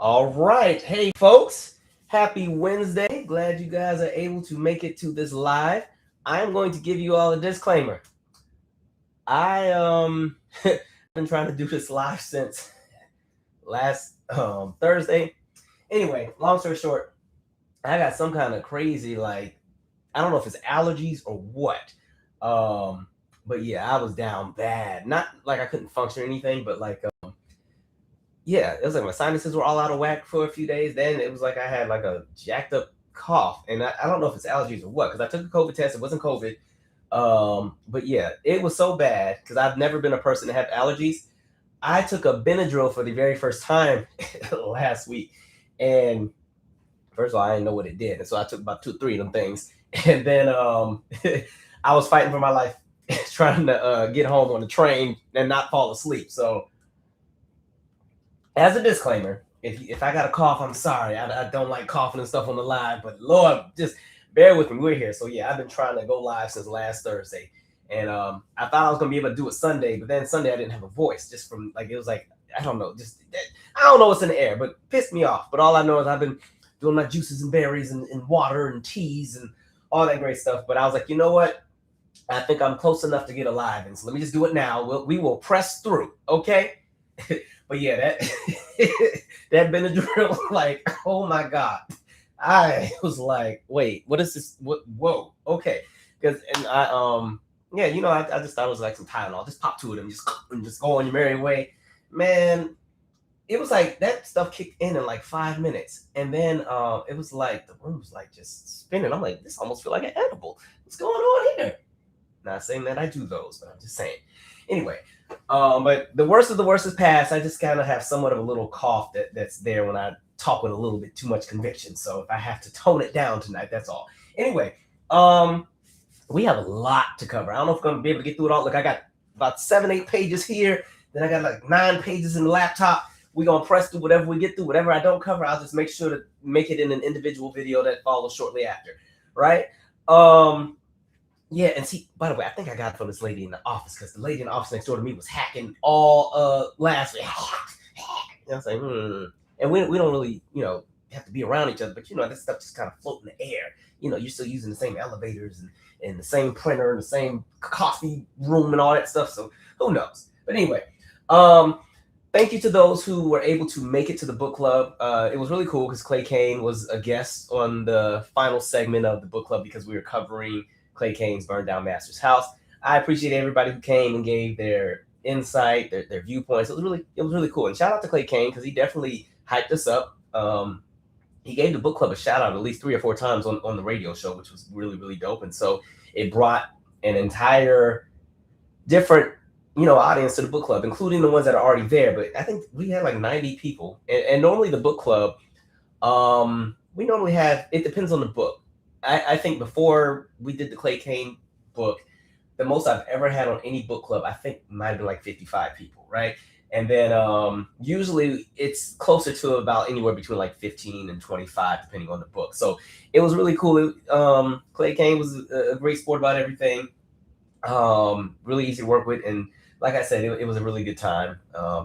All right. Hey, folks. Happy Wednesday. Glad you guys are able to make it to this live. I'm going to give you all a disclaimer. I been trying to do this live since last Thursday. Anyway, long story short, I got some kind of crazy, like, I don't know if it's allergies or what. But yeah, I was down bad. Not like I couldn't function or anything, but like yeah, it was like my sinuses were all out of whack for a few days. Then it was like I had like a jacked up cough, and I don't know if it's allergies or what, because I took a COVID test. It wasn't COVID. But yeah, it was so bad because I've never been a person to have allergies. I took a Benadryl for the very first time last week, and first of all, I didn't know what it did, and so I took about 2, 3 of them things, and then I was fighting for my life, trying to get home on the train and not fall asleep. So as a disclaimer, if I got a cough, I'm sorry. I don't like coughing and stuff on the live, but Lord, just bear with me. We're here. So yeah, I've been trying to go live since last Thursday. And I thought I was gonna be able to do it Sunday, but then Sunday I didn't have a voice, just from like, it was like, I don't know, just I don't know what's in the air, but pissed me off. But all I know is I've been doing my juices and berries and water and teas and all that great stuff. But I was like, you know what? I think I'm close enough to get alive, and so let me just do it now. We will press through, okay? But yeah, that Benadryl, like, oh my God. I was like, wait, what is this? What? Whoa, okay. Because and yeah, you know, I just thought it was like some Tylenol. Just pop to it and just go on your merry way. Man, it was like that stuff kicked in like 5 minutes, and then it was like the room was like just spinning. I'm like, this almost feel like an edible. What's going on here? Not saying that I do those, but I'm just saying. Anyway, but the worst of the worst is past. I just kind of have somewhat of a little cough that's there when I talk with a little bit too much conviction. So if I have to tone it down tonight, that's all. Anyway, we have a lot to cover. I don't know if I'm gonna be able to get through it all. Look, I got about 7, 8 pages here. Then I got like 9 pages in the laptop. We're gonna press through whatever we get through. Whatever I don't cover, I'll just make sure to make it in an individual video that follows shortly after. Right? Yeah, and see, by the way, I think I got it from this lady in the office, because the lady in the office next door to me was hacking all last week. And I was like, And we don't really, have to be around each other, but this stuff just kind of float in the air. You're still using the same elevators and the same printer and the same coffee room and all that stuff. So who knows? But anyway, thank you to those who were able to make it to the book club. It was really cool because Clay Kane was a guest on the final segment of the book club, because we were covering Clay Kane's Burned Down Master's House. I appreciate everybody who came and gave their insight, their viewpoints. It was really cool. And shout out to Clay Kane, because he definitely hyped us up. He gave the book club a shout out at least 3 or 4 times on the radio show, which was really, really dope. And so it brought an entire different audience to the book club, including the ones that are already there. But I think we had like 90 people. And normally the book club, we normally have, it depends on the book. I think before we did the Clay Kane book, the most I've ever had on any book club, I think might have been like 55 people, right? And then usually it's closer to about anywhere between like 15 and 25, depending on the book. So it was really cool. Clay Kane was a great sport about everything. Really easy to work with. And like I said, it was a really good time.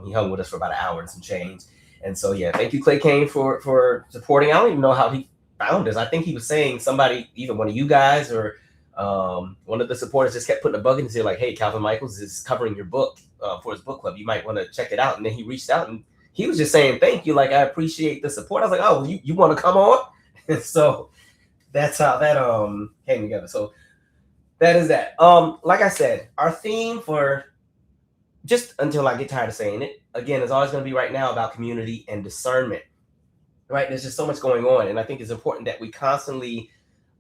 He hung with us for about an hour and some change. And so, yeah, thank you, Clay Kane, for supporting. I don't even know how he found us. I think he was saying somebody, either one of you guys or one of the supporters, just kept putting a bug in and say like, hey, Calvin Michaels is covering your book for his book club. You might want to check it out. And then he reached out and he was just saying, thank you. Like, I appreciate the support. I was like, oh, you want to come on? And so that's how that came together. So that is that. Like I said, our theme for, just until I get tired of saying it, again, is always going to be right now about community and discernment. Right? There's just so much going on. And I think it's important that we constantly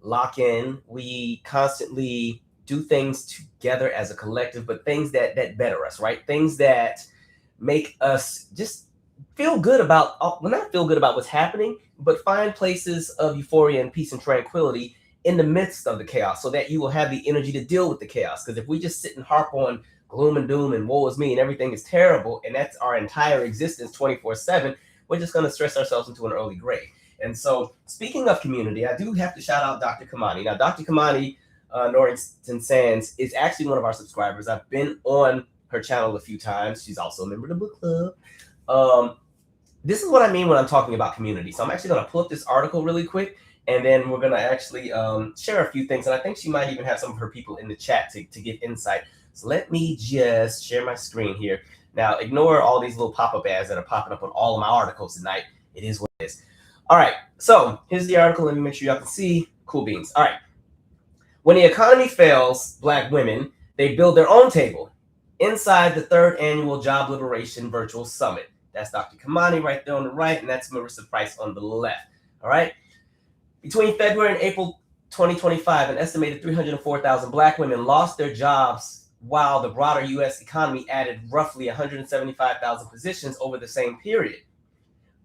lock in. We constantly do things together as a collective, but things that better us, right? Things that make us just feel good about, well, not feel good about what's happening, but find places of euphoria and peace and tranquility in the midst of the chaos, so that you will have the energy to deal with the chaos. Because if we just sit and harp on gloom and doom and woe is me and everything is terrible, and that's our entire existence 24/7, we're just going to stress ourselves into an early grave. And so, speaking of community, I do have to shout out Dr. Kamani. Now, Dr. Kamani Norrington Sands is actually one of our subscribers. I've been on her channel a few times. She's also a member of the book club. this is what I mean when I'm talking about community. So I'm actually going to pull up this article really quick, and then we're going to actually share a few things. And I think she might even have some of her people in the chat to get insight. So let me just share my screen here. Now, ignore all these little pop-up ads that are popping up on all of my articles tonight. It is what it is. All right, so here's the article. Let me make sure y'all can see. Cool beans. All right. When the economy fails Black women, they build their own table inside the 3rd Annual Job Liberation Virtual Summit. That's Dr. Kamani right there on the right, and that's Marissa Price on the left. All right. Between February and April 2025, an estimated 304,000 Black women lost their jobs, while the broader U.S. economy added roughly 175,000 positions over the same period.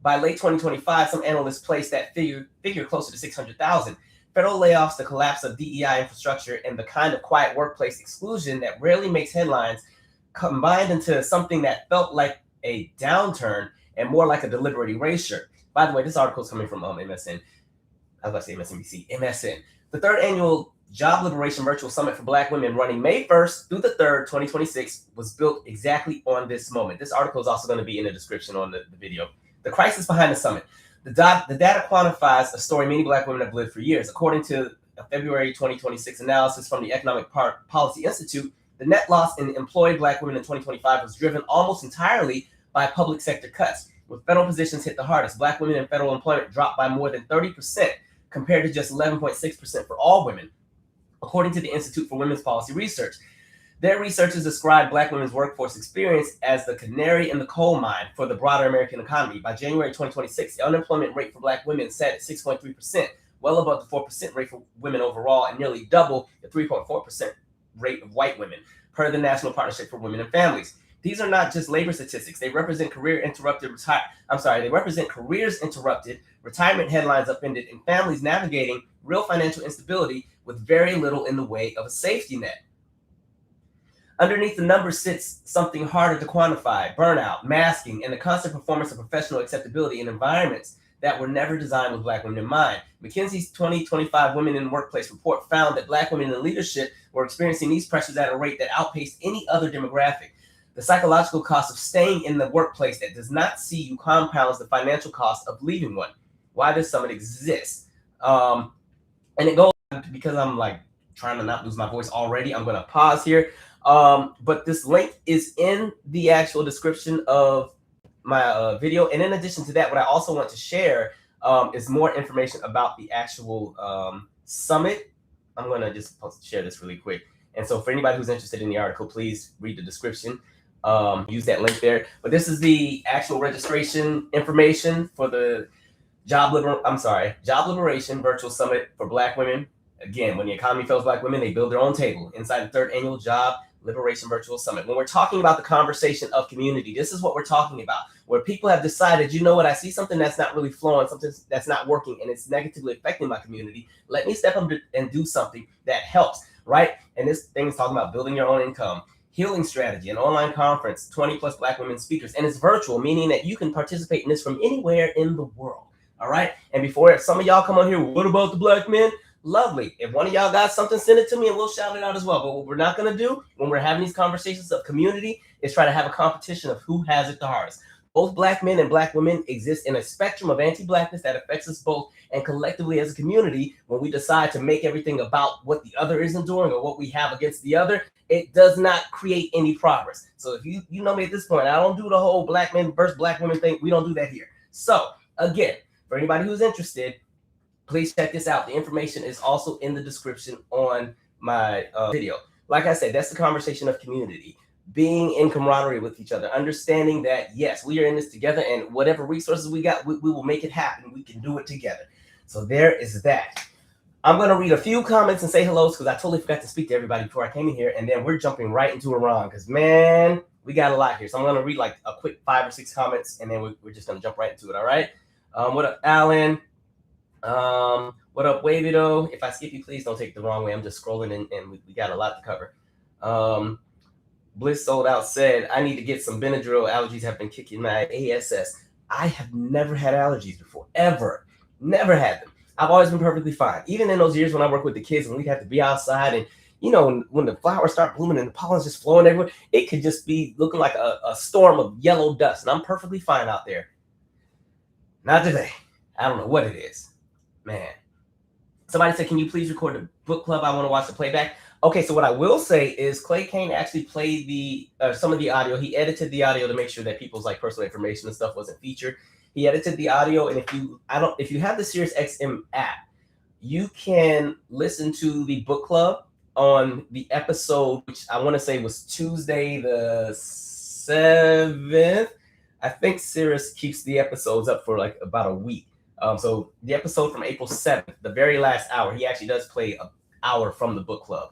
By late 2025, some analysts placed that figure closer to 600,000. Federal layoffs, the collapse of DEI infrastructure, and the kind of quiet workplace exclusion that rarely makes headlines combined into something that felt like a downturn and more like a deliberate erasure. By the way, this article is coming from MSN. I was about to say MSNBC, MSN. The 3rd Annual Job Liberation Virtual Summit for Black Women, running May 1st through the 3rd, 2026, was built exactly on this moment. This article is also going to be in the description on the video. The crisis behind the summit. The data quantifies a story many Black women have lived for years. According to a February 2026 analysis from the Economic Policy Institute, the net loss in employed Black women in 2025 was driven almost entirely by public sector cuts, with federal positions hit the hardest. Black women in federal employment dropped by more than 30%, compared to just 11.6% for all women, according to the Institute for Women's Policy Research. Their researchers describe Black women's workforce experience as the canary in the coal mine for the broader American economy. By January 2026, the unemployment rate for Black women sat at 6.3%, well above the 4% rate for women overall, and nearly double the 3.4% rate of white women, per the National Partnership for Women and Families. These are not just labor statistics. They represent careers interrupted, retirement headlines upended, and families navigating real financial instability with very little in the way of a safety net. Underneath the numbers sits something harder to quantify: burnout, masking, and the constant performance of professional acceptability in environments that were never designed with Black women in mind. McKinsey's 2025 Women in the Workplace report found that Black women in leadership were experiencing these pressures at a rate that outpaced any other demographic. The psychological cost of staying in the workplace that does not see you compounds the financial cost of leaving one. Why this summit exists. And it goes, because I'm like trying to not lose my voice already, I'm going to pause here. But this link is in the actual description of my video. And in addition to that, what I also want to share is more information about the actual summit. I'm going to just share this really quick. And so for anybody who's interested in the article, please read the description. Use that link there. But this is the actual registration information for the Job Liberation Virtual Summit for Black Women. Again, when the economy fails Black women, they build their own table inside the 3rd Annual Job Liberation Virtual Summit. When we're talking about the conversation of community, this is what we're talking about, where people have decided, you know what, I see something that's not really flowing, something that's not working, and it's negatively affecting my community. Let me step up and do something that helps, right? And this thing is talking about building your own income, healing strategy, an online conference, 20 plus Black women speakers, and it's virtual, meaning that you can participate in this from anywhere in the world, all right? And before some of y'all come on here, what about the Black men? Lovely. If one of y'all got something, send it to me and we'll shout it out as well. But what we're not going to do when we're having these conversations of community is try to have a competition of who has it the hardest. Both Black men and Black women exist in a spectrum of anti-Blackness that affects us both, and collectively as a community, when we decide to make everything about what the other isn't doing or what we have against the other, it does not create any progress. So if you know me at this point, I don't do the whole Black men versus Black women thing. We don't do that here. So again, for anybody who's interested, please check this out. The information is also in the description on my video. Like I said, that's the conversation of community, being in camaraderie with each other, understanding that, yes, we are in this together, and whatever resources we got, we will make it happen. We can do it together. So there is that. I'm going to read a few comments and say hellos because I totally forgot to speak to everybody before I came in here, and then we're jumping right into Iran because, man, we got a lot here. So I'm going to read like a quick 5 or 6 comments, and then we're just going to jump right into it, all right? What up, Alan? What up, Wavido? If I skip you, please don't take it the wrong way. I'm just scrolling and we got a lot to cover. Bliss Sold Out said, I need to get some Benadryl. Allergies have been kicking my ass. I have never had allergies before, ever. Never had them. I've always been perfectly fine. Even in those years when I work with the kids and we have to be outside and, you know, when the flowers start blooming and the pollen's just flowing everywhere, it could just be looking like a storm of yellow dust. And I'm perfectly fine out there. Not today. I don't know what it is. Man. Somebody said, can you please record the book club? I want to watch the playback. Okay, so what I will say is Clay Kane actually played the some of the audio. He edited the audio to make sure that people's like personal information and stuff wasn't featured. He edited the audio, and if you have the SiriusXM app, you can listen to the book club on the episode, which I want to say was Tuesday the 7th. I think Sirius keeps the episodes up for like about a week. So the episode from April 7th, the very last hour, he actually does play an hour from the book club.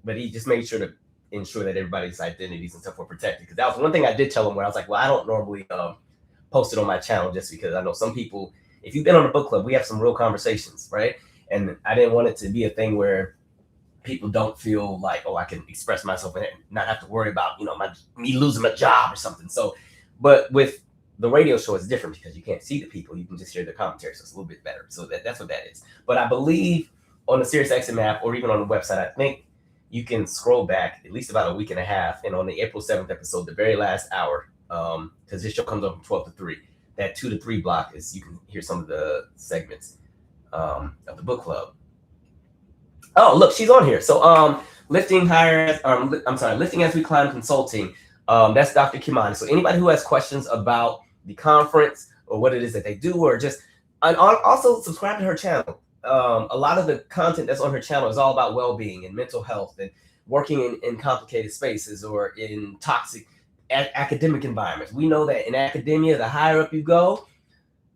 But he just made sure to ensure that everybody's identities and stuff were protected. Because that was one thing I did tell him where I was like, well, I don't normally post it on my channel just because I know some people, if you've been on the book club, we have some real conversations, right? And I didn't want it to be a thing where people don't feel like, oh, I can express myself and not have to worry about, me losing my job or something. So, but with the radio show, it's different because you can't see the people. You can just hear the commentary. So it's a little bit better. So that's what that is. But I believe on the SiriusXM app or even on the website, I think you can scroll back at least about a week and a half. And on the April 7th episode, the very last hour, because this show comes up from 12 to 3, that 2 to 3 block is you can hear some of the segments of the book club. Oh, look, she's on here. So lifting as we climb consulting. That's Dr. Kimani. So anybody who has questions about the conference or what it is that they do, or just, and also subscribe to her channel. A lot of the content that's on her channel is all about well-being and mental health and working in complicated spaces or in toxic academic environments. We know that in academia, the higher up you go,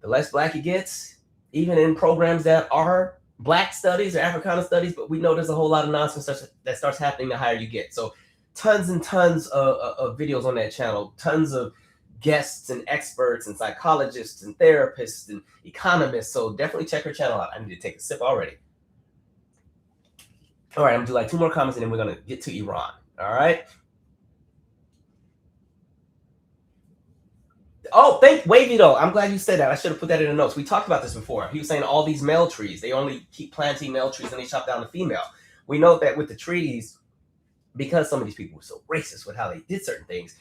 the less Black it gets, even in programs that are Black studies or Africana studies, but we know there's a whole lot of nonsense that starts happening the higher you get. So tons and tons of videos on that channel, tons of guests and experts and psychologists and therapists and economists. So definitely check her channel out. I need to take a sip already. All right, I'm gonna do like 2 more comments and then we're gonna get to Iran. All right. Oh, Wavy though. I'm glad you said that. I should have put that in the notes. We talked about this before. He was saying all these male trees, they only keep planting male trees and they chop down the female. We know that with the trees, because some of these people were so racist with how they did certain things,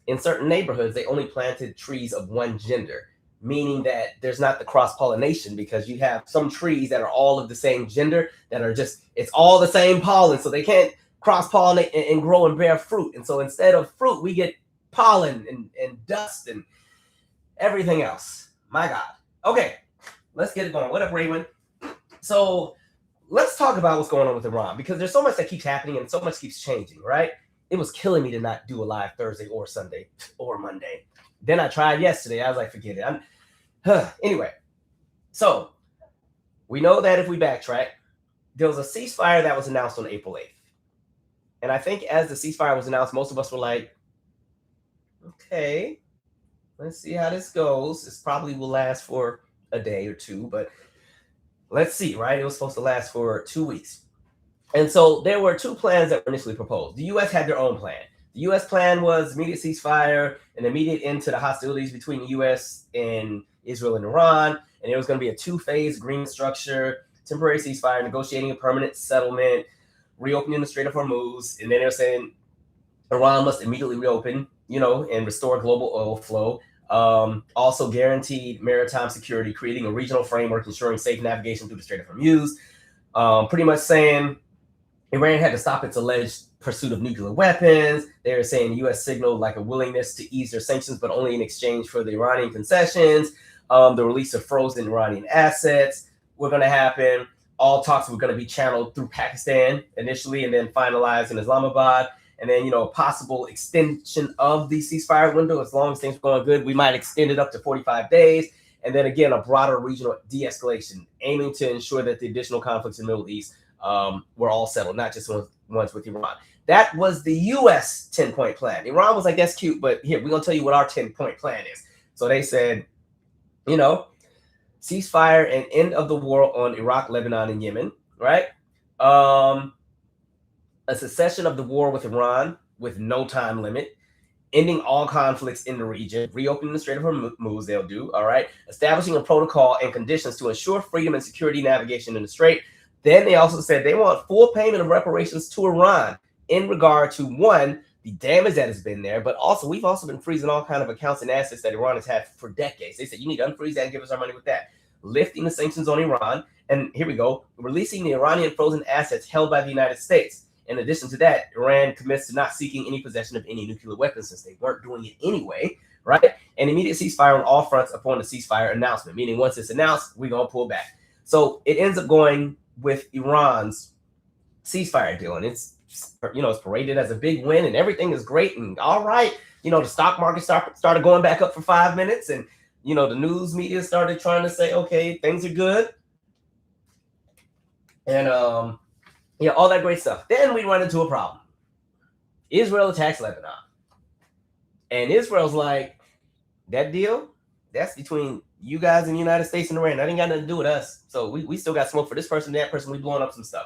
in certain neighborhoods, they only planted trees of one gender, meaning that there's not the cross-pollination because you have some trees that are all of the same gender that are just, it's all the same pollen. So they can't cross-pollinate and grow and bear fruit. And so instead of fruit, we get pollen and dust and everything else. My God. Okay, let's get it going. What up, Raymond? So let's talk about what's going on with Iran, because there's so much that keeps happening and so much keeps changing, right? It was killing me to not do a live Thursday or Sunday or Monday. Then I tried yesterday. I was like, forget it. Anyway, so we know that if we backtrack, there was a ceasefire that was announced on April 8th. And I think as the ceasefire was announced, most of us were like, okay, let's see how this goes. This probably will last for a day or two, but let's see, right? It was supposed to last for 2 weeks. And so there were 2 plans that were initially proposed. The U.S. had their own plan. The U.S. plan was immediate ceasefire, an immediate end to the hostilities between the U.S. and Israel and Iran. And it was going to be a 2-phase agreement structure, temporary ceasefire, negotiating a permanent settlement, reopening the Strait of Hormuz. And then they were saying Iran must immediately reopen, and restore global oil flow. Also guaranteed maritime security, creating a regional framework, ensuring safe navigation through the Strait of Hormuz. Pretty much saying Iran had to stop its alleged pursuit of nuclear weapons. They were saying the U.S. signaled like a willingness to ease their sanctions, but only in exchange for the Iranian concessions. The release of frozen Iranian assets were going to happen. All talks were going to be channeled through Pakistan initially and then finalized in Islamabad. And then, possible extension of the ceasefire window. As long as things were going good, we might extend it up to 45 days. And then again, a broader regional de-escalation, aiming to ensure that the additional conflicts in the Middle East were all settled, not just ones with Iran. That was the U.S. 10-point plan. Iran was like, that's cute, but here, we're going to tell you what our 10-point plan is. So they said, ceasefire and end of the war on Iraq, Lebanon, and Yemen, right? A cessation of the war with Iran with no time limit, ending all conflicts in the region, reopening the Strait of Hormuz, they'll do, all right? Establishing a protocol and conditions to ensure freedom and security navigation in the Strait. Then they also said they want full payment of reparations to Iran in regard to, 1, the damage that has been there, but also we've also been freezing all kind of accounts and assets that Iran has had for decades. They said you need to unfreeze that and give us our money with that. Lifting the sanctions on Iran, and here we go, releasing the Iranian frozen assets held by the United States. In addition to that, Iran commits to not seeking any possession of any nuclear weapons since they weren't doing it anyway, right? An immediate ceasefire on all fronts upon the ceasefire announcement, meaning once it's announced, we're going to pull back. So it ends up going with Iran's ceasefire deal, and it's, you know, it's paraded as a big win and everything is great and all right. You know, the stock market started going back up for 5 minutes, and, you know, the news media started trying to say, okay, things are good. And, yeah, all that great stuff. Then we run into a problem. Israel attacks Lebanon. And Israel's like, that deal, that's between you guys and the United States and Iran. That ain't got nothing to do with us. So we still got smoke for this person, that person. We blowing up some stuff.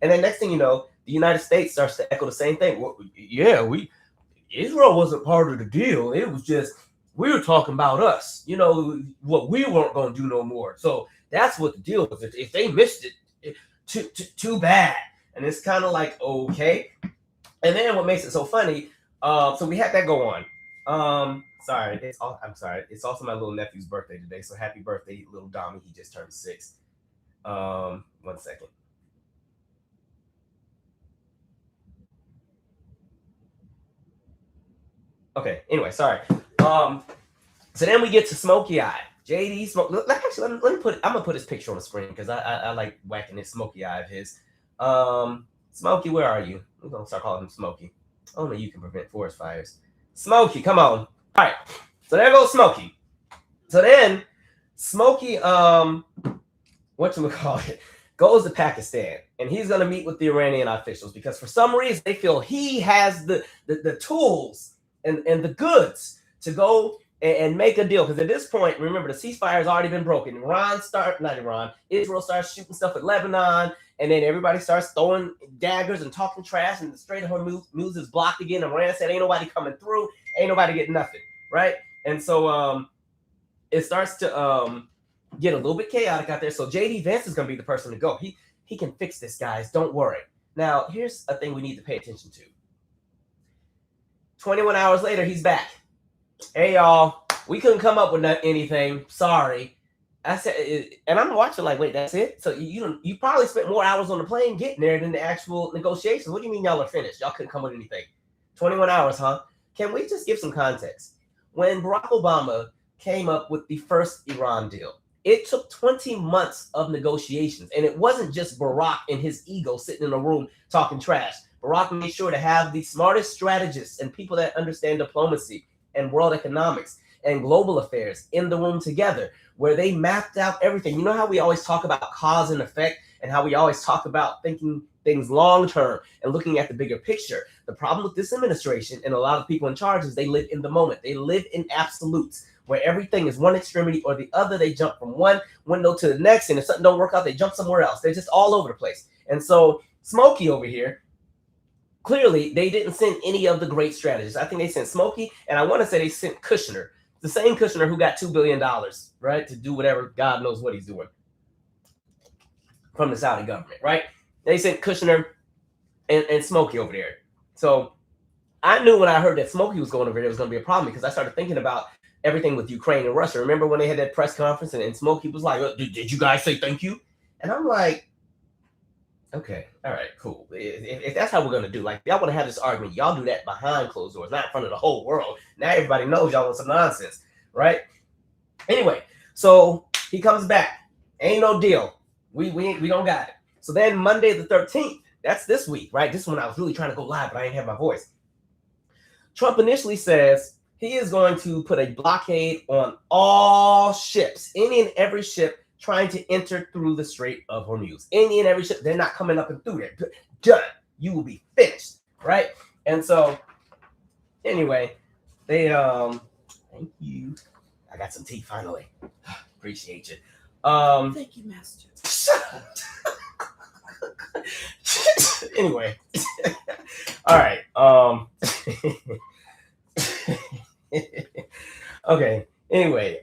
And then next thing you know, the United States starts to echo the same thing. Well, yeah, Israel wasn't part of the deal. It was just, we were talking about us. You know, what we weren't going to do no more. So that's what the deal was. If they missed it, too bad. And it's kind of like, okay. And then what makes it so funny, so we had that go on. I'm sorry. It's also my little nephew's birthday today. So happy birthday, little Dommy. He just turned 6. 1 second. Okay, anyway, sorry. So then we get to Smokey Eye. JD Smoke. Actually, let me put. I'm gonna put his picture on the screen because I like whacking this Smokey Eye of his. Smokey, where are you? We're gonna start calling him Smokey. Only you can prevent forest fires. Smokey, come on. All right. So there goes Smokey. So then Smokey, whatchamacallit, goes to Pakistan, and he's gonna meet with the Iranian officials because for some reason they feel he has the tools and the goods to go and make a deal. Because at this point, remember, the ceasefire has already been broken. Israel starts shooting stuff at Lebanon, and then everybody starts throwing daggers and talking trash, and the Strait of Hormuz is blocked again. Iran said, ain't nobody coming through, ain't nobody getting nothing, right? And so it starts to get a little bit chaotic out there. So JD Vance is going to be the person to go. He can fix this, guys. Don't worry. Now, here's a thing we need to pay attention to. 21 hours later, he's back. Hey, y'all, we couldn't come up with anything. Sorry. I said, and I'm watching like, wait, that's it? So you probably spent more hours on the plane getting there than the actual negotiations. What do you mean y'all are finished? Y'all couldn't come up with anything. 21 hours, huh? Can we just give some context? When Barack Obama came up with the first Iran deal, it took 20 months of negotiations. And it wasn't just Barack and his ego sitting in a room talking trash. Barack made sure to have the smartest strategists and people that understand diplomacy and world economics and global affairs in the room together, where they mapped out everything. You know how we always talk about cause and effect, and how we always talk about thinking things long term and looking at the bigger picture. The problem with this administration and a lot of people in charge is they live in the moment. They live in absolutes, where everything is one extremity or the other. They jump from one window to the next, and if something don't work out, they jump somewhere else. They're just all over the place. And so Smokey over here, clearly, they didn't send any of the great strategists. I think they sent Smokey, and I want to say they sent Kushner, the same Kushner who got $2 billion, right, to do whatever God knows what he's doing from the Saudi government, right? They sent Kushner and Smokey over there. So I knew when I heard that Smokey was going over there, it was going to be a problem because I started thinking about everything with Ukraine and Russia. Remember when they had that press conference and Smokey was like, did you guys say thank you? And I'm like, okay, all right, cool. If that's how we're going to do, like, y'all want to have this argument, y'all do that behind closed doors, not in front of the whole world. Now everybody knows y'all want some nonsense, right? Anyway, so he comes back. Ain't no deal. We don't got it. So then Monday the 13th, that's this week, right? This is when I was really trying to go live, but I didn't have my voice. Trump initially says he is going to put a blockade on all ships, any and every ship trying to enter through the Strait of Hormuz. Any and every ship, they're not coming up and through there. Done. You will be finished, right? And so, anyway, they thank you. I got some tea finally. Appreciate you. Thank you, Master. Anyway, all right. Okay. Anyway,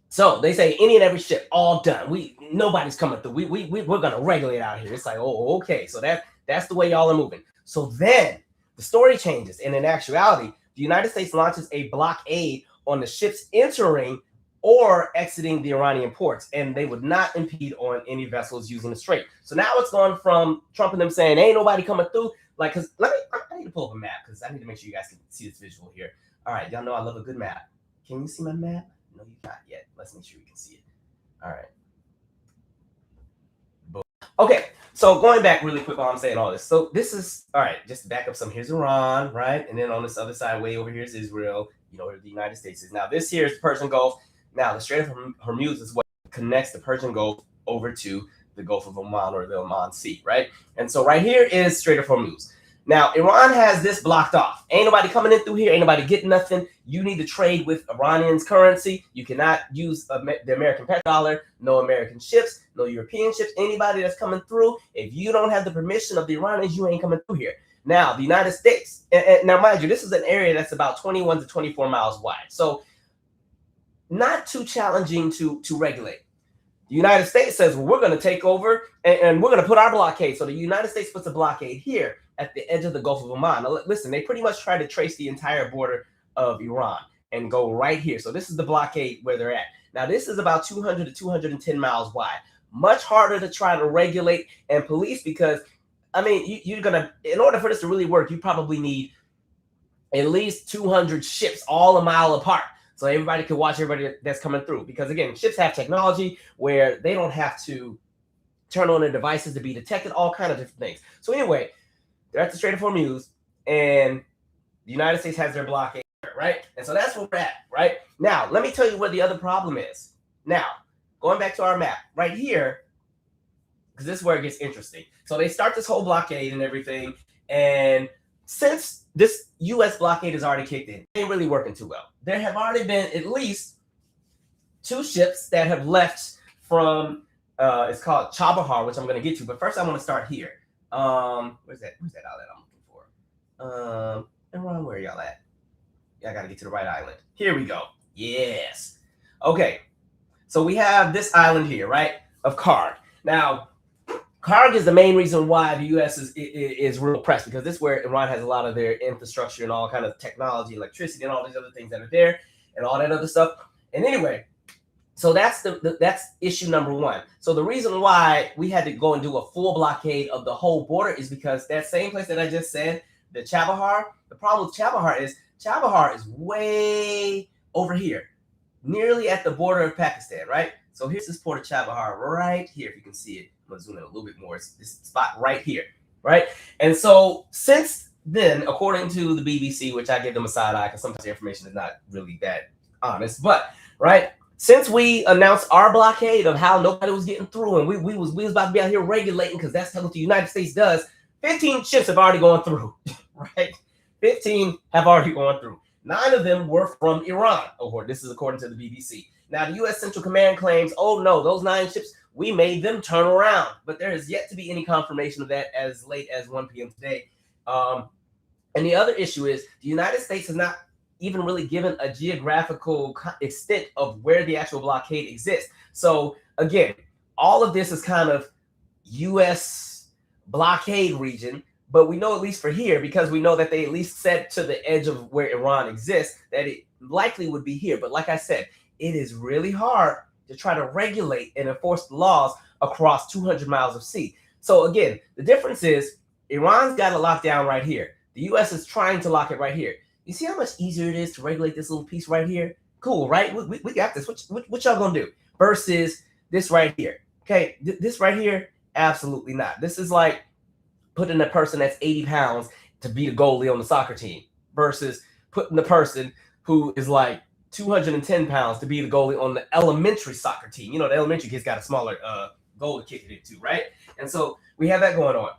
so they say any and every ship, all done. Nobody's coming through. We're gonna regulate out here. It's like, oh, okay. So that's the way y'all are moving. So then the story changes. And in actuality, the United States launches a blockade on the ships entering or exiting the Iranian ports, and they would not impede on any vessels using the strait. So now it's gone from Trump and them saying, ain't nobody coming through. Like, because I need to pull up a map because I need to make sure you guys can see this visual here. All right, y'all know I love a good map. Can you see my map? No, you not yet. Let's make sure we can see it. All right. Boom. Okay, so going back really quick while I'm saying all this. So this is, all right, just to back up some, here's Iran, right? And then on this other side, way over here is Israel, you know, where the United States is. Now, this here is the Persian Gulf. Now, the Strait of Hormuz is what connects the Persian Gulf over to the Gulf of Oman or the Oman Sea, right? And so right here is Strait of Hormuz. Now, Iran has this blocked off. Ain't nobody coming in through here. Ain't nobody getting nothing. You need to trade with Iranian's currency. You cannot use the American petrodollar. No American ships, no European ships. Anybody that's coming through, if you don't have the permission of the Iranians, you ain't coming through here. Now, the United States, and now mind you, this is an area that's about 21 to 24 miles wide. So not too challenging to regulate. The United States says, well, we're going to take over and we're going to put our blockade. So the United States puts a blockade here at the edge of the Gulf of Oman. Now, listen, they pretty much try to trace the entire border of Iran and go right here. So this is the blockade where they're at. Now, this is about 200 to 210 miles wide. Much harder to try to regulate and police because, I mean, you're going to, in order for this to really work, you probably need at least 200 ships all a mile apart. So everybody can watch everybody that's coming through. Because again, ships have technology where they don't have to turn on their devices to be detected, all kinds of different things. So anyway, they're at the Strait of Hormuz, and the United States has their blockade, right? And so that's where we're at, right? Now, let me tell you where the other problem is. Now, going back to our map, right here, because this is where it gets interesting. So they start this whole blockade and everything, and since this U.S. blockade has already kicked in, it ain't really working too well. There have already been at least 2 ships that have left from, it's called Chabahar, which I'm going to get to. But first, I want to start here. Where's that outlet I'm looking for? Iran, where are y'all at? Yeah, I got to get to the right island. Here we go. Yes. Okay. So we have this island here, right, of Karg. Now, Karg is the main reason why the U.S. is real pressed, because this is where Iran has a lot of their infrastructure and all kind of technology, electricity, and all these other things that are there, and all that other stuff. And anyway, so that's that's issue number 1. So the reason why we had to go and do a full blockade of the whole border is because that same place that I just said, the Chabahar, the problem with Chabahar is way over here, nearly at the border of Pakistan, right? So here's this port of Chabahar right here, if you can see it. I'm going to zoom in a little bit more. It's this spot right here, right? And so since then, according to the BBC, which I give them a side eye because sometimes the information is not really that honest, but, right, since we announced our blockade of how nobody was getting through and we was about to be out here regulating because that's what the United States does, 15 ships have already gone through, right? 15 have already gone through. 9 of them were from Iran. This is according to the BBC. Now, the U.S. Central Command claims, oh, no, those 9 ships, we made them turn around. But there is yet to be any confirmation of that as late as 1 p.m. today. And the other issue is the United States has not even really given a geographical extent of where the actual blockade exists. So, again, all of this is kind of U.S. blockade region. But we know, at least for here, because we know that they at least said to the edge of where Iran exists, that it likely would be here. But like I said, it is really hard to try to regulate and enforce the laws across 200 miles of sea. So again, the difference is Iran's got it locked down right here. The U.S. is trying to lock it right here. You see how much easier it is to regulate this little piece right here? Cool, right? We got this. What y'all gonna do? Versus this right here. Okay, this right here, absolutely not. This is like putting a person that's 80 pounds to be the goalie on the soccer team versus putting the person who is like 210 pounds to be the goalie on the elementary soccer team. You know, the elementary kids got a smaller goal to kick it into, right? And so we have that going on.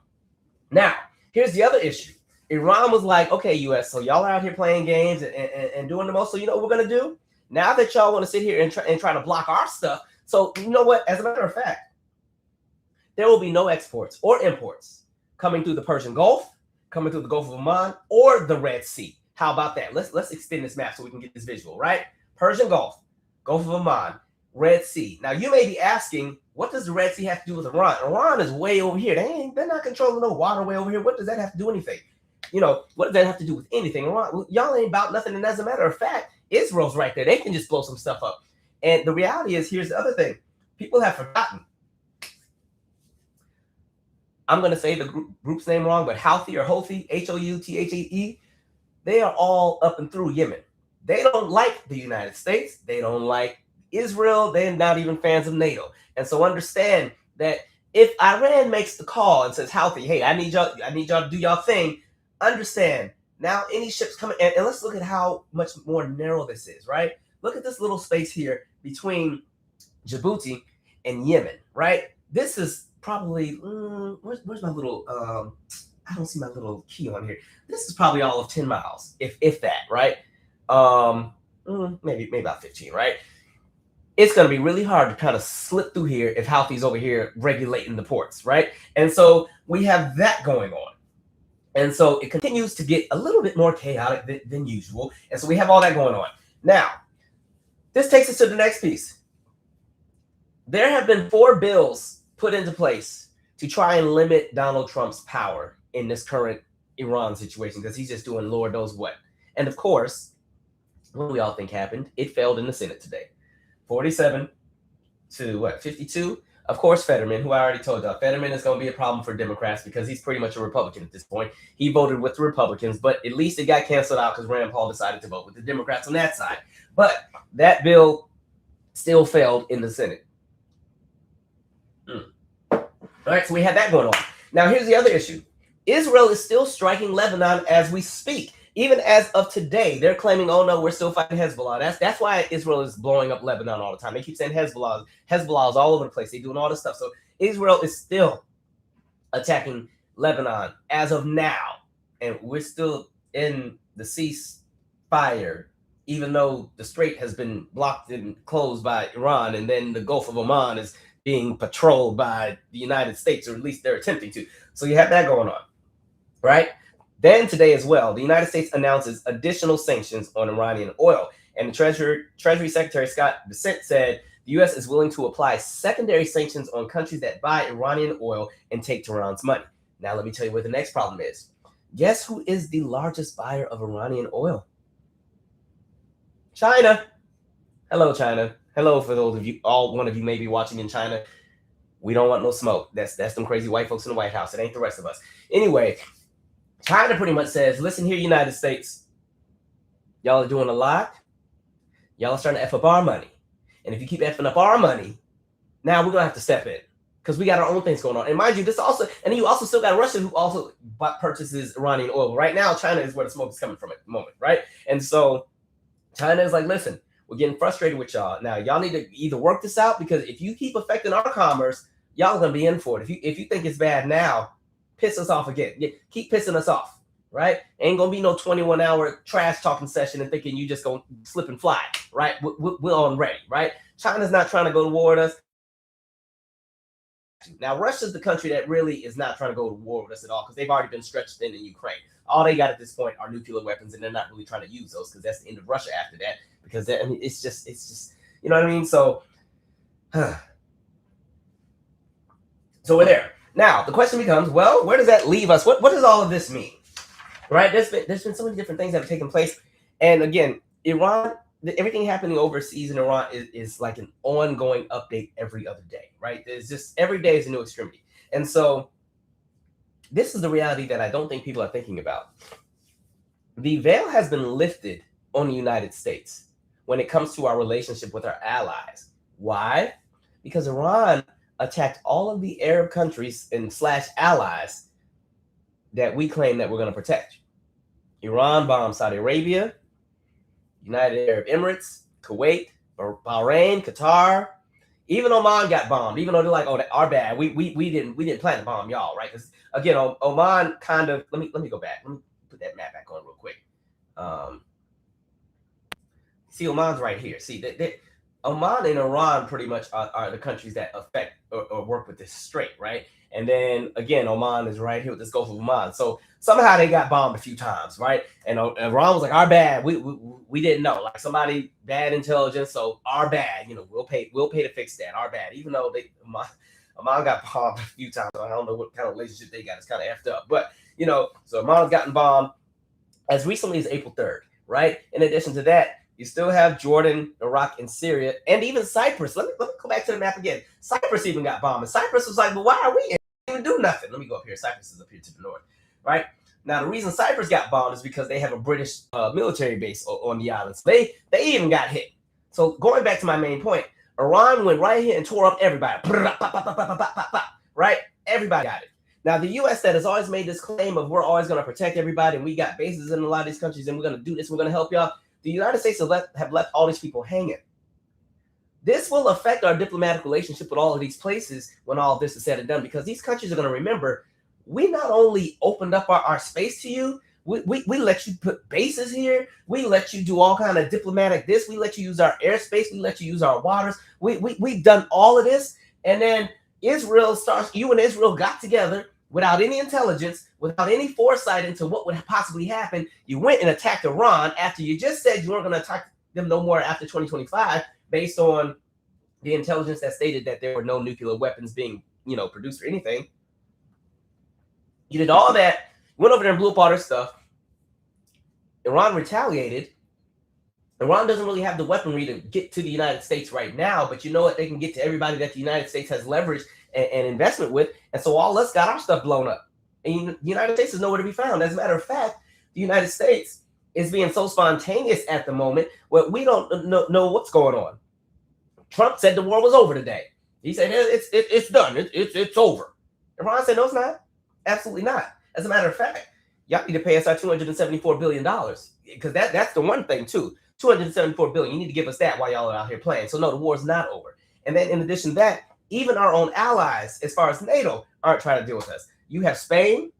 Now, here's the other issue. Iran was like, okay, U.S., so y'all are out here playing games and doing the most. So you know what we're going to do? Now that y'all want to sit here and try to block our stuff, so you know what? As a matter of fact, there will be no exports or imports coming through the Persian Gulf, coming through the Gulf of Oman, or the Red Sea. How about that? Let's extend this map so we can get this visual, right? Persian Gulf, Gulf of Oman, Red Sea. Now, you may be asking, what does the Red Sea have to do with Iran? Iran is way over here. They're not controlling no waterway over here. What does that have to do with anything? you know, what does that have to do with anything? Y'all ain't about nothing. And as a matter of fact, Israel's right there. They can just blow some stuff up. And the reality is, here's the other thing. People have forgotten. I'm going to say the group's name wrong, but Houthi or Houthi, H-O-U-T-H-E-E, they are all up and through Yemen. They don't like the United States. They don't like Israel. They're not even fans of NATO. And so understand that if Iran makes the call and says, Houthi, hey, I need y'all to do y'all thing, understand, now any ships coming, and let's look at how much more narrow this is, right? Look at this little space here between Djibouti and Yemen, right? This is probably, where's my little, I don't see my little key on here. This is probably all of 10 miles, if that, right? Maybe about 15, right? It's going to be really hard to kind of slip through here if Houthis over here regulating the ports, right? And so we have that going on. And so it continues to get a little bit more chaotic than usual. And so we have all that going on. Now, this takes us to the next piece. There have been 4 bills put into place to try and limit Donald Trump's power in this current Iran situation, because he's just doing Lord knows what. And of course, what do we all think happened? It failed in the Senate today. 47 to 52. Of course, Fetterman, who I already told y'all, Fetterman is going to be a problem for Democrats because he's pretty much a Republican at this point. He voted with the Republicans, but at least it got canceled out because Rand Paul decided to vote with the Democrats on that side. But that bill still failed in the Senate. All right, so we had that going on. Now, here's the other issue. Israel is still striking Lebanon as we speak. Even as of today, they're claiming, oh, no, we're still fighting Hezbollah. That's why Israel is blowing up Lebanon all the time. They keep saying Hezbollah. Hezbollah is all over the place. They're doing all this stuff. So Israel is still attacking Lebanon as of now. And we're still in the ceasefire, even though the Strait has been blocked and closed by Iran. And then the Gulf of Oman is being patrolled by the United States, or at least they're attempting to. So you have that going on, right? Then today as well, the United States announces additional sanctions on Iranian oil. And the Treasury Secretary Scott Bessent said the U.S. is willing to apply secondary sanctions on countries that buy Iranian oil and take Tehran's money. Now, let me tell you what the next problem is. Guess who is the largest buyer of Iranian oil? China. Hello, China. Hello, for those of you, one of you may be watching in China. We don't want no smoke. That's them crazy white folks in the White House. It ain't the rest of us. Anyway, China pretty much says, listen here, United States, y'all are doing a lot. Y'all are starting to F up our money. And if you keep effing up our money, now we're going to have to step in because we got our own things going on. And mind you, this also, and then you also still got Russia who also purchases Iranian oil. Right now, China is where the smoke is coming from at the moment, right? And so China is like, listen, we're getting frustrated with y'all. Now, y'all need to either work this out, because if you keep affecting our commerce, y'all are going to be in for it. If you think it's bad now, piss us off again. Keep pissing us off, right? Ain't going to be no 21-hour trash talking session and thinking you just going to slip and fly, right? We're on ready, right? China's not trying to go to war with us. Now, Russia's the country that really is not trying to go to war with us at all, because they've already been stretched thin in Ukraine. All they got at this point are nuclear weapons, and they're not really trying to use those, because that's the end of Russia after that. Because I mean, it's just, you know what I mean? So, so we're there. Now, the question becomes, well, where does that leave us? What does all of this mean? Right? There's been so many different things that have taken place. And again, Iran, everything happening overseas in Iran is like an ongoing update every other day, right? There's just, every day is a new extremity. And so this is the reality that I don't think people are thinking about. The veil has been lifted on the United States when it comes to our relationship with our allies. Why? Because Iran attacked all of the Arab countries and / allies that we claim that we're going to protect. Iran bombed Saudi Arabia, United Arab Emirates, Kuwait, Bahrain, Qatar, even Oman got bombed. Even though they're like, oh, our bad. We didn't plan to bomb y'all, right? Because again, Oman kind of. Let me go back. Let me put that map back on real quick. See, Oman's right here. See, Oman and Iran pretty much are the countries that affect or work with this strait, right? And then again, Oman is right here with this Gulf of Oman. So somehow they got bombed a few times, right? And Iran was like, our bad. We didn't know. Like somebody bad intelligence, so our bad. You know, we'll pay to fix that. Our bad. Even though Oman got bombed a few times. So I don't know what kind of relationship they got. It's kind of effed up. But So Amman's gotten bombed as recently as April 3rd, right? In addition to that, you still have Jordan, Iraq, and Syria, and even Cyprus. Let me go back to the map again. Cyprus even got bombed. And Cyprus was like, well, why are we in? We didn't even do nothing. Let me go up here. Cyprus is up here to the north, right? Now, the reason Cyprus got bombed is because they have a British military base on the islands. They even got hit. So going back to my main point, Iran went right here and tore up everybody. Right? Everybody got it. Now, the U.S. that has always made this claim of we're always going to protect everybody and we got bases in a lot of these countries and we're going to do this, we're going to help y'all. The United States have left all these people hanging. This will affect our diplomatic relationship with all of these places when all of this is said and done, because these countries are going to remember, we not only opened up our space to you, we let you put bases here, we let you do all kind of diplomatic this, we let you use our airspace, we let you use our waters, we've done all of this, and then you and Israel got together without any intelligence, without any foresight into what would possibly happen. You went and attacked Iran after you just said you weren't going to attack them no more after 2025, based on the intelligence that stated that there were no nuclear weapons being, produced or anything. You did all that, went over there and blew up all their stuff. Iran retaliated. Iran doesn't really have the weaponry to get to the United States right now, but you know what? They can get to everybody that the United States has leverage and investment with. And so all us got our stuff blown up. And the United States is nowhere to be found. As a matter of fact, the United States is being so spontaneous at the moment where we don't know what's going on. Trump said the war was over today. He said it's done. It's over. Iran said no, it's not. Absolutely not. As a matter of fact, y'all need to pay us our $274 billion, because that's the one thing too. $274 billion. You need to give us that while y'all are out here playing. So no, the war is not over. And then in addition to that, even our own allies, as far as NATO, aren't trying to deal with us. You have Spain,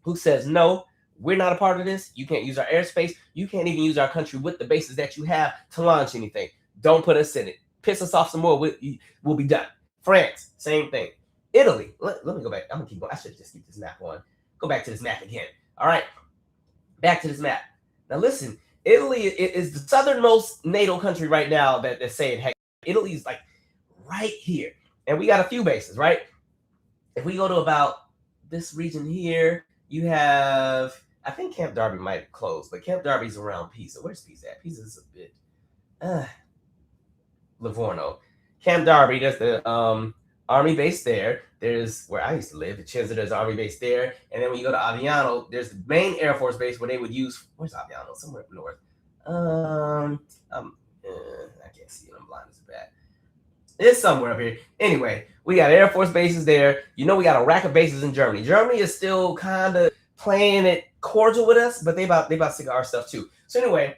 who says, no, we're not a part of this. You can't use our airspace. You can't even use our country with the bases that you have to launch anything. Don't put us in it. Piss us off some more. We'll be done. France, same thing. Italy. Let me go back. I'm going to keep going. I should just keep this map on. Go back to this map again. All right. Back to this map. Now, listen. Italy is the southernmost NATO country right now that's saying, hey, Italy's like right here. And we got a few bases, right? If we go to about this region here, you have, I think Camp Darby might have closed, but Camp Darby's around Pisa. Where's Pisa at? Pisa's a bit, Livorno. Camp Darby, there's the army base there. There's where I used to live, Vicenza, there's an army base there. And then when you go to Aviano, there's the main Air Force base where they would use, where's Aviano? Somewhere up north. I can't see it, I'm blind as a bat. It's somewhere up here. Anyway, we got Air Force bases there. We got a rack of bases in Germany. Germany is still kind of playing it cordial with us, but they about sick of our stuff too. So anyway,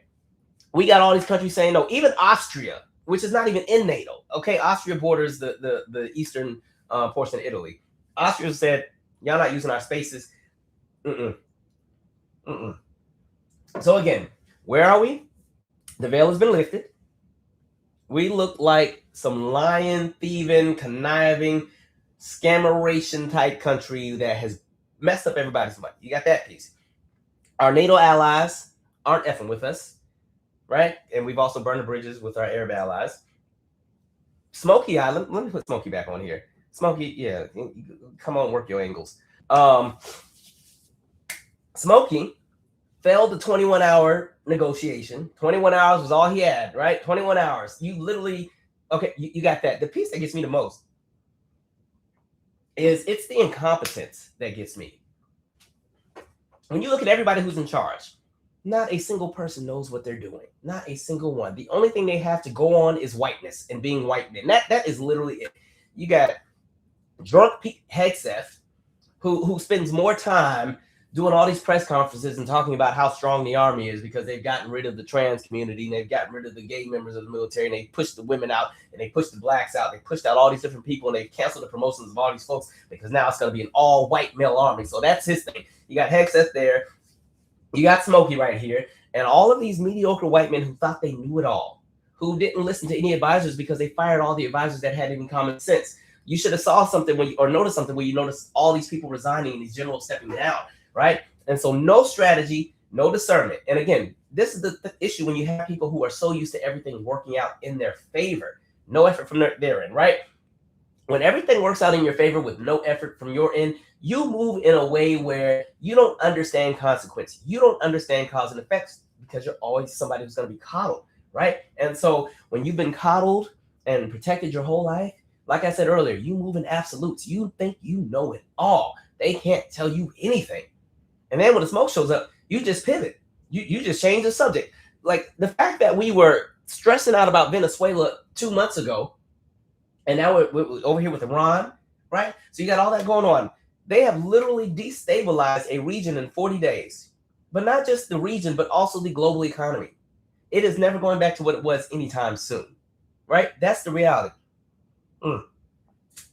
we got all these countries saying no. Even Austria, which is not even in NATO. Okay, Austria borders the eastern portion of Italy. Austria said, y'all not using our spaces. So again, where are we? The veil has been lifted. We look like some lying, thieving, conniving, scammeration type country that has messed up everybody's money. You got that piece. Our NATO allies aren't effing with us, right? And we've also burned the bridges with our Arab allies. Smoky Island. Let me put Smoky back on here. Smoky, yeah. Come on, work your angles. Smoky failed the 21-hour negotiation. 21 hours was all he had, right? 21 hours. You literally, okay, you got that. The piece that gets me the most is it's the incompetence that gets me. When you look at everybody who's in charge, not a single person knows what they're doing. Not a single one. The only thing they have to go on is whiteness and being white men. That is literally it. You got drunk Pete Hegseth, who spends more time doing all these press conferences and talking about how strong the army is because they've gotten rid of the trans community and they've gotten rid of the gay members of the military and they pushed the women out and they pushed the blacks out. They pushed out all these different people and they've canceled the promotions of all these folks because now it's going to be an all-white male army. So that's his thing. You got Hegseth there. You got Smokey right here. And all of these mediocre white men who thought they knew it all, who didn't listen to any advisors because they fired all the advisors that had any common sense. You should have saw something or noticed something where you noticed all these people resigning and these generals stepping down. Right? And so no strategy, no discernment. And again, this is the issue when you have people who are so used to everything working out in their favor. No effort from their end, right? when everything works out in your favor with no effort from your end, you move in a way where you don't understand consequence. You don't understand cause and effects because you're always somebody who's going to be coddled, right? And so when you've been coddled and protected your whole life, like I said earlier, you move in absolutes. You think you know it all. They can't tell you anything. And then when the smoke shows up, you just pivot. You just change the subject. Like the fact that we were stressing out about Venezuela 2 months ago, and now we're over here with Iran, right? So you got all that going on. They have literally destabilized a region in 40 days. But not just the region, but also the global economy. It is never going back to what it was anytime soon, right? That's the reality.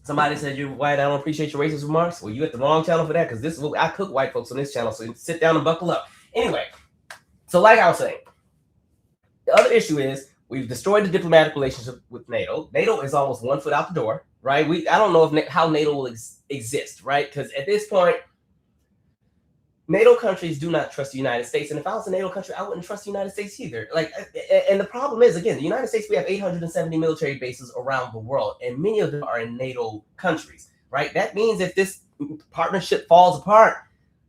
Somebody said you're white. I don't appreciate your racist remarks. Well, you at the wrong channel for that, because this is what I cook white folks on this channel. So sit down and buckle up. Anyway, so like I was saying, the other issue is we've destroyed the diplomatic relationship with NATO. NATO is almost 1 foot out the door, right? I don't know if how NATO will exist, right? Because at this point, NATO countries do not trust the United States. And if I was a NATO country, I wouldn't trust the United States either. And the problem is, again, the United States, we have 870 military bases around the world, and many of them are in NATO countries, right? That means if this partnership falls apart,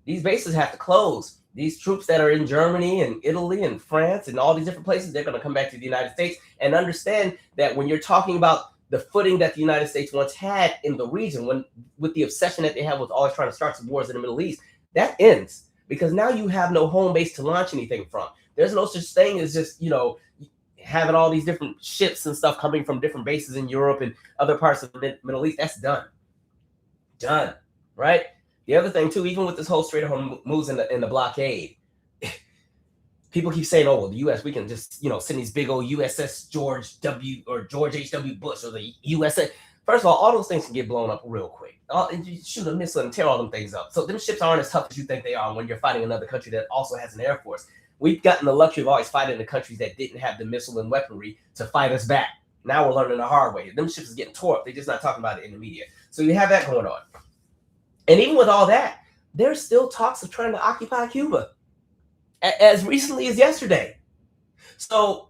these bases have to close. These troops that are in Germany and Italy and France and all these different places, they're going to come back to the United States. And understand that when you're talking about the footing that the United States once had in the region, with the obsession that they have with always trying to start some wars in the Middle East, that ends, because now you have no home base to launch anything from. There's no such thing as just, having all these different ships and stuff coming from different bases in Europe and other parts of the Middle East. That's done. Done, right? The other thing, too, even with this whole Strait of Hormuz in the blockade, people keep saying, oh, well, the U.S., we can just, send these big old USS George H.W. Bush or the USS. First of all those things can get blown up real quick. And you shoot a missile and tear all them things up. So them ships aren't as tough as you think they are when you're fighting another country that also has an air force. We've gotten the luxury of always fighting the countries that didn't have the missile and weaponry to fight us back. Now we're learning the hard way. Them ships is getting tore up. They're just not talking about it in the media. So you have that going on. And even with all that, there's still talks of trying to occupy Cuba as recently as yesterday. So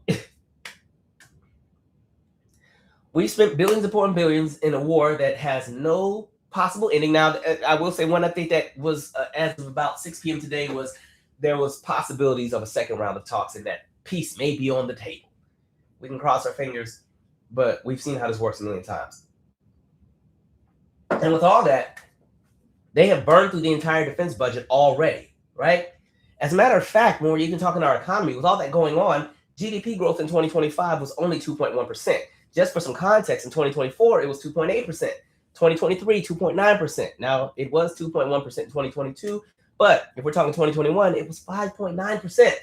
we spent billions upon billions in a war that has no possible ending. Now, I will say one update that was as of about 6 p.m. today was there was possibilities of a second round of talks, and that peace may be on the table. We can cross our fingers, but we've seen how this works a million times. And with all that, they have burned through the entire defense budget already, right? As a matter of fact, when we're even talking our economy, with all that going on, GDP growth in 2025 was only 2.1%. Just for some context, in 2024, it was 2.8%. 2023, 2.9%. Now, it was 2.1% in 2022, but if we're talking 2021, it was 5.9%.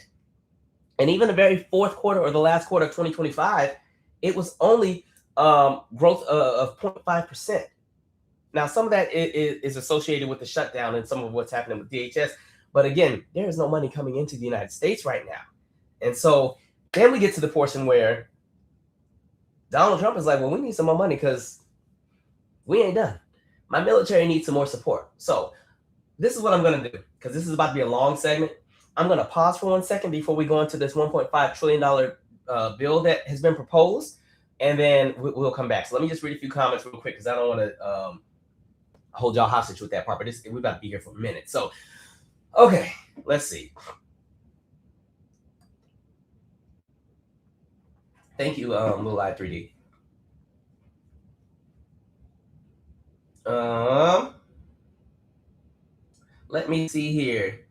And even the very fourth quarter or the last quarter of 2025, it was only growth of 0.5%. Now, some of that is associated with the shutdown and some of what's happening with DHS. But again, there is no money coming into the United States right now. And so then we get to the portion where Donald Trump is like, well, we need some more money because we ain't done. My military needs some more support. So this is what I'm going to do, because this is about to be a long segment. I'm going to pause for 1 second before we go into this $1.5 trillion bill that has been proposed, and then we'll come back. So let me just read a few comments real quick, because I don't want to hold y'all hostage with that part, but we're about to be here for a minute. So, okay, let's see. Thank you, Little Eye 3D. Let me see here.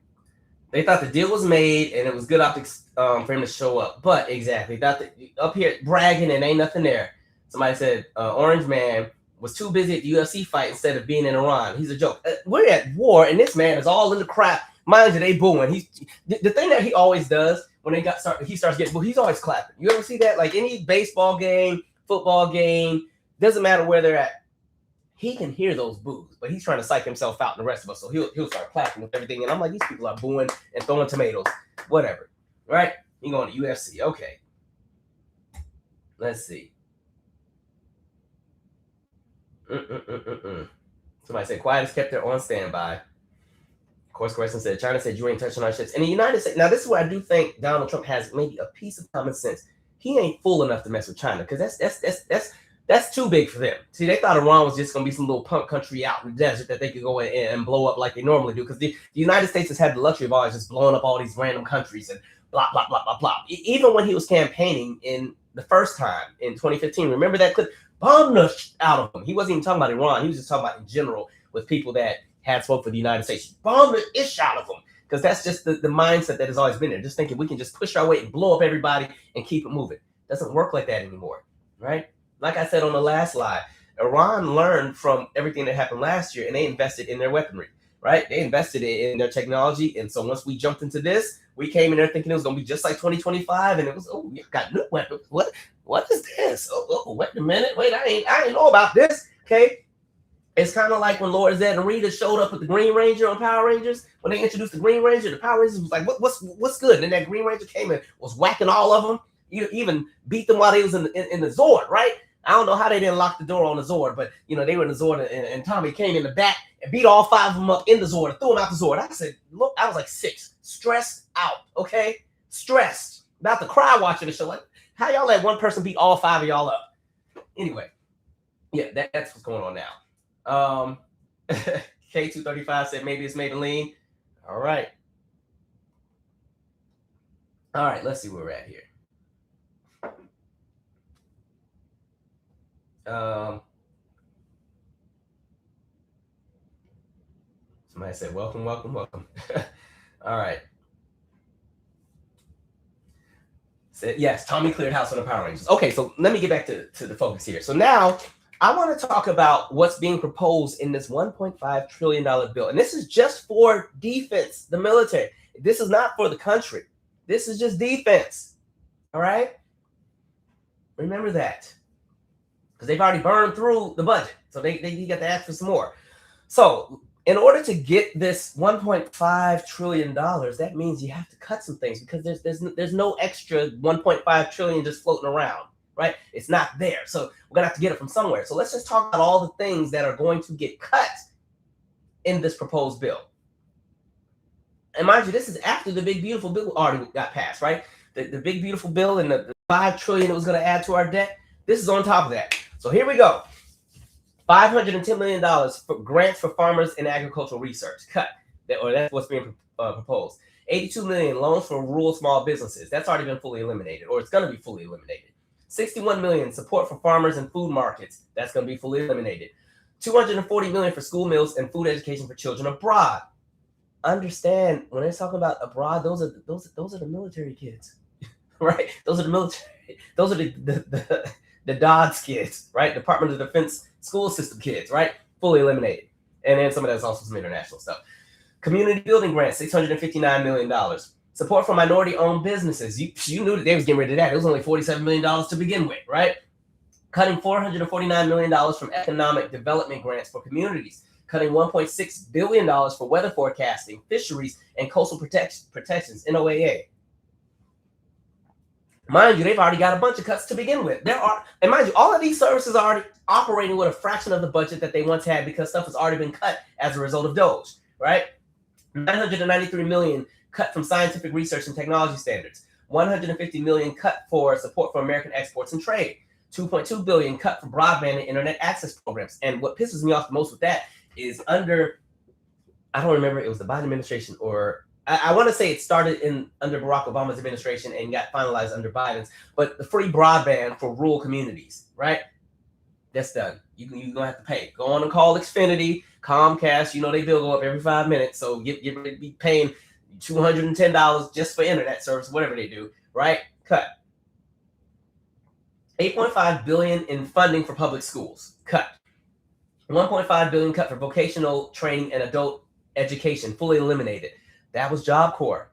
They thought the deal was made and it was good optics for him to show up. But exactly, thought up here bragging and ain't nothing there. Somebody said Orange Man was too busy at the UFC fight instead of being in Iran. He's a joke. We're at war, and this man is all in the crap. Mind you, they booing. He's the thing that he always does when he starts getting booed. He's always clapping. You ever see that? Like any baseball game, football game, doesn't matter where they're at. He can hear those boos, but he's trying to psych himself out and the rest of us. So he'll start clapping with everything. And I'm like, these people are booing and throwing tomatoes, whatever. Right? You going to UFC? Okay. Let's see. Somebody said, quiet is kept there on standby. Of course, question said, China said you ain't touching our ships. And the United States, now this is where I do think Donald Trump has maybe a piece of common sense. He ain't fool enough to mess with China, because That's too big for them. See, they thought Iran was just going to be some little punk country out in the desert that they could go in and blow up like they normally do. Because the United States has had the luxury of always just blowing up all these random countries and blah, blah, blah, blah, blah. Even when he was campaigning in the first time in 2015, remember that clip? Bombed the out of him. He wasn't even talking about Iran. He was just talking about in general with people that had spoke for the United States. Bombed the ish out of them. Because that's just the mindset that has always been there. Just thinking we can just push our weight and blow up everybody and keep it moving. Doesn't work like that anymore, right? Like I said on the last slide, Iran learned from everything that happened last year, and they invested in their weaponry, right? They invested in their technology, and so once we jumped into this, we came in there thinking it was going to be just like 2025, and it was, oh, you got new weapons. What is this? Oh, wait a minute. Wait, I ain't know about this, okay? It's kind of like when Lord Zed and Rita showed up with the Green Ranger on Power Rangers. When they introduced the Green Ranger, the Power Rangers was like, what's good? And then that Green Ranger came in, was whacking all of them. You even beat them while they was in the Zord, right? I don't know how they didn't lock the door on the Zord, but they were in the Zord, and Tommy came in the back and beat all 5 of them up in the Zord and threw them out the Zord. I said, look, I was like 6, stressed out, okay? Stressed, about to cry watching the show. Like, how y'all let one person beat all 5 of y'all up? Anyway, yeah, that's what's going on now. K235 said maybe it's Maybelline. All right, let's see where we're at here. Somebody said, welcome. All right. Said, yes, Tommy cleared house on the Power Rangers. Okay, so let me get back to the focus here. So now I want to talk about what's being proposed in this $1.5 trillion bill. And this is just for defense, the military. This is not for the country. This is just defense. All right? Remember that. Because they've already burned through the budget. So they got to ask for some more. So in order to get this $1.5 trillion, that means you have to cut some things because there's no extra $1.5 trillion just floating around, right? It's not there. So we're going to have to get it from somewhere. So let's just talk about all the things that are going to get cut in this proposed bill. And mind you, this is after the big, beautiful bill already got passed, right? The big, beautiful bill and the $5 trillion it was going to add to our debt. This is on top of that. So here we go. $510 million for grants for farmers and agricultural research. Cut. That's what's being proposed. $82 million loans for rural small businesses. That's already been fully eliminated, or it's going to be fully eliminated. $61 million support for farmers and food markets. That's going to be fully eliminated. $240 million for school meals and food education for children abroad. Understand, when they're talking about abroad, those are the military kids, right? Those are the military. Those are the Dodge kids, right? Department of Defense school system kids, right? Fully eliminated. And then some of that's also some international stuff. Community building grants, $659 million. Support for minority-owned businesses. You knew that they was getting rid of that. It was only $47 million to begin with, right? Cutting $449 million from economic development grants for communities. Cutting $1.6 billion for weather forecasting, fisheries, and coastal protections, NOAA. Mind you, they've already got a bunch of cuts to begin with. And mind you, all of these services are already operating with a fraction of the budget that they once had because stuff has already been cut as a result of DOGE, right? $993 million cut from scientific research and technology standards. $150 million cut for support for American exports and trade. $2.2 billion cut for broadband and internet access programs. And what pisses me off the most with that is I don't remember, it was the Biden administration, or I want to say it started under Barack Obama's administration and got finalized under Biden's, but the free broadband for rural communities, right? That's done. You're going to have to pay. Go on and call Xfinity, Comcast. They bill go up every 5 minutes, so get ready to be paying $210 just for internet service, whatever they do, right? Cut. $8.5 billion in funding for public schools. Cut. $1.5 billion cut for vocational training and adult education, fully eliminated. That was Job Corps.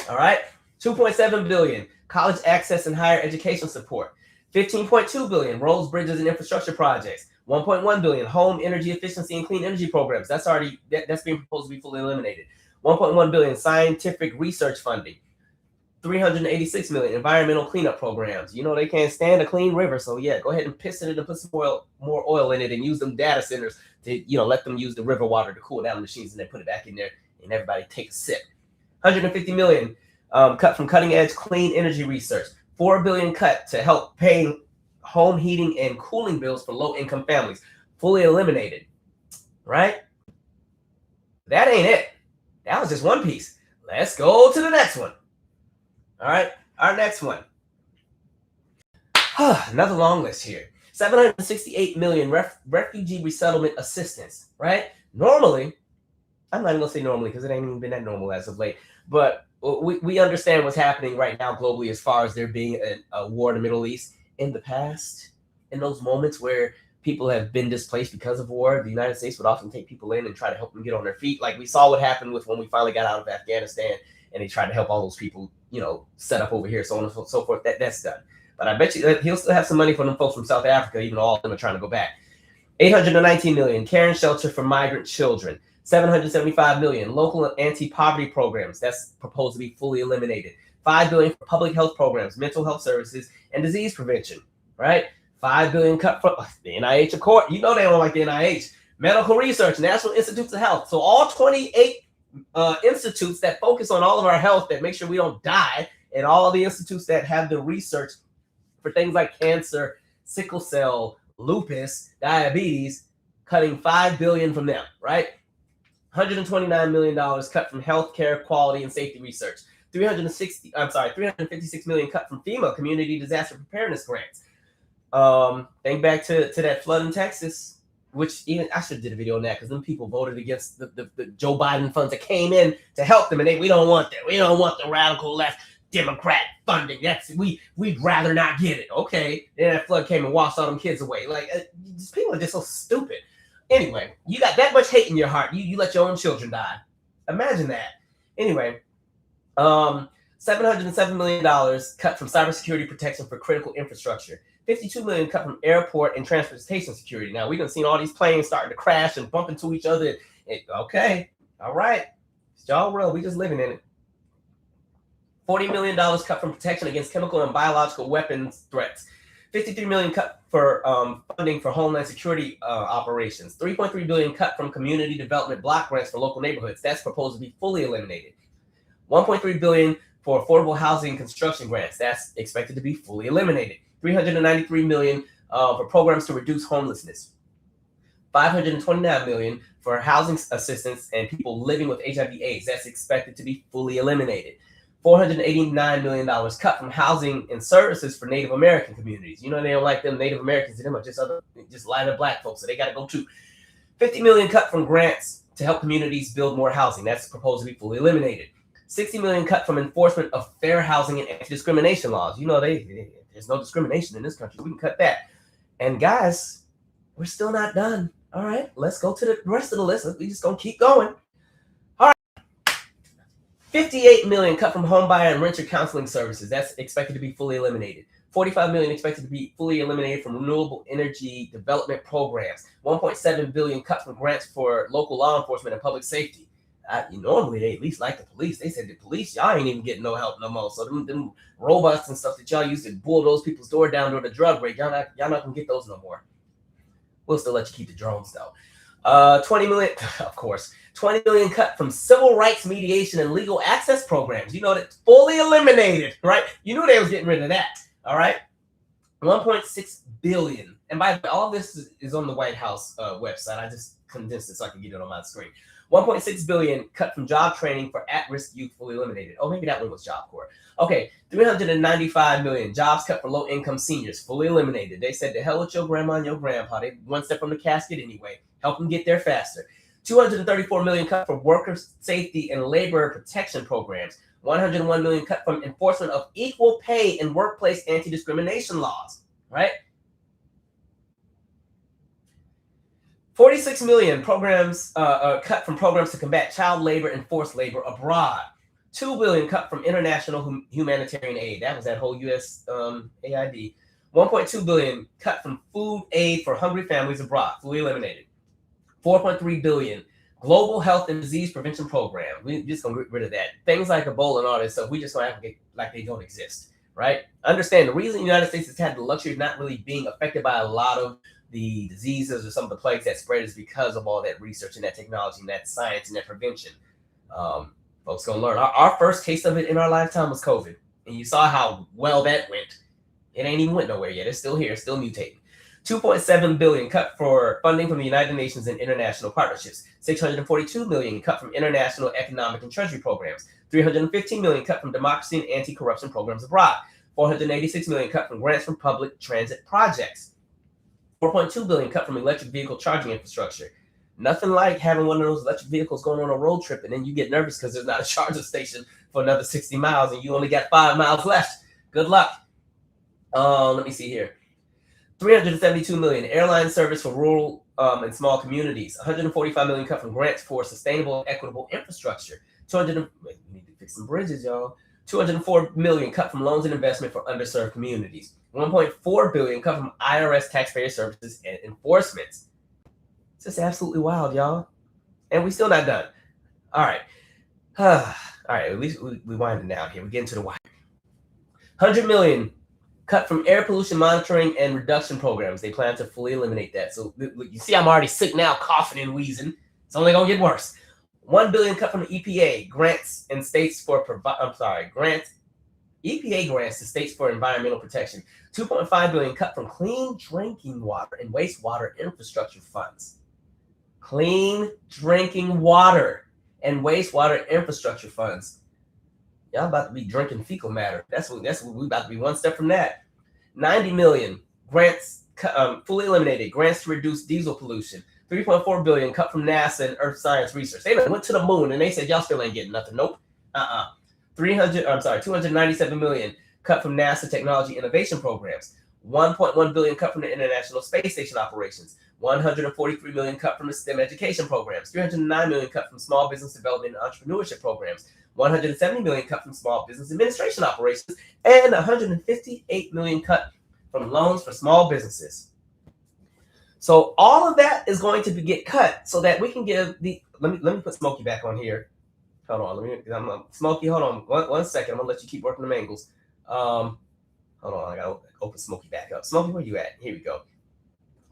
All right. $2.7 billion college access and higher education support. $15.2 billion roads, bridges, and infrastructure projects. $1.1 billion home energy efficiency and clean energy programs. That's being proposed to be fully eliminated. $1.1 billion scientific research funding. $386 million environmental cleanup programs. They can't stand a clean river, so yeah, go ahead and piss in it and put some more oil in it and use them data centers to let them use the river water to cool down the machines and then put it back in there and everybody take a sip. $150 million cut from cutting edge clean energy research. $4 billion cut to help pay home heating and cooling bills for low-income families, fully eliminated, right? That ain't it. That was just one piece. Let's go to the next one. All right, our next one. Another long list here. 768 million refugee resettlement assistance, right? Normally, I'm not even gonna say normally because it ain't even been that normal as of late, but we understand what's happening right now globally as far as there being a war in the Middle East. In the past, in those moments where people have been displaced because of war, the United States would often take people in and try to help them get on their feet. Like we saw what happened with when we finally got out of Afghanistan and they tried to help all those people, set up over here, so on and so forth. That's done. But I bet you he'll still have some money for them folks from South Africa, even though all of them are trying to go back. 819 million, care and shelter for migrant children. 775 million, local anti-poverty programs. That's proposed to be fully eliminated. 5 billion for public health programs, mental health services, and disease prevention, right? 5 billion cut from the NIH, of course. You know they don't like the NIH. Medical research, National Institutes of Health. So all 28 institutes that focus on all of our health, that make sure we don't die, and all of the institutes that have the research for things like cancer, sickle cell, lupus, diabetes, cutting 5 billion from them, right? $129 million cut from healthcare quality and safety research. 356 million cut from FEMA community disaster preparedness grants. Think back to that flood in Texas, which even I should have did a video on that because them people voted against the Joe Biden funds that came in to help them, and we don't want that. We don't want the radical left Democrat funding. We'd rather not get it. Okay, then that flood came and washed all them kids away. Like these people are just so stupid. Anyway, you got that much hate in your heart. You let your own children die. Imagine that. Anyway, $707 million cut from cybersecurity protection for critical infrastructure. 52 million cut from airport and transportation security. Now we've seen all these planes starting to crash and bump into each other. Okay, all right, it's y'all world. We just living in it. $40 million cut from protection against chemical and biological weapons threats. 53 million cut for funding for homeland security operations. 3.3 billion cut from community development block grants for local neighborhoods. That's proposed to be fully eliminated. 1.3 billion for affordable housing and construction grants. That's expected to be fully eliminated. 393 million for programs to reduce homelessness. 529 million for housing assistance and people living with HIV/AIDS. That's expected to be fully eliminated. $489 million cut from housing and services for Native American communities. They don't like them Native Americans. Them are just lighter black folks, so they got to go too. 50 million cut from grants to help communities build more housing. That's proposed to be fully eliminated. 60 million cut from enforcement of fair housing and anti-discrimination laws. There's no discrimination in this country. We can cut that. And guys, we're still not done. All right, let's go to the rest of the list. We just gonna keep going. 58 million cut from home buyer and renter counseling services. That's expected to be fully eliminated. 45 million expected to be fully eliminated from renewable energy development programs. 1.7 billion cut from grants for local law enforcement and public safety. Normally they at least like the police. They said the police, y'all ain't even getting no help no more. So them robots and stuff that y'all used to bulldoze people's door down during the drug break, y'all not gonna get those no more. We'll still let you keep the drones though. 20 million, of course. 20 million cut from civil rights mediation and legal access programs. That's fully eliminated, right? You knew they was getting rid of that, all right? 1.6 billion. And by the way, all this is on the White House website. I just condensed it so I can get it on my screen. 1.6 billion cut from job training for at-risk youth, fully eliminated. Oh, maybe that one was Job Corps. Okay, 395 million jobs cut for low-income seniors, fully eliminated. They said, the hell with your grandma and your grandpa. They one step from the casket anyway. Help them get there faster. 234 million cut for worker safety and labor protection programs. 101 million cut from enforcement of equal pay and workplace anti-discrimination laws, right? 46 million programs cut from programs to combat child labor and forced labor abroad. 2 billion cut from international humanitarian aid. That was that whole U.S. AID. 1.2 billion cut from food aid for hungry families abroad, fully eliminated. 4.3 billion global health and disease prevention program. We just gonna get rid of that. Things like Ebola and all this stuff, we just gonna have to get like they don't exist, right? Understand the reason the United States has had the luxury of not really being affected by a lot of the diseases or some of the plagues that spread is because of all that research and that technology and that science and that prevention. Folks gonna learn. Our first taste of it in our lifetime was COVID, and you saw how well that went. It ain't even went nowhere yet. It's still here, still mutating. 2.7 billion cut for funding from the United Nations and international partnerships. 642 million cut from international economic and treasury programs. 315 million cut from democracy and anti-corruption programs abroad. 486 million cut from grants from public transit projects. 4.2 billion cut from electric vehicle charging infrastructure. Nothing like having one of those electric vehicles going on a road trip and then you get nervous because there's not a charging station for another 60 miles and you only got 5 miles left. Good luck. Let me see here. 372 million airline service for rural and small communities. 145 million cut from grants for sustainable and equitable infrastructure. We need to fix some bridges, y'all. 204 million cut from loans and investment for underserved communities. 1.4 billion cut from IRS taxpayer services and enforcements. It's just absolutely wild, y'all. And we still not done. All right. All right, at least we winding down here. We're getting to the wire. 100 million cut from air pollution monitoring and reduction programs. They plan to fully eliminate that. So you see, I'm already sick now, coughing and wheezing. It's only gonna get worse. 1 billion cut from the EPA grants and states for EPA grants to states for environmental protection. 2.5 billion cut from clean drinking water and wastewater infrastructure funds. Clean drinking water and wastewater infrastructure funds. Y'all about to be drinking fecal matter. That's what we about to be one step from that. 90 million grants fully eliminated. Grants to reduce diesel pollution. 3.4 billion cut from NASA and Earth science research. They went to the moon and they said y'all still ain't getting nothing. Nope. 297 million cut from NASA technology innovation programs. 1.1 billion cut from the International Space Station operations. 143 million cut from the STEM education programs. 309 million cut from small business development and entrepreneurship programs. 170 million cut from small business administration operations, and 158 million cut from loans for small businesses. So all of that is going to get cut so that we can give the. Let me put Smokey back on here. Hold on, Smokey. Hold on, one second. I'm gonna let you keep working the mangles. Hold on, I gotta open Smokey back up. Smokey, where you at? Here we go.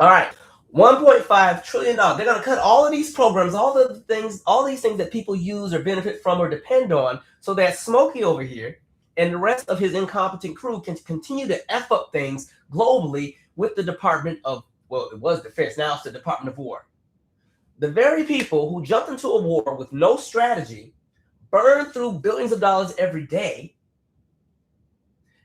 All right. $1.5 trillion. They're going to cut all of these programs, all these things that people use or benefit from or depend on, so that Smokey over here and the rest of his incompetent crew can continue to F up things globally with the Department of, well, it was Defense, now it's the Department of War. The very people who jumped into a war with no strategy, burned through billions of dollars every day,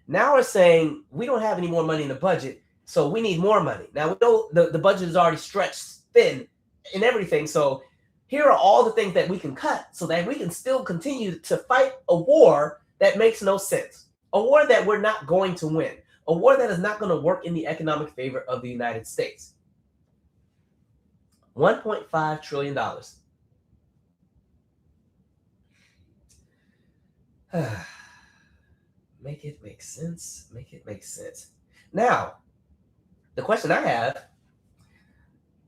now are saying, we don't have any more money in the budget, so we need more money. Now, we know the budget is already stretched thin and everything. So here are all the things that we can cut so that we can still continue to fight a war that makes no sense. A war that we're not going to win. A war that is not going to work in the economic favor of the United States. $1.5 trillion. Make it make sense. Make it make sense. Now, the question I have,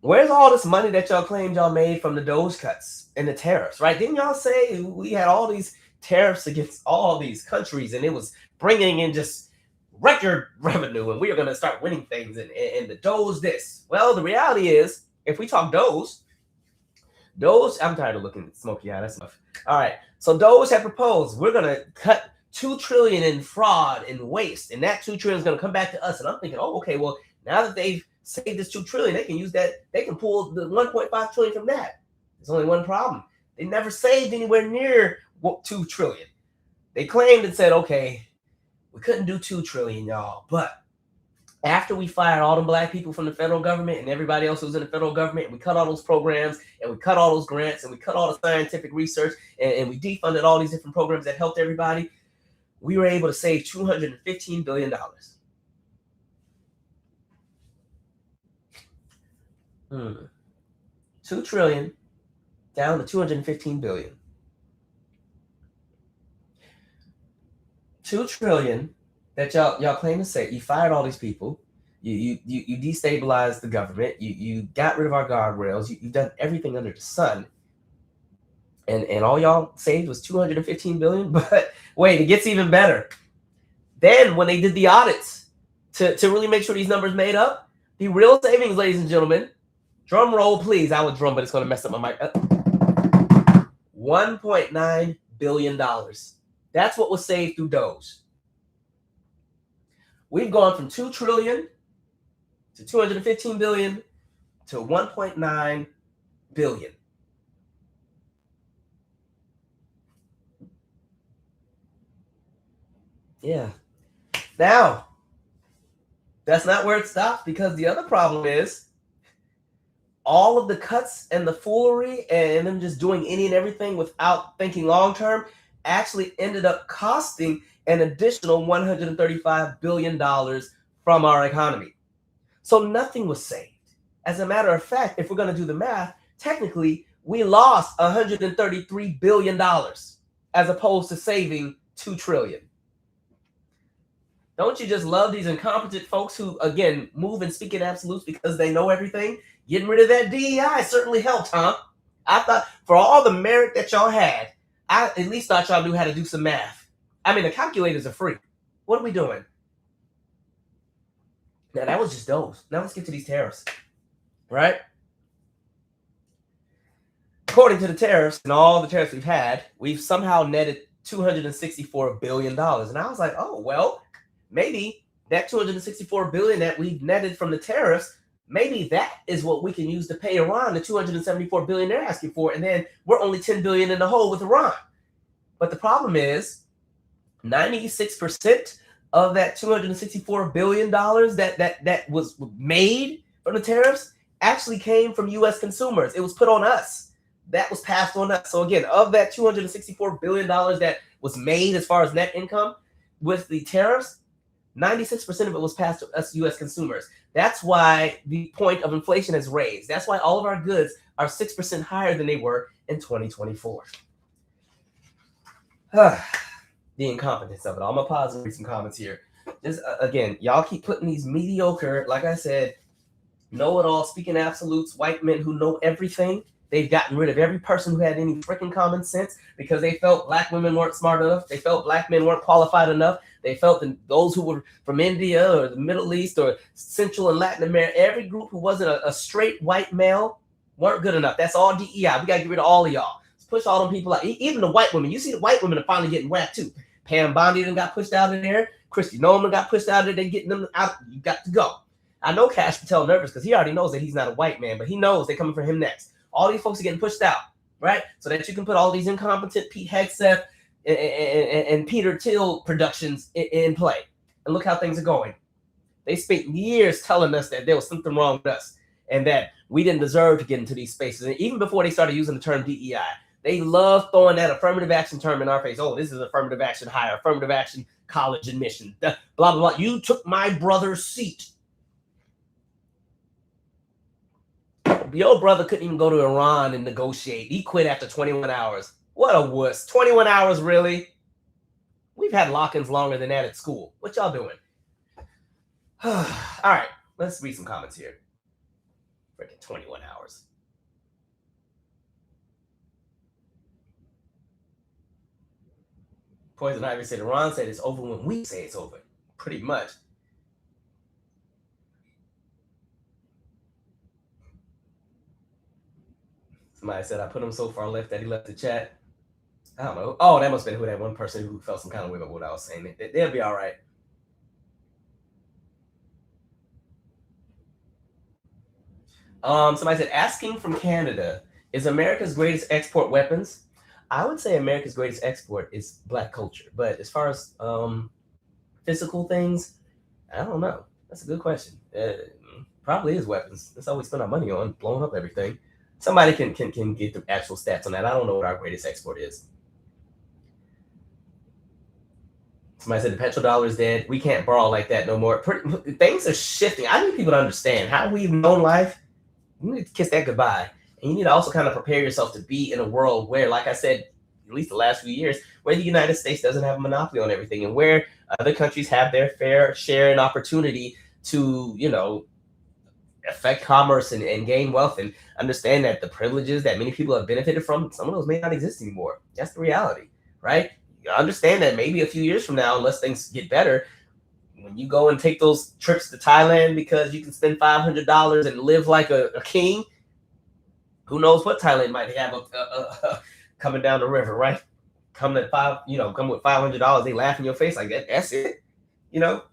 where's all this money that y'all claimed y'all made from the Doge cuts and the tariffs, right? Didn't y'all say we had all these tariffs against all these countries and it was bringing in just record revenue and we were going to start winning things and the Doge this? Well, the reality is, if we talk Doge, I'm tired of looking at Smokey eye. That's enough. All right. So Doge had proposed, we're going to cut $2 trillion in fraud and waste. And that $2 trillion is going to come back to us. And I'm thinking, oh, okay, well, now that they've saved this $2 trillion, they can use that. They can pull the $1.5 trillion from that. There's only one problem. They never saved anywhere near $2 trillion. They claimed and said, okay, we couldn't do $2 trillion, y'all. But after we fired all the black people from the federal government and everybody else who was in the federal government, and we cut all those programs and we cut all those grants and we cut all the scientific research and we defunded all these different programs that helped everybody, we were able to save $215 billion. $2 trillion down to $215 billion. $2 trillion that y'all claim to say. You fired all these people. You destabilized the government. You got rid of our guardrails. You've done everything under the sun. And all y'all saved was $215 billion. But wait, it gets even better. Then when they did the audits to really make sure these numbers made up, the real savings, ladies and gentlemen, drum roll, please. I would drum, but it's going to mess up my mic. $1.9 billion. That's what was saved through Doge. We've gone from 2 trillion to 215 billion to 1.9 billion. Yeah. Now, that's not where it stops, because the other problem is all of the cuts and the foolery and them just doing any and everything without thinking long term actually ended up costing an additional $135 billion from our economy. So nothing was saved. As a matter of fact, if we're going to do the math, technically we lost $133 billion as opposed to saving $2 trillion. Don't you just love these incompetent folks who, again, move and speak in absolutes because they know everything? Getting rid of that DEI certainly helped, huh? I thought for all the merit that y'all had, I at least thought y'all knew how to do some math. I mean, the calculators are free. What are we doing? Now, that was just those. Now let's get to these tariffs, right? According to the tariffs and all the tariffs we've had, we've somehow netted $264 billion. And I was like, oh, well, maybe that $264 billion that we've netted from the tariffs, maybe that is what we can use to pay Iran the $274 billion they're asking for. And then we're only $10 billion in the hole with Iran. But the problem is 96% of that $264 billion that was made from the tariffs actually came from U.S. consumers. It was put on us. That was passed on us. So again, of that $264 billion that was made as far as net income with the tariffs, 96% of it was passed to us U.S. consumers. That's why the point of inflation has raised. That's why all of our goods are 6% higher than they were in 2024. The incompetence of it. I'm going to pause and read some comments here. Just, again, y'all keep putting these mediocre, like I said, know-it-all, speaking absolutes, white men who know everything. They've gotten rid of every person who had any freaking common sense because they felt black women weren't smart enough. They felt black men weren't qualified enough. They felt that those who were from India or the Middle East or Central and Latin America, every group who wasn't a straight white male weren't good enough. That's all DEI. We got to get rid of all of y'all. Let's push all them people out. Even the white women. You see the white women are finally getting whacked too. Pam Bondi then got pushed out of there. Christy Nolan got pushed out of there. They're getting them out. You got to go. I know Cash Patel nervous because he already knows that he's not a white man, but he knows they're coming for him next. All these folks are getting pushed out, right? So that you can put all these incompetent Pete Hegseth and Peter Thiel productions in play. And look how things are going. They spent years telling us that there was something wrong with us and that we didn't deserve to get into these spaces. And even before they started using the term DEI, they love throwing that affirmative action term in our face. Oh, this is affirmative action hire, affirmative action college admission, blah, blah, blah. You took my brother's seat. Your brother couldn't even go to Iran and negotiate. He quit after 21 hours. What a wuss. 21 hours, really? We've had lock-ins longer than that at school. What y'all doing? All right, let's read some comments here. Freaking 21 hours. Poison Ivy said Iran said it's over when we say it's over. Pretty much. Somebody said I put him so far left that he left the chat. I don't know. Oh, that must have been who that one person who felt some kind of way about what I was saying. They'll be all right. Somebody said asking from Canada, is America's greatest export weapons? I would say America's greatest export is black culture. But as far as physical things, I don't know. That's a good question. Probably is weapons. That's all we spend our money on, blowing up everything. Somebody can get the actual stats on that. I don't know what our greatest export is. Somebody said the petrodollar is dead. We can't borrow like that no more. Things are shifting. I need people to understand how we've known life. You need to kiss that goodbye. And you need to also kind of prepare yourself to be in a world where, like I said, at least the last few years, where the United States doesn't have a monopoly on everything and where other countries have their fair share and opportunity to, you know, affect commerce and gain wealth and understand that the privileges that many people have benefited from, some of those may not exist anymore. That's the reality, right? You understand that maybe a few years from now, unless things get better, when you go and take those trips to Thailand because you can spend $500 and live like a king, who knows what Thailand might have coming down the river, right? Come with $500, they laugh in your face like that. That's it, you know.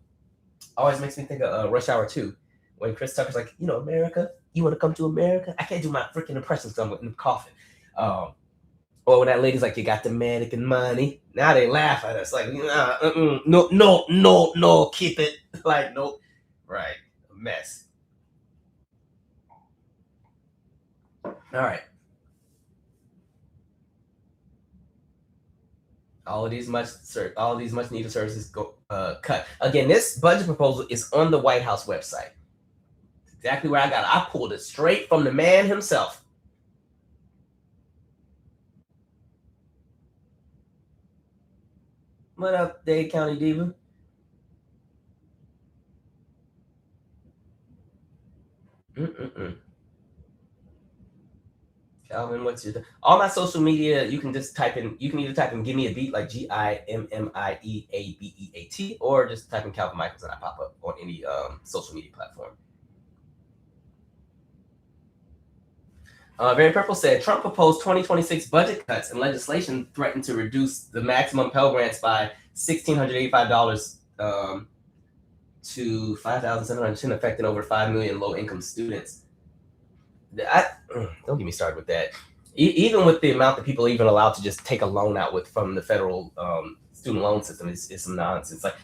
always makes me think of Rush Hour 2, when Chris Tucker's like, America, you want to come to America? I can't do my freaking impressions because I'm in the coffin. Or when that lady's like, you got the mannequin money. Now they laugh at us like, no, keep it. Like, nope. Right. A mess. All right. All of these much needed services go cut. Again, this budget proposal is on the White House website. Exactly where I got it. I pulled it straight from the man himself. What up, Dade County Diva? Calvin, what's your all my social media? You can just type in. You can either type in "give me a beat" like GIMMIEABEAT, or just type in Calvin Michaels and I pop up on any social media platform. Very Purple said Trump proposed 2026 budget cuts and legislation threatened to reduce the maximum Pell Grants by $1,685 to $5,710, affecting over 5 million low-income students. Don't get me started with that. Even with the amount that people even allowed to just take a loan out from the federal student loan system is some nonsense. Like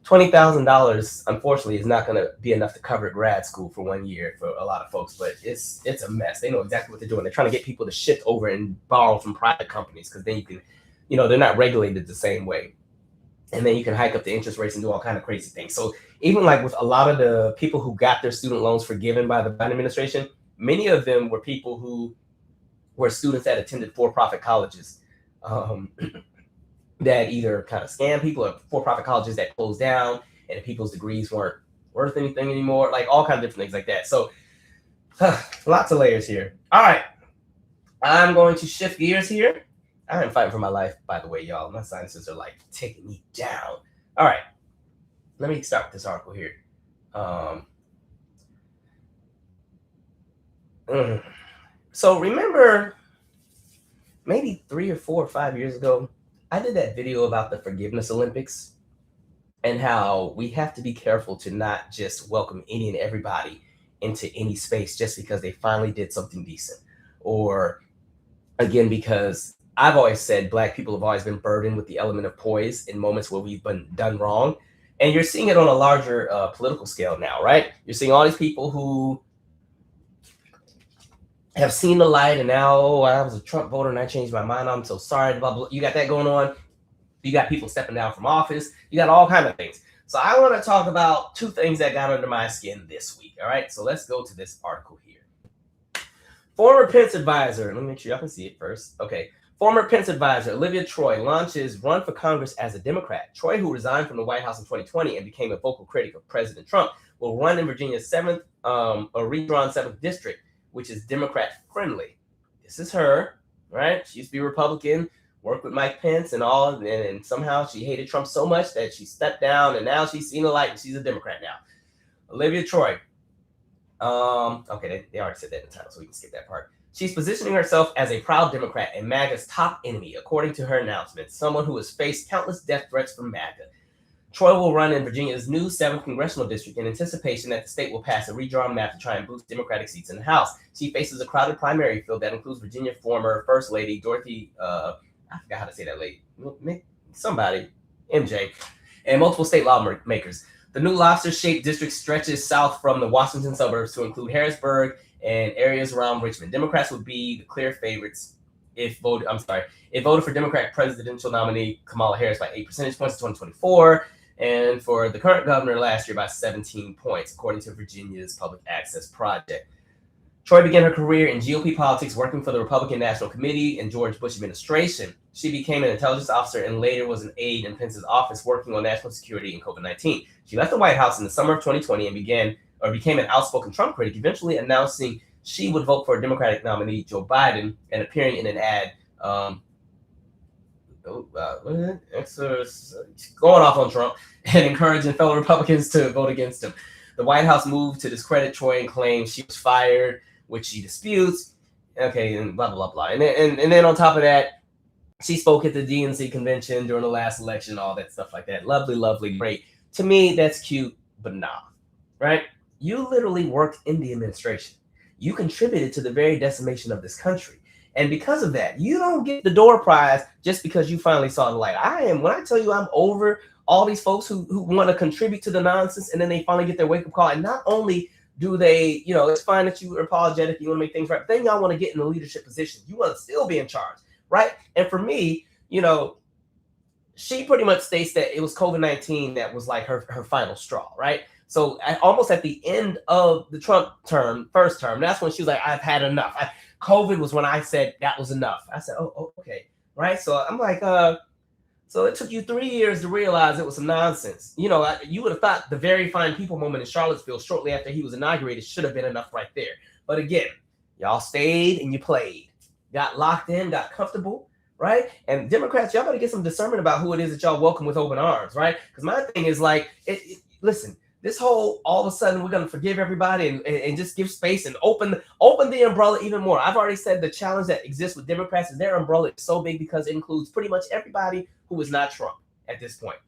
$20,000, unfortunately, is not going to be enough to cover grad school for 1 year for a lot of folks. But it's a mess. They know exactly what they're doing. They're trying to get people to shift over and borrow from private companies because then you can, they're not regulated the same way. And then you can hike up the interest rates and do all kind of crazy things. So even like with a lot of the people who got their student loans forgiven by the Biden administration, many of them were people who were students that attended for-profit colleges that either kind of scam people or for-profit colleges that closed down and people's degrees weren't worth anything anymore, like all kinds of different things like that. So lots of layers here. All right. I'm going to shift gears here. I am fighting for my life, by the way, y'all. My sinuses are like taking me down. All right. Let me start with this article here. So remember maybe 3 or 4 or 5 years ago, I did that video about the Forgiveness Olympics and how we have to be careful to not just welcome any and everybody into any space just because they finally did something decent. Or again, because I've always said Black people have always been burdened with the element of poise in moments where we've been done wrong. And you're seeing it on a larger political scale now, right? You're seeing all these people who have seen the light and now, I was a Trump voter and I changed my mind. I'm so sorry. Blah, blah. You got that going on. You got people stepping down from office. You got all kinds of things. So I want to talk about 2 things that got under my skin this week. All right. So let's go to this article here. Former Pence advisor. Let me make sure y'all can see it first. Okay. Former Pence advisor Olivia Troye launches run for Congress as a Democrat. Troye, who resigned from the White House in 2020 and became a vocal critic of President Trump, will run in Virginia's redrawn 7th district, which is Democrat friendly. This is her, right? She used to be Republican, worked with Mike Pence and all, and somehow she hated Trump so much that she stepped down, and now she's seen the light and she's a Democrat now. Olivia Troye. Okay, they already said that in the title, so we can skip that part. She's positioning herself as a proud Democrat and MAGA's top enemy, according to her announcement, someone who has faced countless death threats from MAGA. Troye will run in Virginia's new 7th congressional district in anticipation that the state will pass a redrawn map to try and boost Democratic seats in the House. She faces a crowded primary field that includes Virginia former First Lady Dorothy, I forgot how to say that lady, somebody, MJ, and multiple state lawmakers. The new lobster-shaped district stretches south from the Washington suburbs to include Harrisburg and areas around Richmond. Democrats would be the clear favorites if voted for Democratic presidential nominee Kamala Harris by 8 percentage points in 2024. And for the current governor last year by 17 points, according to Virginia's Public Access Project. Troye began her career in GOP politics working for the Republican National Committee and George Bush administration. She became an intelligence officer and later was an aide in Pence's office working on national security and COVID-19. She left the White House in the summer of 2020 and became an outspoken Trump critic, eventually announcing she would vote for Democratic nominee Joe Biden and appearing in an ad going off on Trump and encouraging fellow Republicans to vote against him. The White House moved to discredit Troye and claimed she was fired, which she disputes. Okay, and blah, blah, blah. And then on top of that, she spoke at the DNC convention during the last election, all that stuff like that. Lovely, lovely, great. To me, that's cute. But nah, right? You literally worked in the administration. You contributed to the very decimation of this country. And because of that, you don't get the door prize just because you finally saw the light. When I tell you I'm over all these folks who want to contribute to the nonsense and then they finally get their wake-up call. And not only do they, it's fine that you are apologetic, you want to make things right, but then y'all want to get in a leadership position. You want to still be in charge, right? And for me, she pretty much states that it was COVID-19 that was like her final straw, right? So almost at the end of the Trump first term, that's when she was like, I've had enough. COVID was when I said that was enough. I said, oh, okay, right? So I'm like, so it took you 3 years to realize it was some nonsense. You would have thought the very fine people moment in Charlottesville shortly after he was inaugurated should have been enough right there. But again, y'all stayed and you played. Got locked in, got comfortable, right? And Democrats, y'all better get some discernment about who it is that y'all welcome with open arms, right? Because my thing is like, listen, this whole all of a sudden we're going to forgive everybody and just give space and open the umbrella even more. I've already said the challenge that exists with Democrats is their umbrella is so big because it includes pretty much everybody who is not Trump at this point.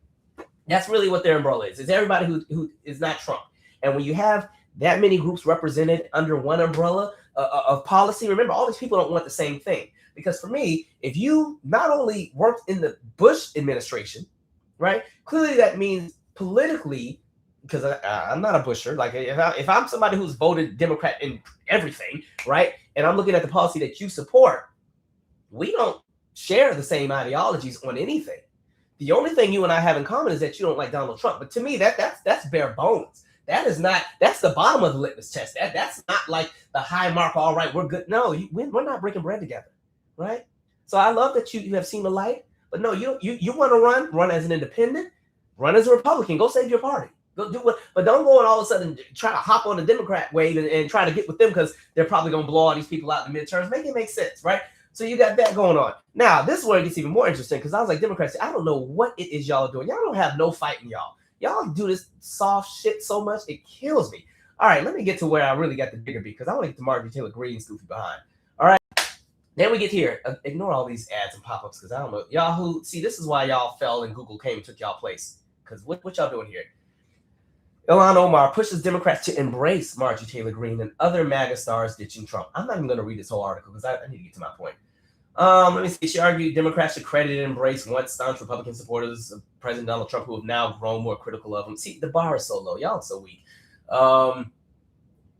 That's really what their umbrella is. It's everybody who is not Trump. And when you have that many groups represented under one umbrella of policy, remember, all these people don't want the same thing. Because for me, if you not only worked in the Bush administration, right, clearly that means politically, because I'm not a Busher. Like if I'm somebody who's voted Democrat in everything, right, and I'm looking at the policy that you support, we don't share the same ideologies on anything. The only thing you and I have in common is that you don't like Donald Trump. But to me, that's bare bones. That's the bottom of the litmus test. That's not like the high mark. All right, we're good. No, we're not breaking bread together, right? So I love that you have seen the light. But no, you want to run as an independent, run as a Republican. Go save your party. Go do what, but don't go and all of a sudden try to hop on the Democrat wave and try to get with them because they're probably going to blow all these people out in the midterms. Make it make sense, right? So you got that going on. Now, this is where it gets even more interesting because I was like, Democrats, I don't know what it is y'all doing. Y'all don't have no fight in y'all. Y'all do this soft shit so much, it kills me. All right, let me get to where I really got the bigger beat because I want to get to Marjorie Taylor Greene's goofy behind. All right, then we get here. Ignore all these ads and pop-ups because I don't know. Y'all who, see, this is why y'all fell and Google came and took y'all place because what y'all doing here? Ilhan Omar pushes Democrats to embrace Marjorie Taylor Greene and other MAGA stars ditching Trump. I'm not even going to read this whole article because I need to get to my point. Let me see. She argued Democrats should credit and embrace once staunch Republican supporters of President Donald Trump who have now grown more critical of him. See, the bar is so low. Y'all are so weak.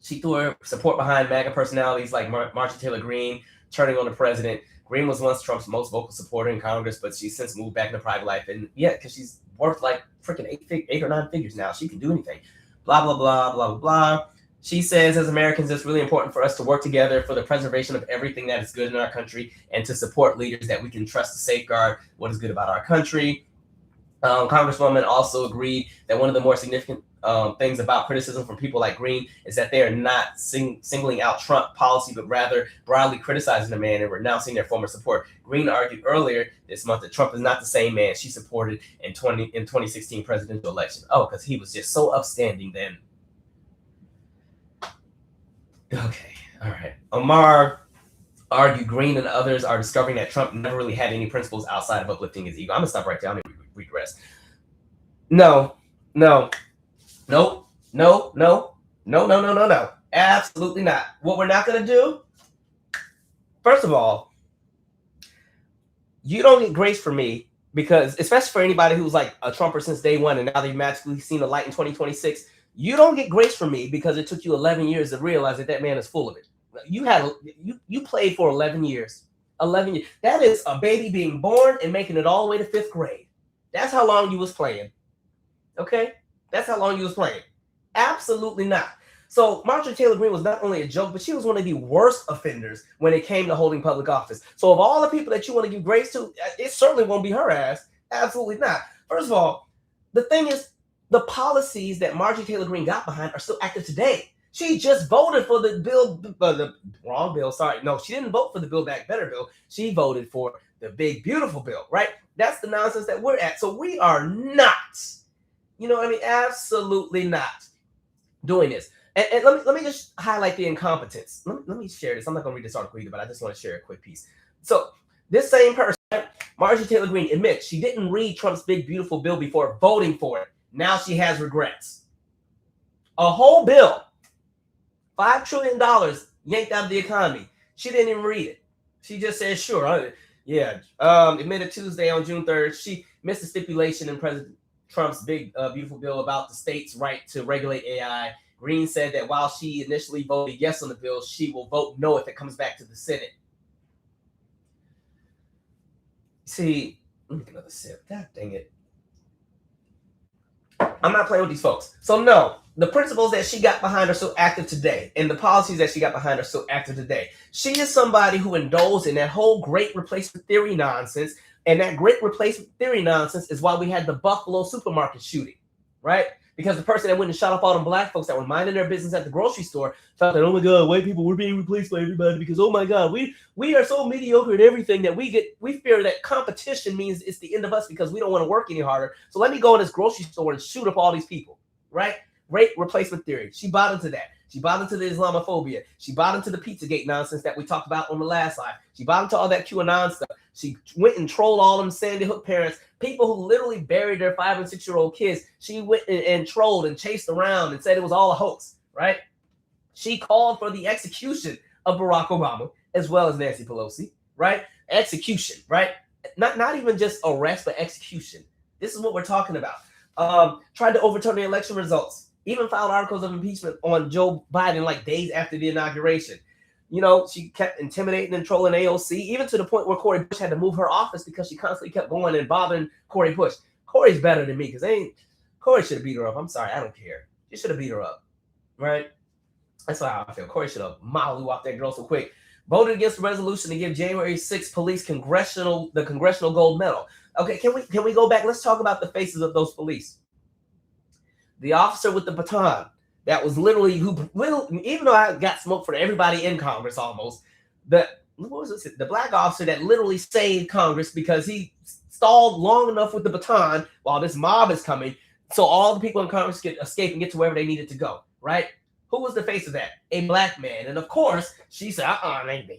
She threw her support behind MAGA personalities like Marjorie Taylor Greene, turning on the president. Greene was once Trump's most vocal supporter in Congress, but she's since moved back into private life. And yeah, because she's worth like freaking 8 or 9 figures now. She can do anything. Blah, blah, blah, blah, blah, blah. She says, as Americans, it's really important for us to work together for the preservation of everything that is good in our country and to support leaders that we can trust to safeguard what is good about our country. Congresswoman also agreed that one of the more significant things about criticism from people like Greene is that they are not singling out Trump policy, but rather broadly criticizing the man and renouncing their former support. Greene argued earlier this month that Trump is not the same man she supported in 2016 presidential election. Oh, because he was just so upstanding then. Okay, all right. Omar argued Greene and others are discovering that Trump never really had any principles outside of uplifting his ego. I'm gonna stop right there. I'm gonna read the rest. No. Absolutely not. What we're not gonna do, first of all, you don't get grace from me because, especially for anybody who's like a Trumper since day one and now they've magically seen the light in 2026, you don't get grace from me because it took you 11 years to realize that man is full of it. You played for 11 years. 11 years. That is a baby being born and making it all the way to 5th grade. That's how long you was playing. Okay? That's how long you was playing. Absolutely not. So Marjorie Taylor Greene was not only a joke, but she was one of the worst offenders when it came to holding public office. So of all the people that you want to give grace to, it certainly won't be her ass. Absolutely not. First of all, the thing is, the policies that Marjorie Taylor Greene got behind are still active today. She just voted for the bill, the wrong bill. Sorry. No, she didn't vote for the Build Back Better bill. She voted for the big, beautiful bill, right? That's the nonsense that we're at. So we are not, absolutely not doing this. And let me just highlight the incompetence. Let me share this. I'm not going to read this article either, but I just want to share a quick piece. So this same person, Marjorie Taylor Greene, admits she didn't read Trump's big, beautiful bill before voting for it. Now she has regrets. A whole bill, $5 trillion yanked out of the economy. She didn't even read it. She just said, sure. Admitted Tuesday on June 3rd. She missed the stipulation in President Trump's big, beautiful bill about the state's right to regulate AI. Green said that while she initially voted yes on the bill, she will vote no if it comes back to the Senate. See, let me get another sip. God dang it. I'm not playing with these folks. So no, the principles that she got behind are so active today, and the policies that she got behind are so active today. She is somebody who indulged in that whole great replacement theory nonsense, and that great replacement theory nonsense is why we had the Buffalo supermarket shooting, right? Because the person that went and shot up all them black folks that were minding their business at the grocery store felt that, oh my God, white people, we're being replaced by everybody because, oh my God, we are so mediocre at everything that we fear that competition means it's the end of us because we don't want to work any harder. So let me go in this grocery store and shoot up all these people, right? Great replacement theory. She bought into that. She bought into the Islamophobia. She bought into the Pizzagate nonsense that we talked about on the last live. She bought into all that QAnon stuff. She went and trolled all them Sandy Hook parents, people who literally buried their 5- and 6-year-old kids. She went and trolled and chased around and said it was all a hoax, right? She called for the execution of Barack Obama as well as Nancy Pelosi, right? Execution, right? Not even just arrest, but execution. This is what we're talking about. Tried to overturn the election results. Even filed articles of impeachment on Joe Biden like days after the inauguration. You know, she kept intimidating and trolling AOC, even to the point where Cori Bush had to move her office because she constantly kept going and bothering Cori Bush. Cori's better than me because Cori should have beat her up. I'm sorry, I don't care. She should have beat her up, right? That's how I feel. Cori should have modeled off that girl so quick. Voted against the resolution to give January 6th police the congressional gold medal. Okay, can we go back? Let's talk about the faces of those police. The officer with the baton that was literally even though I got smoked for everybody in Congress almost, the black officer that literally saved Congress because he stalled long enough with the baton while this mob is coming, so all the people in Congress could escape and get to wherever they needed to go, right? Who was the face of that? A black man. And of course, she said,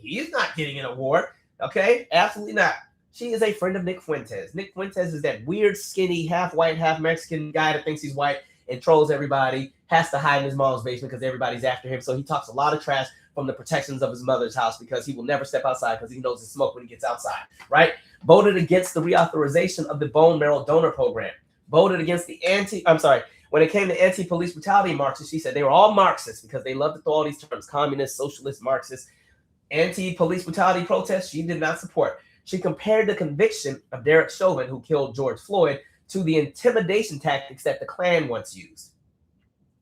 he's not getting an award. Okay, absolutely not. She is a friend of Nick Fuentes. Nick Fuentes is that weird, skinny, half white, half Mexican guy that thinks he's white and trolls everybody, has to hide in his mom's basement because everybody's after him. So he talks a lot of trash from the protections of his mother's house because he will never step outside because he knows it's smoke when he gets outside, right? Voted against the reauthorization of the bone marrow donor program. Voted against when it came to anti-police brutality marches, she said they were all Marxists because they love to throw all these terms, communist, socialist, Marxist. Anti-police brutality protests, she did not support. She compared the conviction of Derek Chauvin, who killed George Floyd, to the intimidation tactics that the Klan once used,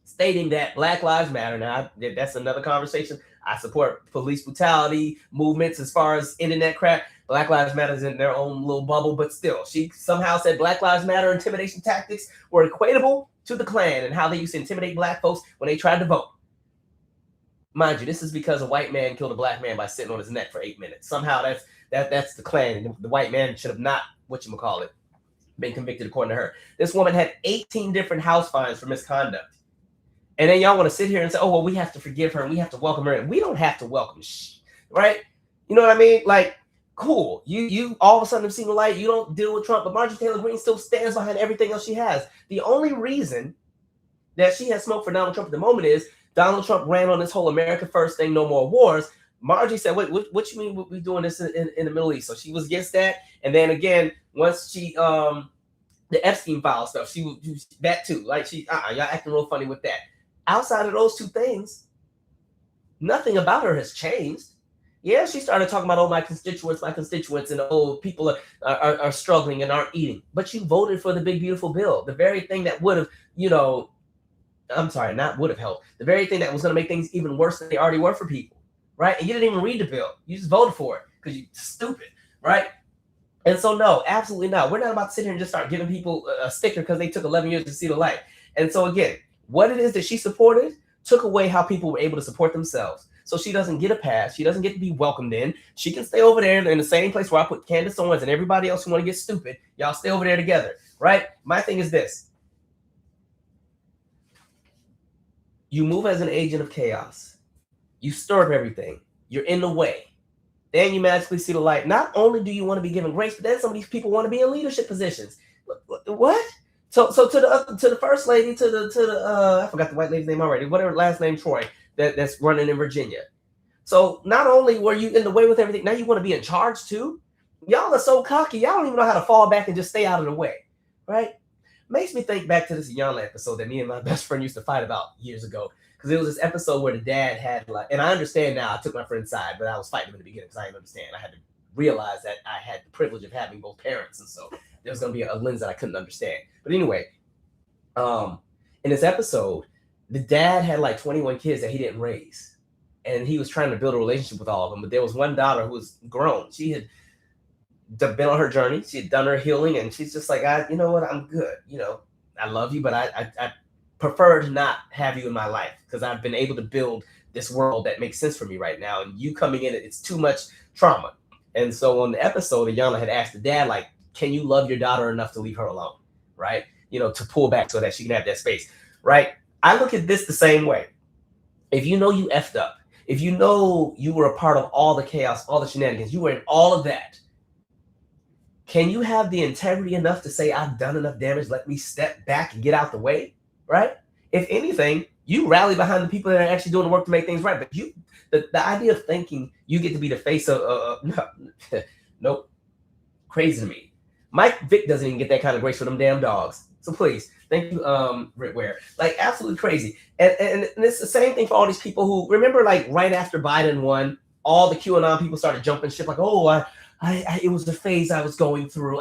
stating that Black Lives Matter. Now, that's another conversation. I support police brutality movements as far as internet crap. Black Lives Matter is in their own little bubble, but still, she somehow said Black Lives Matter intimidation tactics were equatable to the Klan and how they used to intimidate black folks when they tried to vote. Mind you, this is because a white man killed a black man by sitting on his neck for 8 minutes. Somehow that's the Klan, and the white man should have not, been convicted according to her. This woman had 18 different house fines for misconduct. And then y'all want to sit here and say, oh, well, we have to forgive her and we have to welcome her. And we don't have to welcome, right? You know what I mean? Like, cool. You all of a sudden have seen the light. You don't deal with Trump, but Marjorie Taylor Greene still stands behind everything else she has. The only reason that she has smoked for Donald Trump at the moment is Donald Trump ran on this whole America First thing, no more wars. Marjorie said, what you mean we doing this in the Middle East? So she was against that. And then again, once she, the Epstein file stuff, she was that too. Like y'all acting real funny with that. Outside of those two things, nothing about her has changed. Yeah, she started talking about, my constituents, and people are struggling and aren't eating. But you voted for the big, beautiful bill. The very thing that would have, not would have helped. The very thing that was going to make things even worse than they already were for people, right? And you didn't even read the bill. You just voted for it because you're stupid, right? And so, no, absolutely not. We're not about to sit here and just start giving people a sticker because they took 11 years to see the light. And so, again, what it is that she supported took away how people were able to support themselves. So she doesn't get a pass. She doesn't get to be welcomed in. She can stay over there in the same place where I put Candace Owens and everybody else who want to get stupid. Y'all stay over there together, right? My thing is this. You move as an agent of chaos. You stir up everything. You're in the way. Then you magically see the light. Not only do you want to be given grace, but then some of these people want to be in leadership positions. What? So to the first lady, to the I forgot the white lady's name already, whatever last name, Troye, that's running in Virginia. So not only were you in the way with everything, now you want to be in charge too? Y'all are so cocky, y'all don't even know how to fall back and just stay out of the way, right? Makes me think back to this Yana episode that me and my best friend used to fight about years ago. Because it was this episode where the dad had like, and I understand now, I took my friend's side, but I was fighting him in the beginning because I didn't understand. I had to realize that I had the privilege of having both parents, and so there was going to be a lens that I couldn't understand. But anyway, in this episode, the dad had like 21 kids that he didn't raise, and he was trying to build a relationship with all of them. But there was one daughter who was grown. She had been on her journey. She had done her healing, and she's just like, you know what, I'm good. You know, I love you, but I prefer to not have you in my life because I've been able to build this world that makes sense for me right now. And you coming in, it's too much trauma. And so on the episode, Ayana had asked the dad, like, can you love your daughter enough to leave her alone? Right? You know, to pull back so that she can have that space. Right? I look at this the same way. If you know you effed up, if you know you were a part of all the chaos, all the shenanigans, you were in all of that, can you have the integrity enough to say, I've done enough damage, let me step back and get out the way? Right? If anything, you rally behind the people that are actually doing the work to make things right. But the idea of thinking you get to be the face of nope, crazy to me. Mike Vick doesn't even get that kind of grace for them damn dogs. So please, thank you, Rick Ware. Like absolutely crazy. And it's the same thing for all these people who remember, like right after Biden won, all the QAnon people started jumping ship, like, oh, I it was the phase I was going through.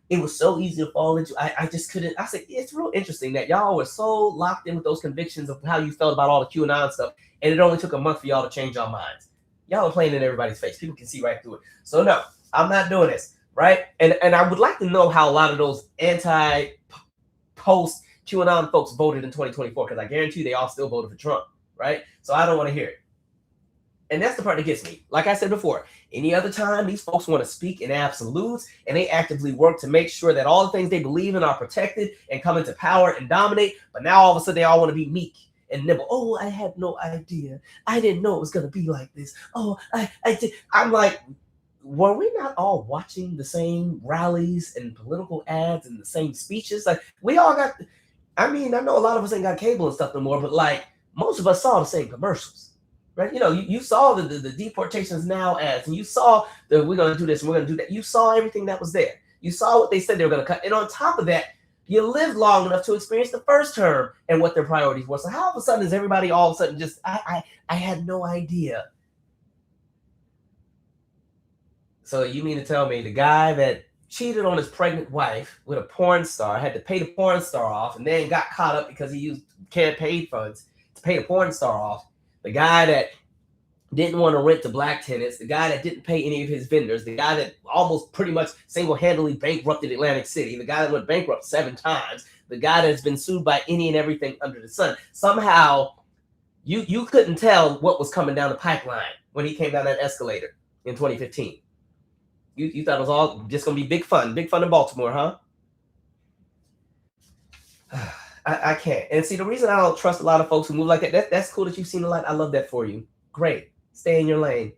It was so easy to fall into. I just couldn't. I said, it's real interesting that y'all were so locked in with those convictions of how you felt about all the QAnon stuff, and it only took a month for y'all to change your minds. Y'all are playing in everybody's face. People can see right through it. So no, I'm not doing this, right? And I would like to know how a lot of those anti-post QAnon folks voted in 2024, because I guarantee you they all still voted for Trump, right? So I don't want to hear it. And that's the part that gets me. Like I said before, any other time these folks want to speak in absolutes and they actively work to make sure that all the things they believe in are protected and come into power and dominate. But now all of a sudden they all want to be meek and nibble. Oh, I had no idea. I didn't know it was going to be like this. Oh, I did. I'm like, were we not all watching the same rallies and political ads and the same speeches? Like we all got, I mean, I know a lot of us ain't got cable and stuff no more, but like most of us saw the same commercials. Right, you know, you saw the deportations now ads, and you saw the we're going to do this and we're going to do that. You saw everything that was there. You saw what they said they were going to cut, and on top of that, you lived long enough to experience the first term and what their priorities were. So how all of a sudden is everybody all of a sudden just I had no idea. So you mean to tell me the guy that cheated on his pregnant wife with a porn star had to pay the porn star off, and then got caught up because he used campaign funds to pay the porn star off? The guy that didn't want to rent to black tenants, the guy that didn't pay any of his vendors, the guy that almost pretty much single-handedly bankrupted Atlantic City, the guy that went bankrupt 7 times, the guy that's been sued by any and everything under the sun. Somehow, you couldn't tell what was coming down the pipeline when he came down that escalator in 2015. You thought it was all just going to be big fun in Baltimore, huh? I can't. And see, the reason I don't trust a lot of folks who move like that's cool that you've seen a lot. I love that for you. Great. Stay in your lane.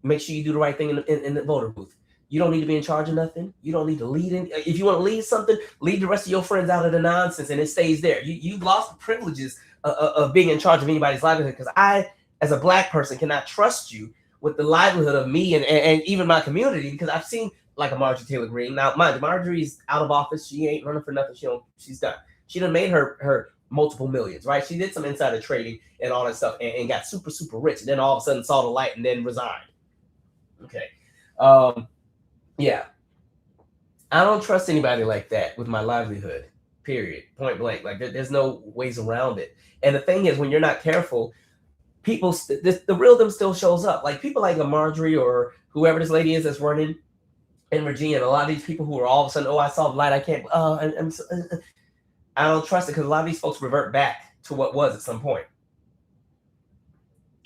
Make sure you do the right thing in the voter booth. You don't need to be in charge of nothing. You don't need to lead in. If you want to lead something, lead the rest of your friends out of the nonsense and it stays there. You've lost the privileges of being in charge of anybody's livelihood, because I, as a black person, cannot trust you with the livelihood of me and even my community, because I've seen like a Marjorie Taylor Greene. Now, mind you, Marjorie's out of office. She ain't running for nothing. She's done. She done made her multiple millions, right? She did some insider trading and all that stuff and got super, super rich. And then all of a sudden saw the light and then resigned. Okay. Yeah. I don't trust anybody like that with my livelihood, period. Point blank. Like there's no ways around it. And the thing is, when you're not careful, people, the real them still shows up. Like people like a Marjorie or whoever this lady is that's running in Virginia. And a lot of these people who are all of a sudden, oh, I saw the light. I can't, I don't trust it, because a lot of these folks revert back to what was at some point.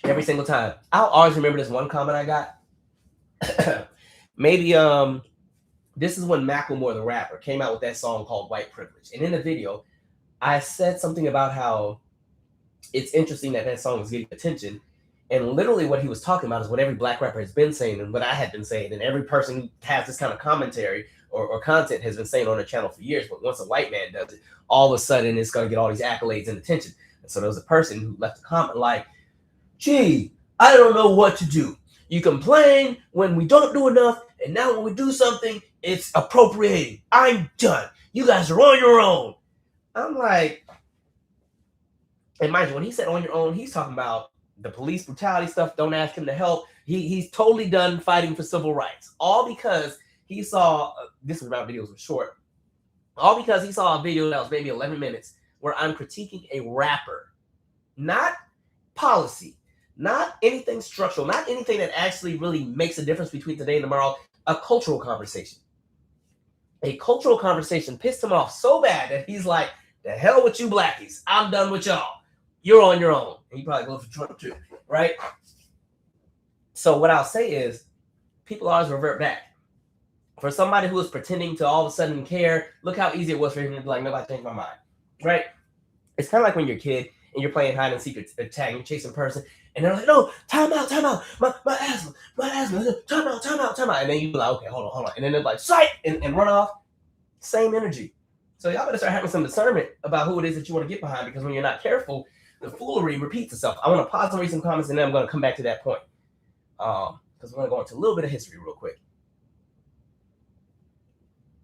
Every single time. I'll always remember this one comment I got. Maybe this is when Macklemore, the rapper, came out with that song called White Privilege. And in the video, I said something about how it's interesting that song was getting attention. And literally what he was talking about is what every black rapper has been saying and what I had been saying. And every person who has this kind of commentary or content has been saying on their channel for years. But once a white man does it, all of a sudden it's going to get all these accolades and attention. And so there was a person who left a comment like, gee, I don't know what to do. You complain when we don't do enough, and now when we do something, it's appropriating. I'm done. You guys are on your own. I'm like, and mind you, when he said on your own, he's talking about the police brutality stuff. Don't ask him to help. He's totally done fighting for civil rights. All because he saw, this was about videos were short, all because he saw a video that was maybe 11 minutes where I'm critiquing a rapper, not policy, not anything structural, not anything that actually really makes a difference between today and tomorrow, a cultural conversation. A cultural conversation pissed him off so bad that he's like, the hell with you blackies. I'm done with y'all. You're on your own. And he probably goes for Trump too, right? So what I'll say is, people always revert back. For somebody who is pretending to all of a sudden care, look how easy it was for him to be like, nobody changed my mind, right? It's kind of like when you're a kid and you're playing hide and seek or tag and you're chasing a person, and they're like, no, time out, my asthma, time out. And then you're like, okay, hold on. And then they're like, sight, and run off. Same energy. So y'all better start having some discernment about who it is that you want to get behind, because when you're not careful, the foolery repeats itself. I want to pause and read some comments, and then I'm going to come back to that point. Because we're going to go into a little bit of history real quick.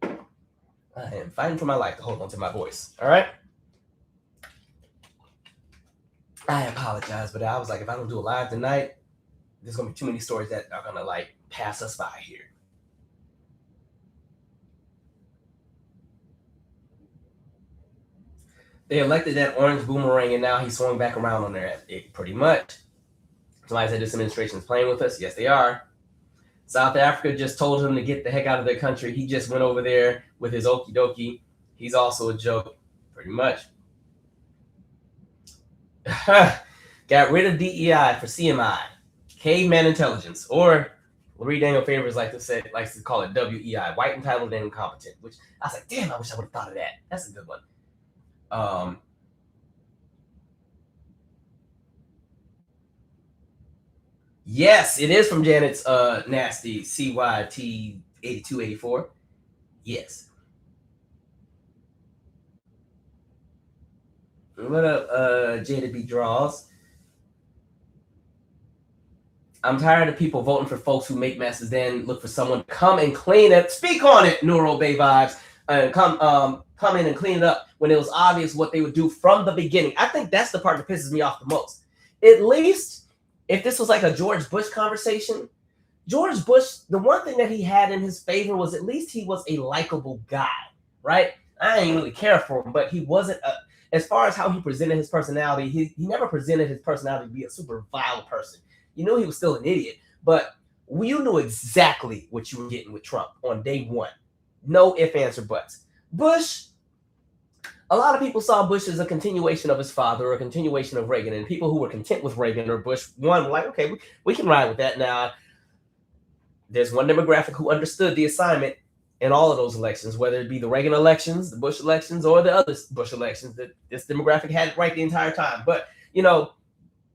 I am fighting for my life to hold on to my voice. All right? I apologize, but I was like, if I don't do a live tonight, there's going to be too many stories that are going to like pass us by here. They elected that orange boomerang, and now he swung back around on there. Pretty much. Somebody said this administration is playing with us. Yes, they are. South Africa just told him to get the heck out of their country. He just went over there with his okie dokie. He's also a joke. Pretty much. Got rid of DEI for CMI. Caveman intelligence. Or Marie Daniel Favors likes to call it WEI. White, entitled, and incompetent. Which I was like, damn, I wish I would have thought of that. That's a good one. Yes, it is from Janet's nasty CYT 8284. Yes. What up, Jada B Draws? I'm tired of people voting for folks who make messes, then look for someone to come and clean it. Speak on it, Neuro Bay Vibes. And come in and clean it up when it was obvious what they would do from the beginning. I think that's the part that pisses me off the most. At least if this was like a George Bush conversation, George Bush, the one thing that he had in his favor was at least he was a likable guy, right? I ain't really care for him, but he wasn't, as far as how he presented his personality, he never presented his personality to be a super vile person. You knew he was still an idiot, but you knew exactly what you were getting with Trump on day one. No ifs, ands, or buts. Bush, a lot of people saw Bush as a continuation of his father or a continuation of Reagan, and people who were content with Reagan or Bush one were like, okay, we can ride with that. Now, there's one demographic who understood the assignment in all of those elections, whether it be the Reagan elections, the Bush elections, or the other Bush elections. That this demographic had it right the entire time. But, you know,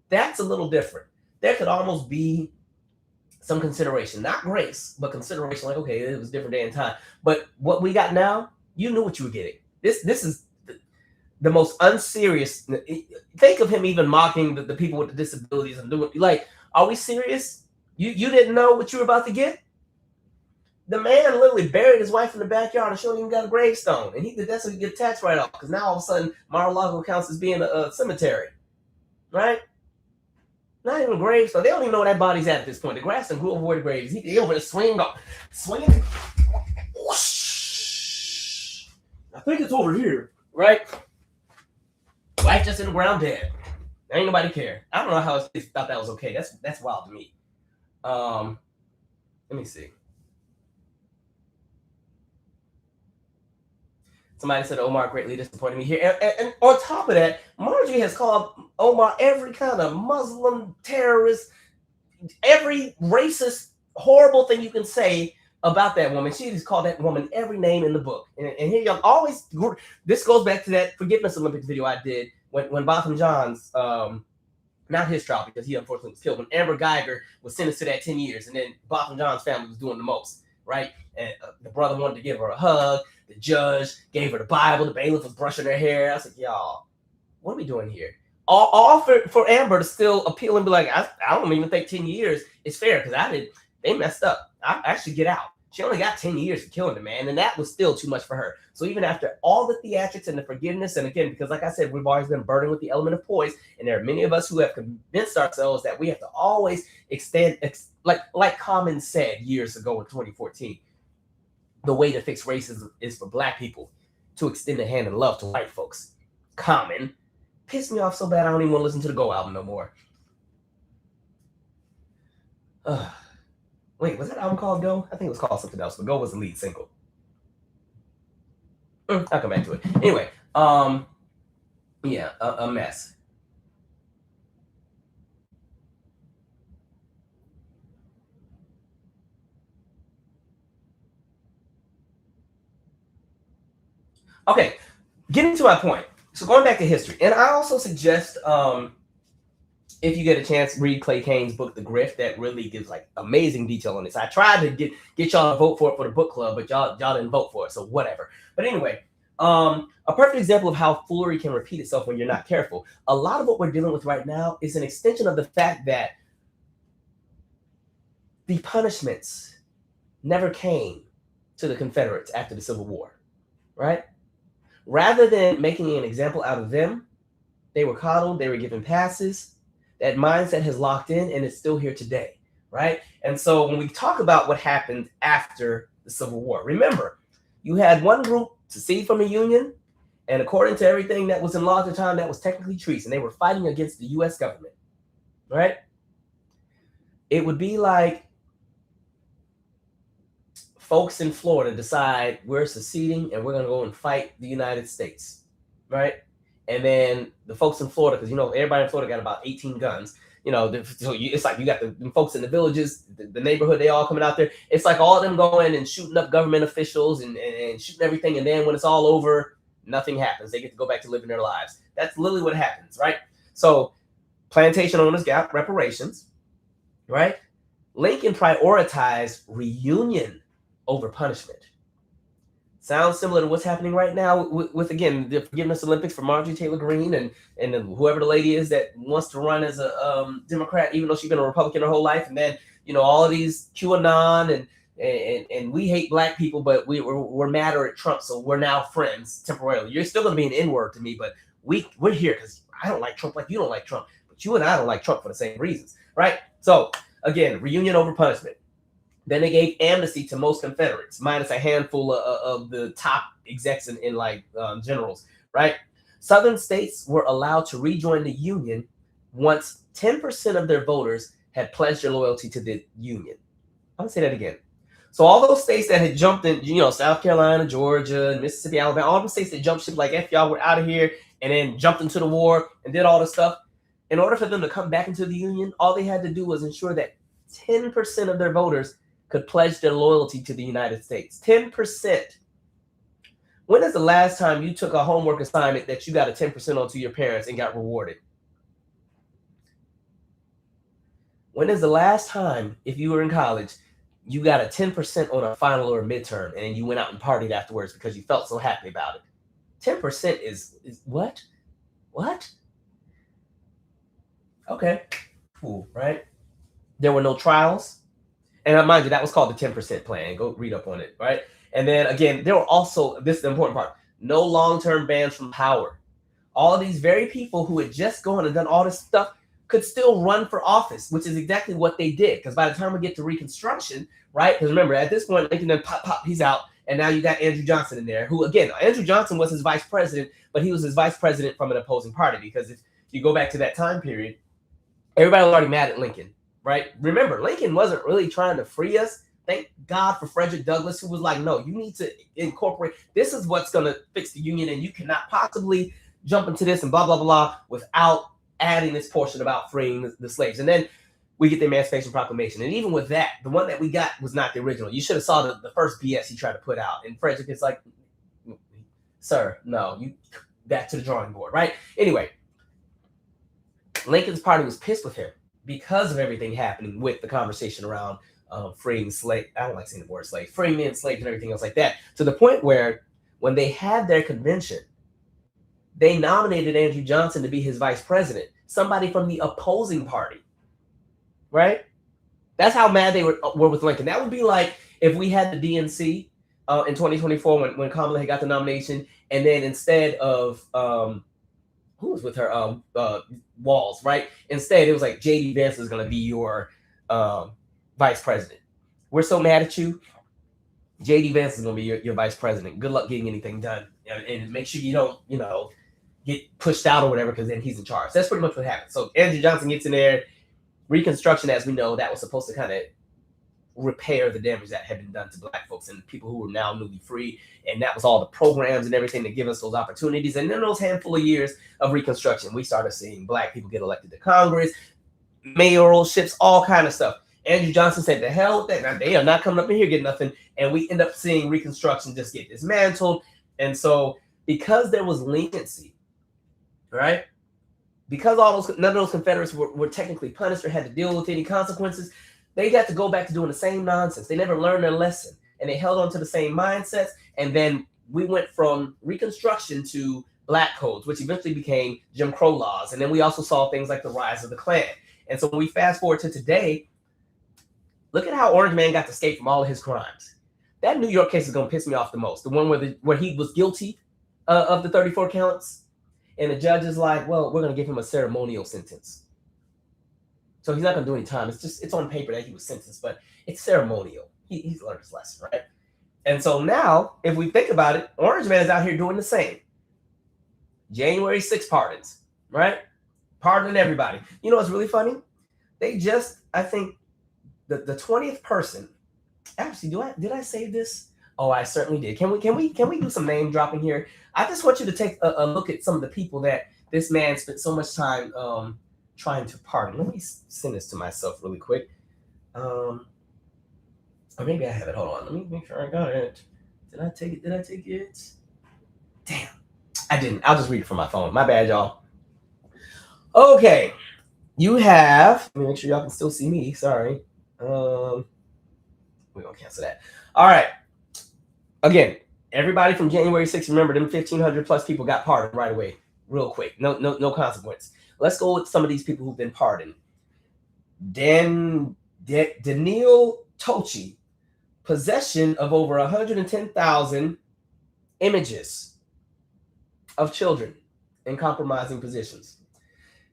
that's a little different. There could almost be some consideration, not grace, but consideration, like, okay, it was a different day and time. But what we got now, you knew what you were getting. This is the most unserious. Think of him even mocking the people with the disabilities and doing, like, are we serious? You didn't know what you were about to get? The man literally buried his wife in the backyard and showed even got a gravestone. And that's so he get tax write-off, because now all of a sudden Mar-a-Lago counts as being a cemetery, right? Not even a gravestone. They don't even know where that body's at this point. The grass and grew over where the grave is. He over there swinging. Whoosh. I think it's over here, right? Wife just in the ground dead. Ain't nobody care. I don't know how they thought that was okay. That's wild to me. Let me see. Somebody said Omar greatly disappointed me here. And on top of that, Marjorie has called Omar every kind of Muslim terrorist, every racist, horrible thing you can say about that woman. She just called that woman every name in the book. And here y'all always, this goes back to that Forgiveness Olympics video I did when Botham Jean's, not his trial because he unfortunately was killed, when Amber Geiger was sentenced to that 10 years, and then Botham Jean's family was doing the most. right? And the brother wanted to give her a hug. The judge gave her the Bible. The bailiff was brushing her hair. I was like, y'all, what are we doing here? All for Amber to still appeal and be like, I don't even think 10 years is fair because they messed up. I should get out. She only got 10 years for killing the man, and that was still too much for her. So even after all the theatrics and the forgiveness, and again, because like I said, we've always been burdened with the element of poise, and there are many of us who have convinced ourselves that we have to always extend, like Common said years ago in 2014, the way to fix racism is for Black people to extend a hand of love to white folks. Common pissed me off so bad I don't even want to listen to the Go album no more. Wait, was that album called Go? I think it was called something else, but Go was the lead single. I'll come back to it. Anyway, yeah, a mess. Okay, getting to my point. So going back to history, and I also suggest if you get a chance, read Clay Kane's book, The Grift. That really gives like amazing detail on this. I tried to get y'all to vote for it for the book club, but y'all didn't vote for it, so whatever. But anyway, a perfect example of how foolery can repeat itself when you're not careful. A lot of what we're dealing with right now is an extension of the fact that the punishments never came to the Confederates after the Civil War, right? Rather than making an example out of them, they were coddled, they were given passes. That mindset has locked in and it's still here today, right? And so when we talk about what happened after the Civil War, remember, you had one group secede from the Union, and according to everything that was in law at the time, that was technically treason. They were fighting against the U.S. government, right? It would be like folks in Florida decide we're seceding and we're going to go and fight the United States, right? And then the folks in Florida, because, everybody in Florida got about 18 guns. So it's like you got the folks in the villages, the neighborhood, they all coming out there. It's like all of them going and shooting up government officials and shooting everything. And then when it's all over, nothing happens. They get to go back to living their lives. That's literally what happens, right? So plantation owners got reparations, right? Lincoln prioritized reunion over punishment. Sounds similar to what's happening right now with again, the Forgiveness Olympics for Marjorie Taylor Greene and whoever the lady is that wants to run as a Democrat, even though she's been a Republican her whole life. And then, all of these QAnon and we hate Black people, but we're madder at Trump, so we're now friends temporarily. You're still going to be an N-word to me, but we're here because I don't like Trump like you don't like Trump, but you and I don't like Trump for the same reasons, right? So again, reunion over punishment. Then they gave amnesty to most Confederates, minus a handful of the top execs and generals, right? Southern states were allowed to rejoin the Union once 10% of their voters had pledged their loyalty to the Union. I'm going to say that again. So all those states that had jumped in, South Carolina, Georgia, Mississippi, Alabama, all the states that jumped ship like, F y'all, we're out of here, and then jumped into the war and did all this stuff. In order for them to come back into the Union, all they had to do was ensure that 10% of their voters could pledge their loyalty to the United States. 10%. When is the last time you took a homework assignment that you got a 10% onto your parents and got rewarded? When is the last time, if you were in college, you got a 10% on a final or a midterm and you went out and partied afterwards because you felt so happy about it? 10% is what? What? Okay. Cool, right? There were no trials. And mind you, that was called the 10% plan. Go read up on it, right? And then again, there were also, this is the important part, no long-term bans from power. All of these very people who had just gone and done all this stuff could still run for office, which is exactly what they did. Because by the time we get to Reconstruction, right? Because remember, at this point, Lincoln then pop, he's out. And now you got Andrew Johnson in there, who again, Andrew Johnson was his vice president, but he was his vice president from an opposing party. Because if you go back to that time period, everybody was already mad at Lincoln. Right? Remember, Lincoln wasn't really trying to free us. Thank God for Frederick Douglass, who was like, no, you need to incorporate. This is what's going to fix the Union, and you cannot possibly jump into this and blah, blah, blah, without adding this portion about freeing the slaves. And then we get the Emancipation Proclamation. And even with that, the one that we got was not the original. You should have saw the first BS he tried to put out. And Frederick is like, sir, no, you back to the drawing board, right? Anyway, Lincoln's party was pissed with him because of everything happening with the conversation around freeing slave. I don't like saying the word slave. Freeing men, slaves, and everything else like that. To the point where when they had their convention, they nominated Andrew Johnson to be his vice president, somebody from the opposing party, right? That's how mad they were with Lincoln. That would be like if we had the DNC in 2024 when Kamala had got the nomination, and then instead of who was with her Walls, right? Instead, it was like J.D. Vance is going to be your vice president. We're so mad at you. J.D. Vance is going to be your vice president. Good luck getting anything done, and make sure you don't, get pushed out or whatever, because then he's in charge. That's pretty much what happened. So Andrew Johnson gets in there. Reconstruction, as we know, that was supposed to kind of repair the damage that had been done to Black folks and people who were now newly free. And that was all the programs and everything that give us those opportunities. And in those handful of years of Reconstruction, we started seeing Black people get elected to Congress, mayoralships, all kind of stuff. Andrew Johnson said, the hell with that. Now, they are not coming up in here getting nothing. And we end up seeing Reconstruction just get dismantled. And so because there was leniency, right? Because none of those Confederates were technically punished or had to deal with any consequences, they got to go back to doing the same nonsense. They never learned their lesson, and they held on to the same mindsets. And then we went from Reconstruction to Black codes, which eventually became Jim Crow laws. And then we also saw things like the rise of the Klan. And so when we fast forward to today, look at how Orange Man got to escape from all of his crimes. That New York case is going to piss me off the most. The one where he was guilty of the 34 counts. And the judge is like, well, we're going to give him a ceremonial sentence. So he's not going to do any time. It's on paper that he was sentenced, but it's ceremonial. He's learned his lesson, right? And so now, if we think about it, Orange Man is out here doing the same. January 6 pardons, right? Pardoning everybody. You know what's really funny? They just, I think, the 20th person. Actually, did I save this? Oh, I certainly did. Can we do some name dropping here? I just want you to take a look at some of the people that this man spent so much time trying to pardon. Let me send this to myself really quick. Or maybe I have it. Hold on. Let me make sure I got it. Did I take it? Damn. I didn't. I'll just read it from my phone. My bad, y'all. Okay. You have, let me make sure y'all can still see me. Sorry. We're going to cancel that. All right. Again, everybody from January 6th, remember them 1,500 plus people got pardoned right away, real quick. No consequence. Let's go with some of these people who've been pardoned. Daniel Tochi, possession of over 110,000 images of children in compromising positions.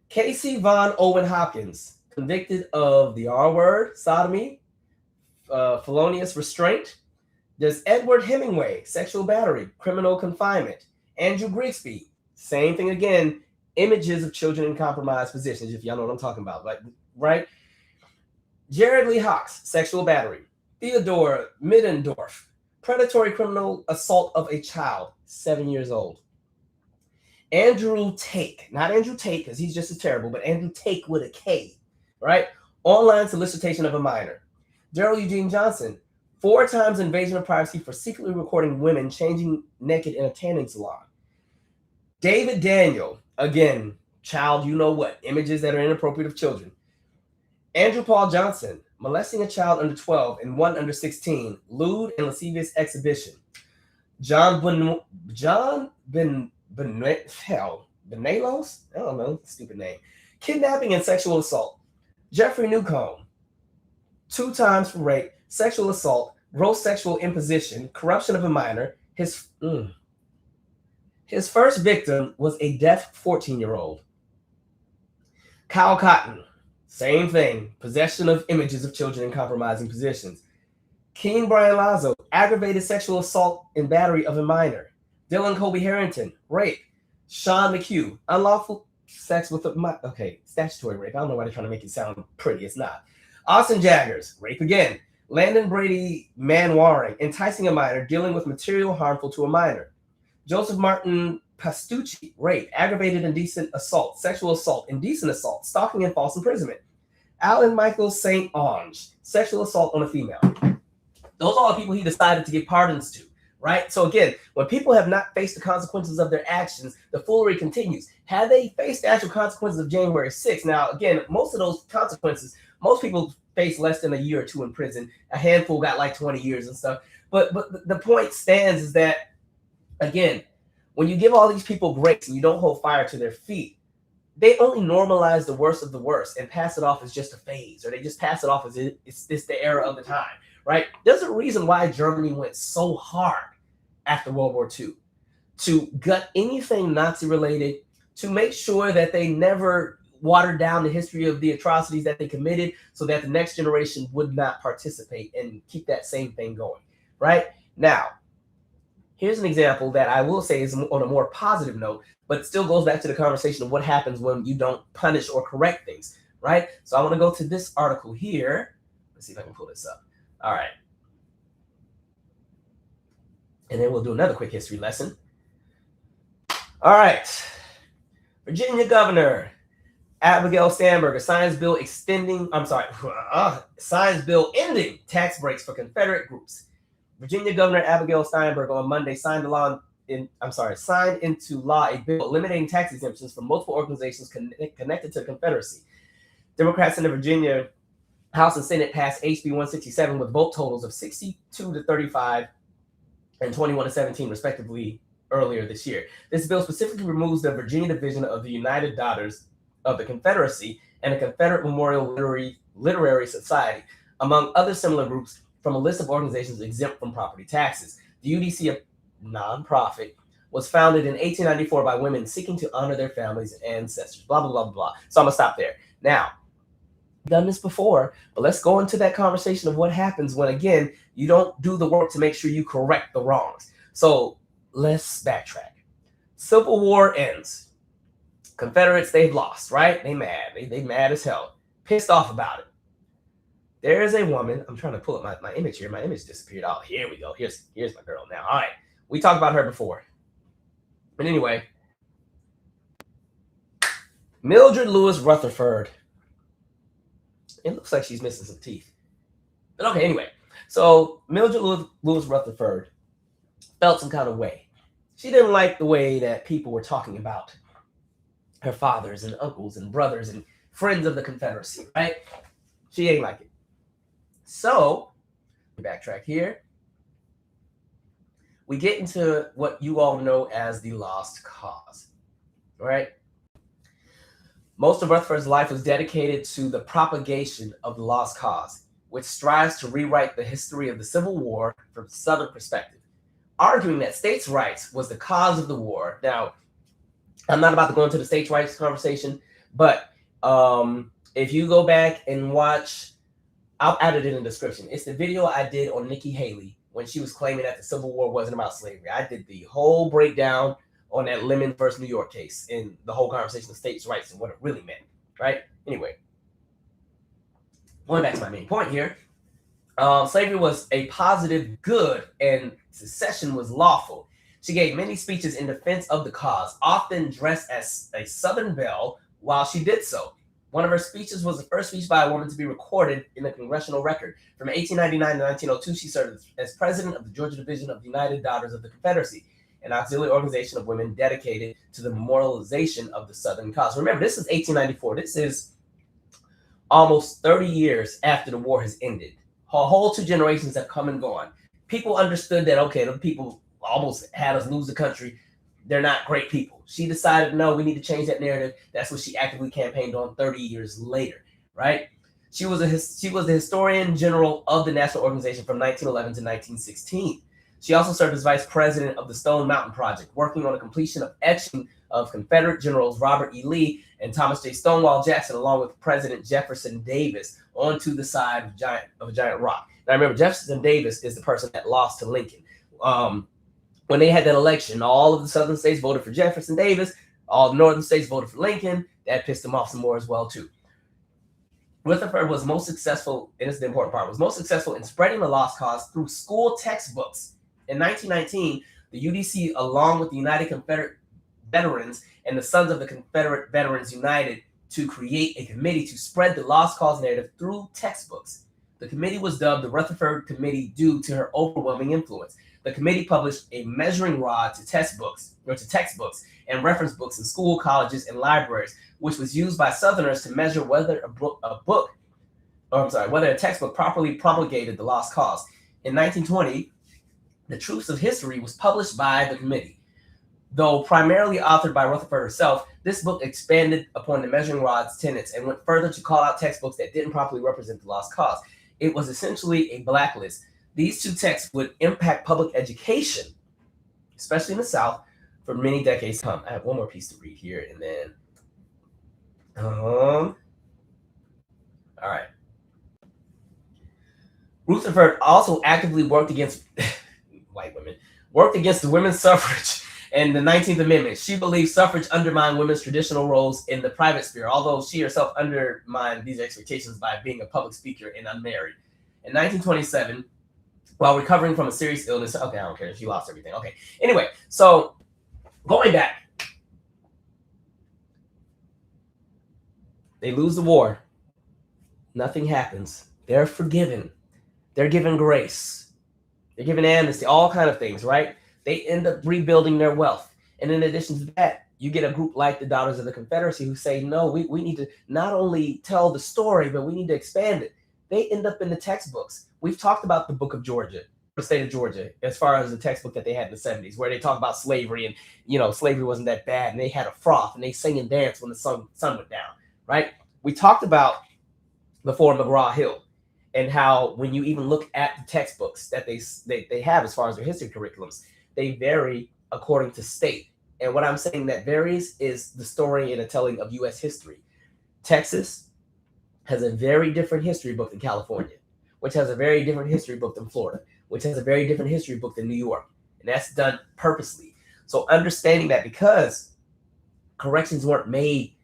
Casey Von Owen Hopkins, convicted of the R word, sodomy, felonious restraint. There's Edward Hemingway, sexual battery, criminal confinement. Andrew Grigsby, same thing again, images of children in compromised positions, if y'all know what I'm talking about, right? Jared Lee Hawks, sexual battery. Theodore Middendorf, predatory criminal assault of a child, 7 years old. Andrew Take, not Andrew Tate, because he's just as terrible, but Andrew Take with a K, right? Online solicitation of a minor. Daryl Eugene Johnson, 4 times invasion of privacy for secretly recording women changing naked in a tanning salon. David Daniel, again, child, you know what, images that are inappropriate of children. Andrew Paul Johnson, molesting a child under 12 and one under 16, lewd and lascivious exhibition. Benalos? I don't know, stupid name. Kidnapping and sexual assault. Jeffrey Newcomb, 2 times for rape, sexual assault, gross sexual imposition, corruption of a minor. His first victim was a deaf 14-year-old. Kyle Cotton, same thing, possession of images of children in compromising positions. King Brian Lazo, aggravated sexual assault and battery of a minor. Dylan Colby Harrington, rape. Sean McHugh, unlawful sex with a minor. Okay, statutory rape. I don't know why they're trying to make it sound pretty. It's not. Austin Jaggers, rape again. Landon Brady Manwaring, enticing a minor, dealing with material harmful to a minor. Joseph Martin Pastucci, rape, aggravated indecent assault, sexual assault, indecent assault, stalking and false imprisonment. Alan Michael St. Onge, sexual assault on a female. Those are all the people he decided to give pardons to, right? So again, when people have not faced the consequences of their actions, the foolery continues. Had they faced the actual consequences of January 6th, now again, most of those consequences, most people faced less than a year or two in prison. A handful got like 20 years and stuff. But the point stands is that, again, when you give all these people grace and you don't hold fire to their feet, they only normalize the worst of the worst and pass it off as just a phase, or they just pass it off as it's the era of the time, right? There's a reason why Germany went so hard after World War II to gut anything Nazi-related, to make sure that they never watered down the history of the atrocities that they committed so that the next generation would not participate, and keep that same thing going, right? Now, here's an example that I will say is on a more positive note, but it still goes back to the conversation of what happens when you don't punish or correct things, right? So I want to go to this article here. Let's see if I can pull this up. All right. And then we'll do another quick history lesson. All right. Virginia Governor Abigail Sandberg signs bill signs bill ending tax breaks for Confederate groups. Virginia Governor Abigail Steinberg on Monday signed into law a bill eliminating tax exemptions for multiple organizations connected to the Confederacy. Democrats in the Virginia House and Senate passed HB 167 with vote totals of 62 to 35 and 21 to 17, respectively, earlier this year. This bill specifically removes the Virginia division of the United Daughters of the Confederacy and the Confederate Memorial Literary Society, among other similar groups, from a list of organizations exempt from property taxes. The UDC, a nonprofit, was founded in 1894 by women seeking to honor their families and ancestors, blah, blah, blah, blah, blah. So I'm going to stop there. Now, I've done this before, but let's go into that conversation of what happens when, again, you don't do the work to make sure you correct the wrongs. So let's backtrack. Civil War ends. Confederates, they've lost, right? They mad. They mad as hell. Pissed off about it. There is a woman. I'm trying to pull up my image here. My image disappeared. Oh, here we go. Here's my girl now. All right. We talked about her before. But anyway, Mildred Lewis Rutherford. It looks like she's missing some teeth. But okay, anyway. So Mildred Lewis Rutherford felt some kind of way. She didn't like the way that people were talking about her fathers and uncles and brothers and friends of the Confederacy, right? She ain't like it. So, backtrack here. We get into what you all know as the lost cause, right? Most of Rutherford's life was dedicated to the propagation of the lost cause, which strives to rewrite the history of the Civil War from a Southern perspective, arguing that states' rights was the cause of the war. Now, I'm not about to go into the states' rights conversation, but if you go back and watch, I'll add it in the description. It's the video I did on Nikki Haley when she was claiming that the Civil War wasn't about slavery. I did the whole breakdown on that Lemon versus New York case and the whole conversation of states' rights and what it really meant, right? Anyway, going back to my main point here, slavery was a positive good and secession was lawful. She gave many speeches in defense of the cause, often dressed as a Southern belle while she did so. One of her speeches was the first speech by a woman to be recorded in the congressional record. From 1899 to 1902, she served as president of the Georgia Division of the United Daughters of the Confederacy, an auxiliary organization of women dedicated to the memorialization of the Southern cause. Remember, this is 1894. This is almost 30 years after the war has ended. A whole two generations have come and gone. People understood that, okay, the people almost had us lose the country. They're not great people. She decided, no, we need to change that narrative. That's what she actively campaigned on 30 years later, right? She was the historian general of the National Organization from 1911 to 1916. She also served as vice president of the Stone Mountain Project, working on the completion of etching of Confederate generals Robert E. Lee and Thomas J. Stonewall Jackson, along with President Jefferson Davis, onto the side of a giant rock. Now, remember, Jefferson Davis is the person that lost to Lincoln. When they had that election, all of the southern states voted for Jefferson Davis. All the northern states voted for Lincoln. That pissed them off some more as well, too. Rutherford was most successful, and this is the important part, was most successful in spreading the lost cause through school textbooks. In 1919, the UDC, along with the United Confederate Veterans and the Sons of the Confederate Veterans, united to create a committee to spread the lost cause narrative through textbooks. The committee was dubbed the Rutherford Committee due to her overwhelming influence. The committee published a measuring rod to textbooks and reference books in school, colleges, and libraries, which was used by Southerners to measure whether a book whether a textbook properly promulgated the lost cause. In 1920, The Truths of History was published by the committee. Though primarily authored by Rutherford herself, this book expanded upon the measuring rod's tenets and went further to call out textbooks that didn't properly represent the lost cause. It was essentially a blacklist. These two texts would impact public education, especially in the South, for many decades to come. I have one more piece to read here, and then all right. Rutherford also actively worked against white women, worked against the women's suffrage and the 19th Amendment. She believed suffrage undermined women's traditional roles in the private sphere, although she herself undermined these expectations by being a public speaker and unmarried. In 1927, while recovering from a serious illness, okay, I don't care, she lost everything. Okay, anyway, so going back, they lose the war. Nothing happens. They're forgiven. They're given grace. They're given amnesty, all kind of things, right? They end up rebuilding their wealth. And in addition to that, you get a group like the Daughters of the Confederacy who say, no, we need to not only tell the story, but we need to expand it. They end up in the textbooks. We've talked about the Book of Georgia, the state of Georgia, as far as the textbook that they had in the 70s, where they talk about slavery and, slavery wasn't that bad. And they had a froth and they sang and danced when the sun went down, right? We talked about before McGraw-Hill and how when you even look at the textbooks that they have as far as their history curriculums, they vary according to state. And what I'm saying that varies is the story and a telling of U.S. history. Texas has a very different history book than California, which has a very different history book than Florida, which has a very different history book than New York. And that's done purposely. So understanding that because corrections weren't made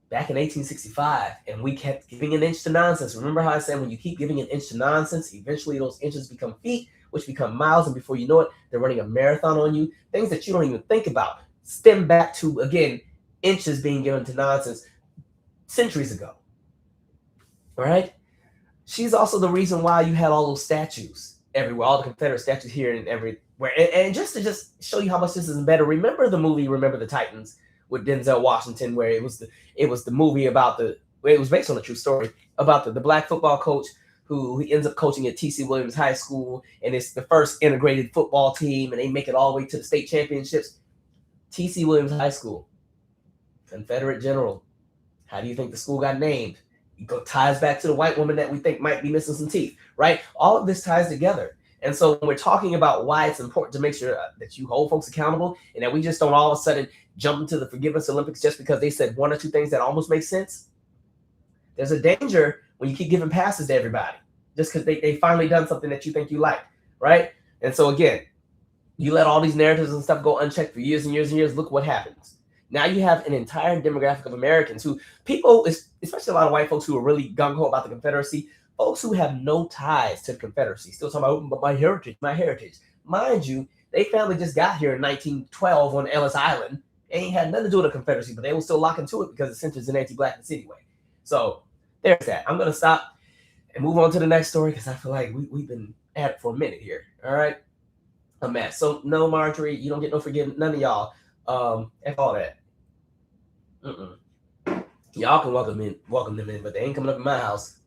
back in 1865 and we kept giving an inch to nonsense. Remember how I said when you keep giving an inch to nonsense, eventually those inches become feet, which become miles. And before you know it, they're running a marathon on you. Things that you don't even think about stem back to, again, inches being given to nonsense centuries ago. All right? She's also the reason why you had all those statues everywhere, all the Confederate statues here and everywhere. And just to show you how much this is better, remember the movie Remember the Titans with Denzel Washington, where it was the movie about it was based on a true story about the black football coach who he ends up coaching at T.C. Williams High School, and it's the first integrated football team, and they make it all the way to the state championships. T.C. Williams High School, Confederate general. How do you think the school got named? It ties back to the white woman that we think might be missing some teeth, right? All of this ties together. And so when we're talking about why it's important to make sure that you hold folks accountable and that we just don't all of a sudden jump into the Forgiveness Olympics just because they said one or two things that almost make sense, there's a danger when you keep giving passes to everybody just because they finally done something that you think you like, right? And so again, you let all these narratives and stuff go unchecked for years and years and years. Look what happens. Now you have an entire demographic of Americans who people, especially a lot of white folks who are really gung-ho about the Confederacy, folks who have no ties to the Confederacy, still talking about, but my heritage. Mind you, they family just got here in 1912 on Ellis Island. It ain't had nothing to do with the Confederacy, but they were still locked into it because it centers in anti-blackness anyway. So there's that. I'm going to stop and move on to the next story because I feel like we've been at it for a minute here. All right. I'm mad. So no, Marjorie, you don't get no forgiveness. None of y'all. F all that. Y'all can welcome them in, but they ain't coming up in my house.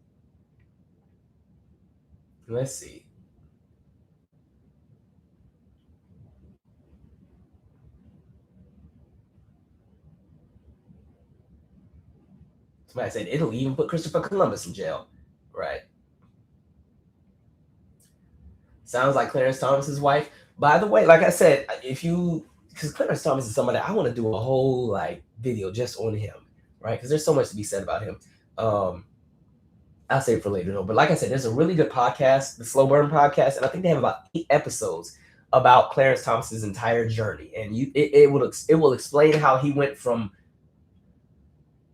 Let's see. Somebody said Italy even put Christopher Columbus in jail. Right. Sounds like Clarence Thomas's wife. By the way, like I said, because Clarence Thomas is somebody I want to do a whole video just on him, right? Because there's so much to be said about him. I'll save it for later, though. But like I said, there's a really good podcast, the Slow Burn podcast, and I think they have about 8 episodes about Clarence Thomas's entire journey, and it will explain how he went from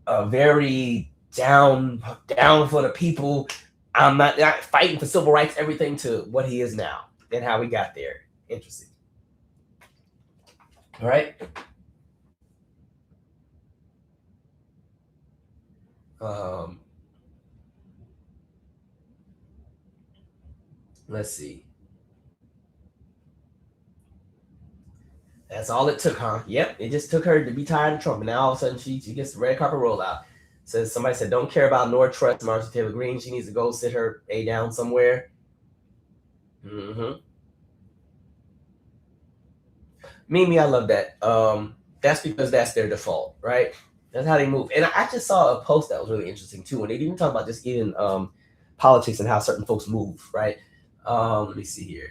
a very down for the people, I'm not fighting for civil rights, everything, to what he is now and how we got there. Interesting. All right. Let's see. That's all it took, huh? Yep, it just took her to be tired of Trump, and now all of a sudden she gets the red carpet rollout. Says somebody said, don't care about nor trust Marjorie Taylor Greene. She needs to go sit her A down somewhere. Mimi, I love that. That's because that's their default, right? That's how they move. And I just saw a post that was really interesting too. And they even talk about just even politics and how certain folks move, right? Let me see here.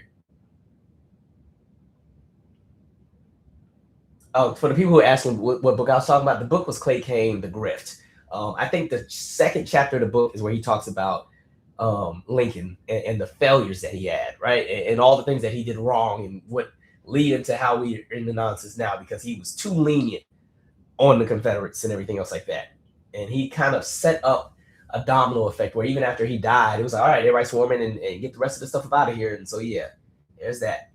Oh, for the people who are asking what book I was talking about, the book was Clay Cane, The Grift. I think the second chapter of the book is where he talks about Lincoln and the failures that he had, right? And all the things that he did wrong and what lead into how we are in the nonsense now because he was too lenient on the Confederates and everything else like that. And he kind of set up a domino effect where even after he died, it was like, all right, everybody swarming and get the rest of the stuff out of here. And so, yeah, there's that.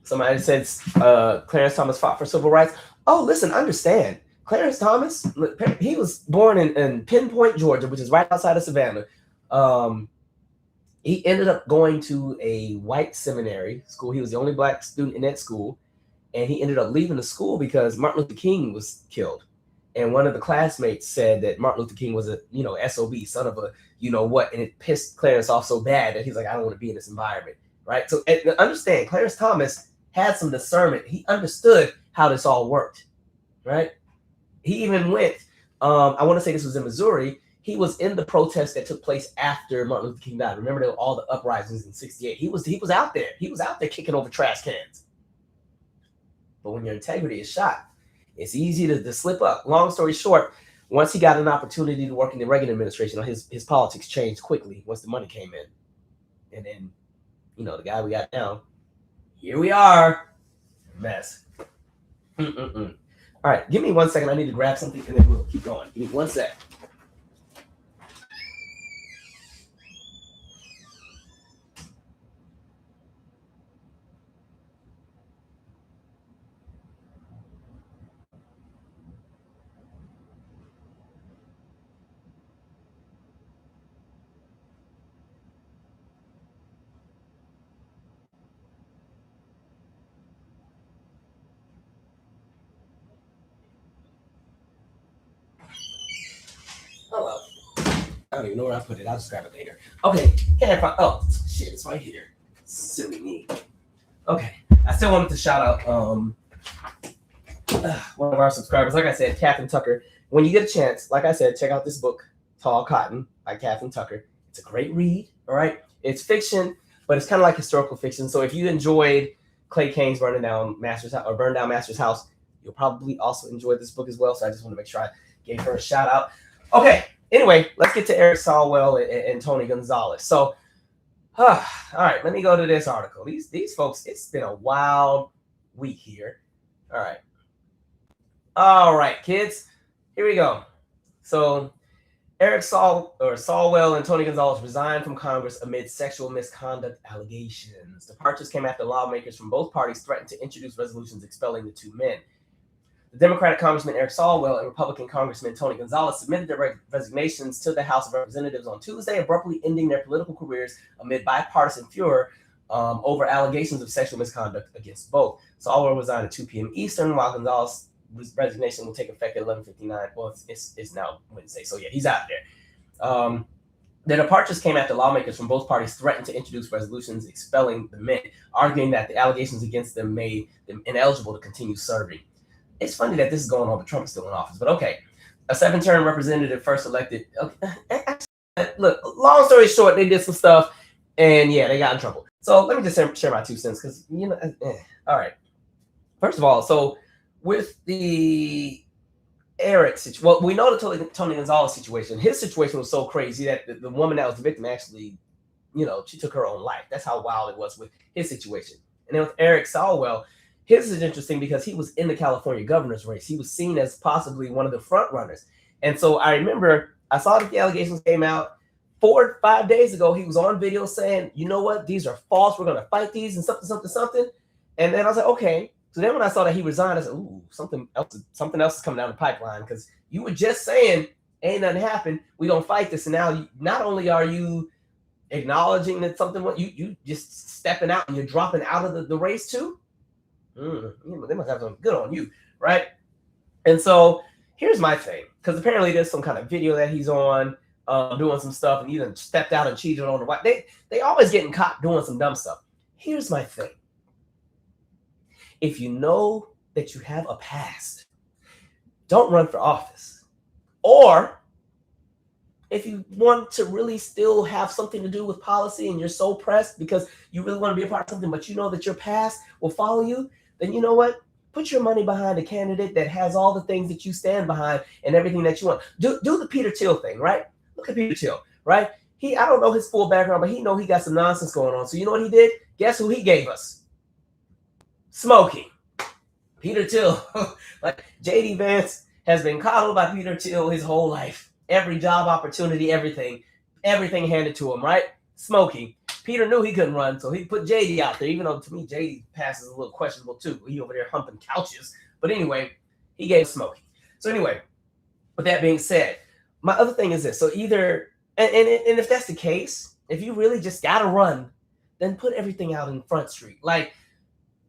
Somebody said Clarence Thomas fought for civil rights. Oh, listen, understand. Clarence Thomas, he was born in Pinpoint, Georgia, which is right outside of Savannah. He ended up going to a white seminary school. He was the only black student in that school. And he ended up leaving the school because Martin Luther King was killed. And one of the classmates said that Martin Luther King was a, SOB, son of a, what, and it pissed Clarence off so bad that he's like, I don't want to be in this environment, right? So understand, Clarence Thomas had some discernment. He understood how this all worked, right? He even went, I want to say this was in Missouri. He was in the protest that took place after Martin Luther King died. Remember, there were all the uprisings in '68. He was out there. He was out there kicking over trash cans. But when your integrity is shot, it's easy to slip up. Long story short, once he got an opportunity to work in the Reagan administration, his politics changed quickly once the money came in. And then, the guy we got now, here we are. Mess. All right, give me 1 second. I need to grab something and then we'll keep going. Give me 1 sec. Oh, well. I don't even know where I put it. I'll just grab it later. Okay. Can't find. Oh, shit. It's right here. Silly me. Okay. I still wanted to shout out one of our subscribers. Like I said, Catherine Tucker. When you get a chance, like I said, check out this book, Tall Cotton by Catherine Tucker. It's a great read. All right. It's fiction, but it's kind of like historical fiction. So if you enjoyed Clay Cane's Burn Down Master's House, you'll probably also enjoy this book as well. So I just want to make sure I gave her a shout out. Okay. Anyway, let's get to Eric Sawlwell and Tony Gonzales. So, all right, let me go to this article. These folks, it's been a wild week here. All right, kids, here we go. So, Eric Sawlwell and Tony Gonzales resigned from Congress amid sexual misconduct allegations. Departures came after lawmakers from both parties threatened to introduce resolutions expelling the two men. The Democratic Congressman Eric Swalwell and Republican Congressman Tony Gonzales submitted their resignations to the House of Representatives on Tuesday, abruptly ending their political careers amid bipartisan furor over allegations of sexual misconduct against both. Swalwell resigned at 2 p.m. Eastern, while Gonzales' resignation will take effect at 11:59. Well, it's now Wednesday, so yeah, he's out there. The departures came after lawmakers from both parties threatened to introduce resolutions expelling the men, arguing that the allegations against them made them ineligible to continue serving. It's funny that this is going on, but Trump is still in office. But okay, a 7-term representative first elected. Okay. Look, long story short, they did some stuff, and yeah, they got in trouble. So let me just share my 2 cents, because all right. First of all, so with the Eric situation, well, we know the Tony Gonzales situation. His situation was so crazy that the woman that was the victim actually, she took her own life. That's how wild it was with his situation. And then with Eric Sawlwell, his is interesting because he was in the California governor's race. He was seen as possibly one of the front runners. And so I remember I saw that the allegations came out 4 or 5 days ago. He was on video saying, you know what, these are false. We're going to fight these and something. And then I was like, okay. So then when I saw that he resigned, I said, ooh, something else is coming down the pipeline, because you were just saying ain't nothing happened. We don't fight this. And now not only are you acknowledging that something you just stepping out and you're dropping out of the race too. They must have something good on you, right? And so here's my thing, because apparently there's some kind of video that he's on doing some stuff, and he done stepped out and cheated on the wife. They always getting caught doing some dumb stuff. Here's my thing. If you know that you have a past, don't run for office. Or if you want to really still have something to do with policy and you're so pressed because you really want to be a part of something, but you know that your past will follow you, then you know what? Put your money behind a candidate that has all the things that you stand behind and everything that you want. Do the Peter Thiel thing, right? Look at Peter Thiel, right? I don't know his full background, but he know he got some nonsense going on. So you know what he did? Guess who he gave us? Smokey. Peter Thiel. Like JD Vance has been coddled by Peter Thiel his whole life. Every job opportunity, everything handed to him, right? Smokey. Peter knew he couldn't run, so he put JD out there, even though to me JD passes a little questionable too. He over there humping couches. But anyway, he gave Smokey. So anyway, with that being said, my other thing is this. So either, and if that's the case, if you really just got to run, then put everything out in Front Street. Like,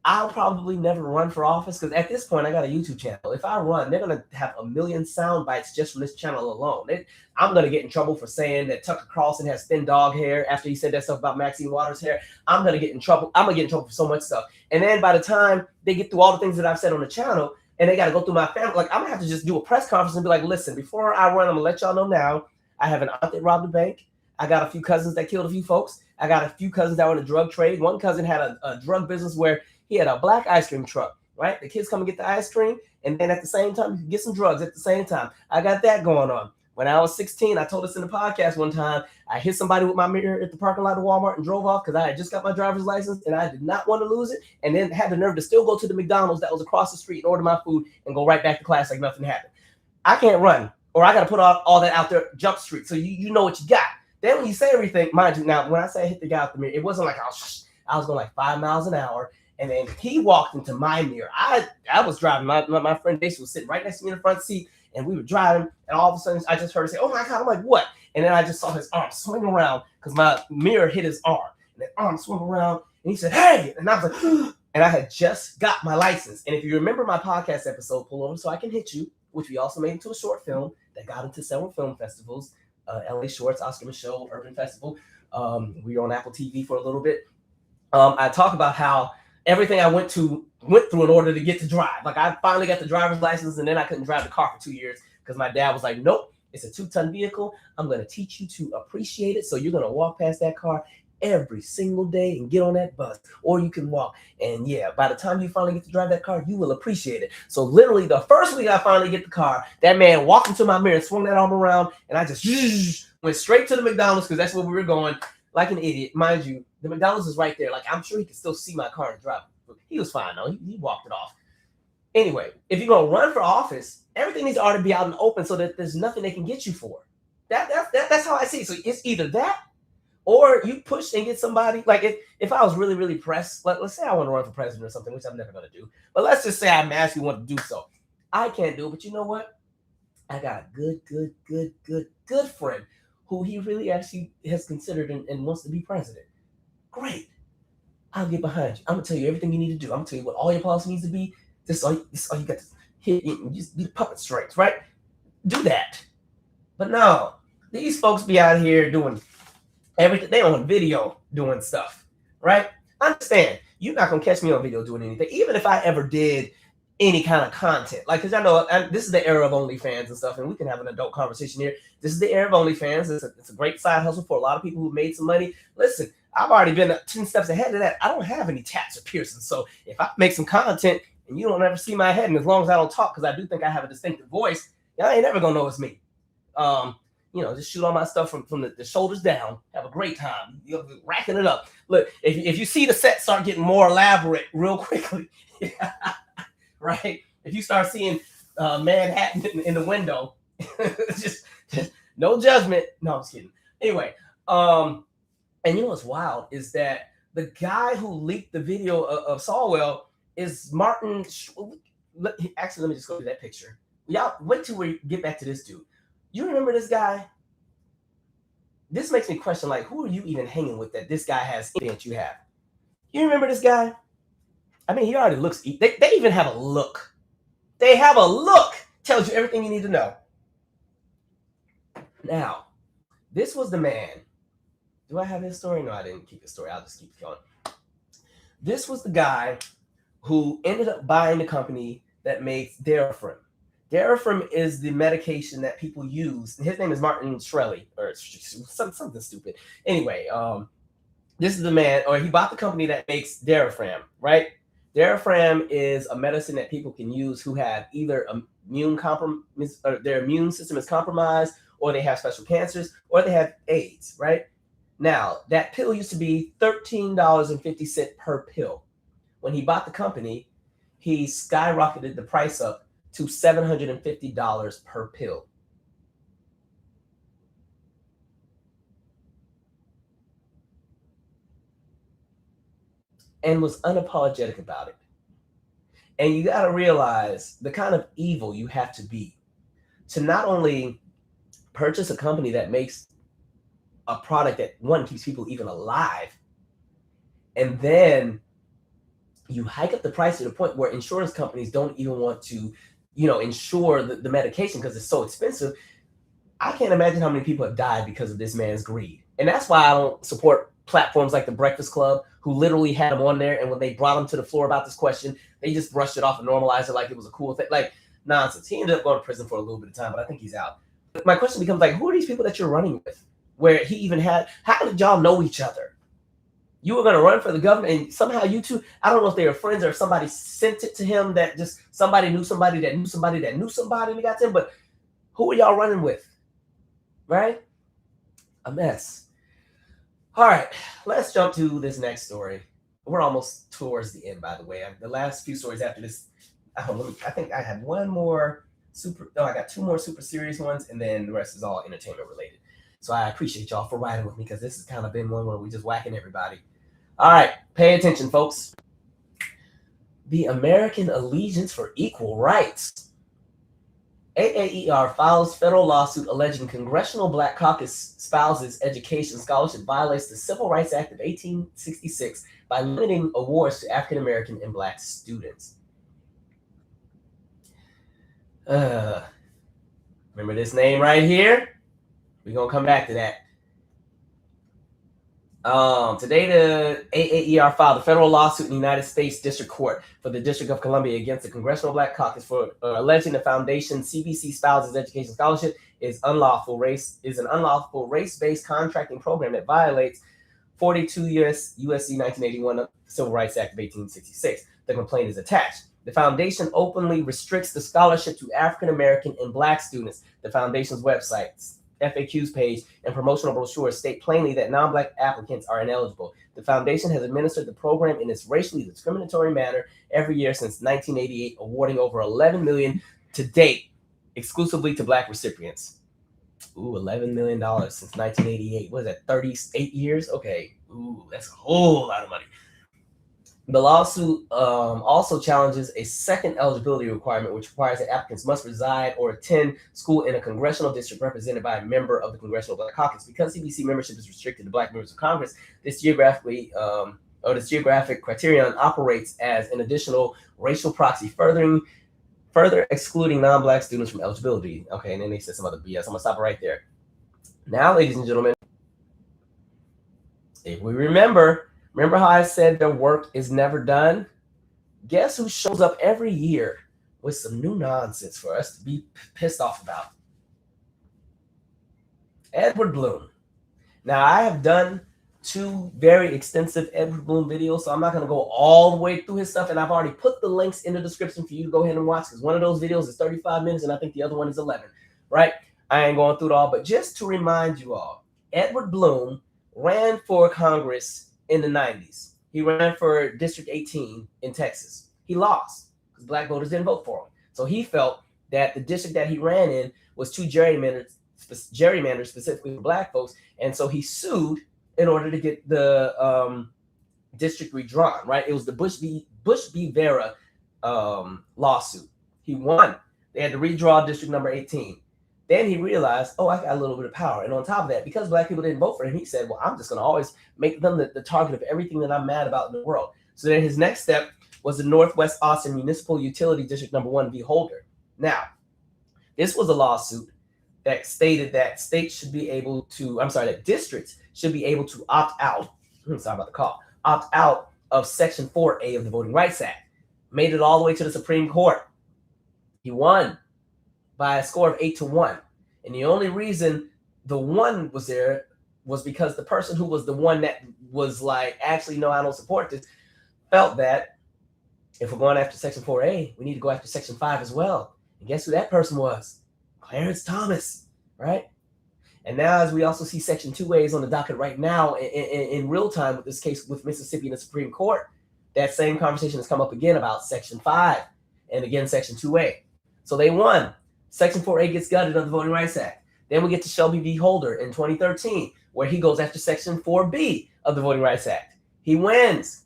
I'll probably never run for office because at this point I got a YouTube channel. If I run, they're gonna have a million sound bites just from this channel alone. I'm gonna get in trouble for saying that Tucker Carlson has thin dog hair after he said that stuff about Maxine Waters' hair. I'm gonna get in trouble. I'm gonna get in trouble for so much stuff. And then by the time they get through all the things that I've said on the channel, and they got to go through my family, like I'm gonna have to just do a press conference and be like, listen, before I run, I'm gonna let y'all know now. I have an aunt that robbed a bank. I got a few cousins that killed a few folks. I got a few cousins that were in the drug trade. One cousin had a drug business where he had a black ice cream truck, right? The kids come and get the ice cream, and then at the same time, you can get some drugs at the same time. I got that going on. When I was 16, I told us in the podcast one time, I hit somebody with my mirror at the parking lot of Walmart and drove off because I had just got my driver's license and I did not want to lose it, and then had the nerve to still go to the McDonald's that was across the street and order my food and go right back to class like nothing happened. I can't run, or I got to put all that out there, jump street, so you know what you got. Then when you say everything, mind you, now when I say I hit the guy with the mirror, it wasn't like I was going like 5 miles an hour. And then he walked into my mirror. I was driving. My friend Jason was sitting right next to me in the front seat, and we were driving. And all of a sudden, I just heard him say, "Oh my God!" I'm like, "What?" And then I just saw his arm swing around because my mirror hit his arm, and the arm swung around. And he said, "Hey!" And I was like, and I had just got my license. And if you remember my podcast episode, "Pull Over So I Can Hit You," which we also made into a short film that got into several film festivals, LA Shorts, Oscar Michaud, Urban Festival. We were on Apple TV for a little bit. I talk about how everything I went through in order to get to drive. Like I finally got the driver's license, and then I couldn't drive the car for 2 years because my dad was like, "Nope, it's a 2-ton vehicle. I'm going to teach you to appreciate it. So you're going to walk past that car every single day and get on that bus, or you can walk. And yeah, by the time you finally get to drive that car, you will appreciate it." So literally the first week I finally get the car, that man walked into my mirror and swung that arm around, and I just went straight to the McDonald's because that's where we were going. Like an idiot. Mind you, the McDonald's is right there. Like, I'm sure he could still see my car and drive. He was fine, though. He walked it off. Anyway, if you're going to run for office, everything needs to already be out in the open so that there's nothing they can get you for. That's how I see it. So it's either that or you push and get somebody. Like, if I was really, really pressed, let's say I want to run for president or something, which I'm never going to do. But let's just say I massively want to do so. I can't do it. But you know what? I got a good friend who he really actually has considered and wants to be president. Great. I'll get behind you. I'm going to tell you everything you need to do. I'm going to tell you what all your policy needs to be. This is all you got to hit. Just be the puppet strings, right? Do that. But no, these folks be out here doing everything. They on video doing stuff, right? Understand, you're not going to catch me on video doing anything. Even if I ever did any kind of content. Like, because I know this is the era of OnlyFans and stuff, and we can have an adult conversation here. This is the era of OnlyFans. It's a great side hustle for a lot of people who made some money. Listen, I've already been 10 steps ahead of that. I don't have any tats or piercings. So if I make some content and you don't ever see my head, and as long as I don't talk, because I do think I have a distinctive voice, y'all ain't never going to know it's me. Just shoot all my stuff from the shoulders down. Have a great time. You'll be racking it up. Look, if you see the set start getting more elaborate real quickly, right? If you start seeing Manhattan in the window, just no judgment. No, I'm just kidding. Anyway, and you know what's wild is that the guy who leaked the video of Sawlwell is Martin. Actually, let me just go to that picture. Y'all wait till we get back to this dude. You remember this guy? this makes me question, like, who are you even hanging with that this guy has influence you have? You remember this guy? I mean, he already looks, they even have a look. They have a look. Tells you everything you need to know. Now, this was the man. Do I have his story? No, I didn't keep his story. I'll just keep going. This was the guy who ended up buying the company that makes Darafrim. Darafrim is the medication that people use. His name is Martin Shkreli, or something stupid. Anyway, this is the man, or he bought the company that makes Darafrim, right? Darafrim is a medicine that people can use who have either immune compromise, or their immune system is compromised, or they have special cancers, or they have AIDS, right? Now, that pill used to be $13.50 per pill. When he bought the company, he skyrocketed the price up to $750 per pill. And was unapologetic about it. And you got to realize the kind of evil you have to be to not only purchase a company that makes a product that, one, keeps people even alive, and then you hike up the price to the point where insurance companies don't even want to, insure the medication because it's so expensive. I can't imagine how many people have died because of this man's greed. And that's why I don't support platforms like the Breakfast Club, who literally had him on there. And when they brought him to the floor about this question, they just brushed it off and normalized it like it was a cool thing. Like, nonsense. He ended up going to prison for a little bit of time, but I think he's out. But my question becomes, like, who are these people that you're running with? Where he even had, how did y'all know each other? You were going to run for the governor, and somehow you two, I don't know if they were friends or if somebody sent it to him, that just somebody knew somebody that knew somebody that knew somebody and got to him. But who are y'all running with? Right? A mess. All right, let's jump to this next story. We're almost towards the end, by the way. The last few stories after this, I think I had one more I got two more super serious ones, and then the rest is all entertainment related. So I appreciate y'all for riding with me, because this has kind of been one where we just whacking everybody. All right, pay attention, folks. The American Allegiance for Equal Rights. AAER files federal lawsuit alleging Congressional Black Caucus spouses' education scholarship violates the Civil Rights Act of 1866 by limiting awards to African American and Black students. Remember this name right here? We're going to come back to that. Today, the AAER filed a federal lawsuit in the United States District Court for the District of Columbia against the Congressional Black Caucus for alleging the foundation CBC Spouses Education Scholarship is an unlawful race-based contracting program that violates 42 USC 1981 Civil Rights Act of 1866. The complaint is attached. The foundation openly restricts the scholarship to African American and Black students. The foundation's websites, FAQs page, and promotional brochures state plainly that non-Black applicants are ineligible. The foundation has administered the program in its racially discriminatory manner every year since 1988, awarding over $11 million to date exclusively to Black recipients. Ooh, $11 million since 1988. What is that, 38 years? Okay. Ooh, that's a whole lot of money. The lawsuit also challenges a second eligibility requirement, which requires that applicants must reside or attend school in a congressional district represented by a member of the Congressional Black Caucus. Because CBC membership is restricted to Black members of Congress, this geographic criterion operates as an additional racial proxy, further excluding non-Black students from eligibility. Okay, and then they said some other BS. I'm gonna stop it right there. Now, ladies and gentlemen, if we remember how I said the work is never done? Guess who shows up every year with some new nonsense for us to be pissed off about? Edward Blum. Now, I have done 2 very extensive Edward Blum videos, so I'm not going to go all the way through his stuff, and I've already put the links in the description for you to go ahead and watch, because one of those videos is 35 minutes, and I think the other one is 11, right? I ain't going through it all, but just to remind you all, Edward Blum ran for Congress in the 90s. He ran for District 18 in Texas. He lost because Black voters didn't vote for him. So he felt that the district that he ran in was too gerrymandered specifically for Black folks. And so he sued in order to get the district redrawn, right? It was the Bush v. Vera lawsuit. He won. They had to redraw district number 18. Then he realized, oh, I got a little bit of power. And on top of that, because black people didn't vote for him, he said, well, I'm just going to always make them the target of everything that I'm mad about in the world. So then his next step was the Northwest Austin Municipal Utility District No. 1 v. Holder. Now, this was a lawsuit that stated that states should be able to, that districts should be able to opt out, opt out of Section 4A of the Voting Rights Act. Made it all the way to the Supreme Court. He won by a score of 8-1. And the only reason the one was there was because the person who was the one that was like, actually, no, I don't support this, felt that if we're going after Section 4A, we need to go after Section 5 as well. And guess who that person was? Clarence Thomas, right? And now, as we also see Section 2A is on the docket right now in real time with this case with Mississippi in the Supreme Court, that same conversation has come up again about Section 5 and again Section 2A. So they won. Section 4A gets gutted of the Voting Rights Act. Then we get to Shelby v. Holder in 2013, where he goes after Section 4B of the Voting Rights Act. He wins.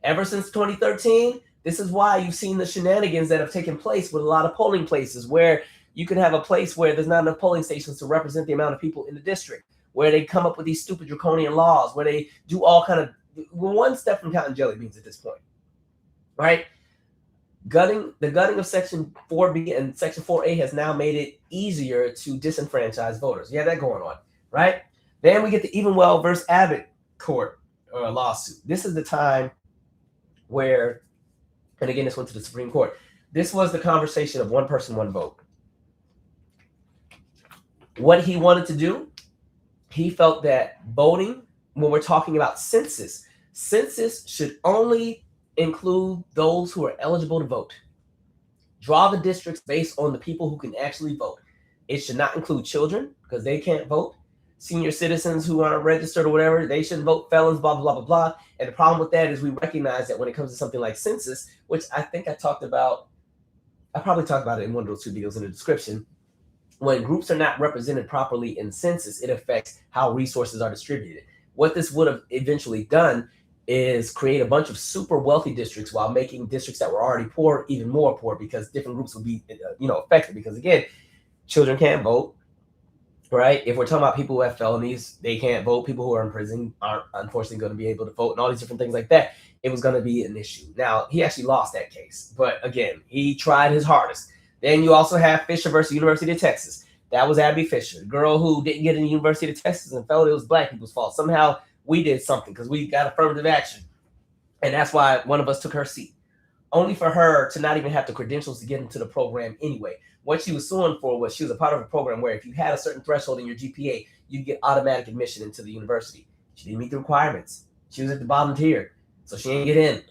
Ever since 2013, this is why you've seen the shenanigans that have taken place with a lot of polling places where you can have a place where there's not enough polling stations to represent the amount of people in the district, where they come up with these stupid draconian laws, where they do all kind of, we're one step from counting jelly beans at this point, right? The gutting of Section 4B and Section 4A has now made it easier to disenfranchise voters. You have that going on, right? Then we get the Evenwell versus Abbott court lawsuit. This is the time where, and again, this went to the Supreme Court. This was the conversation of one person, one vote. What he wanted to do, he felt that voting, when we're talking about census should only include those who are eligible to vote. Draw the districts based on the people who can actually vote. It should not include children because they can't vote. Senior citizens who aren't registered or whatever, they shouldn't vote. Felons, blah, blah, blah, blah, blah. And the problem with that is we recognize that when it comes to something like census, which I think I probably talked about it in one of those two videos in the description. When groups are not represented properly in census, it affects how resources are distributed. What this would have eventually done is create a bunch of super wealthy districts while making districts that were already poor even more poor because different groups would be affected. Because again, children can't vote, right? If we're talking about people who have felonies, they can't vote. People who are in prison aren't unfortunately going to be able to vote and all these different things like that. It was going to be an issue. Now, he actually lost that case. But again, he tried his hardest. Then you also have Fisher versus University of Texas. That was Abby Fisher, the girl who didn't get in the University of Texas and felt it was black people's fault. Somehow we did something because we got affirmative action. And that's why one of us took her seat. Only for her to not even have the credentials to get into the program anyway. What she was suing for was she was a part of a program where if you had a certain threshold in your GPA, you'd get automatic admission into the university. She didn't meet the requirements. She was at the bottom tier, so she didn't get in.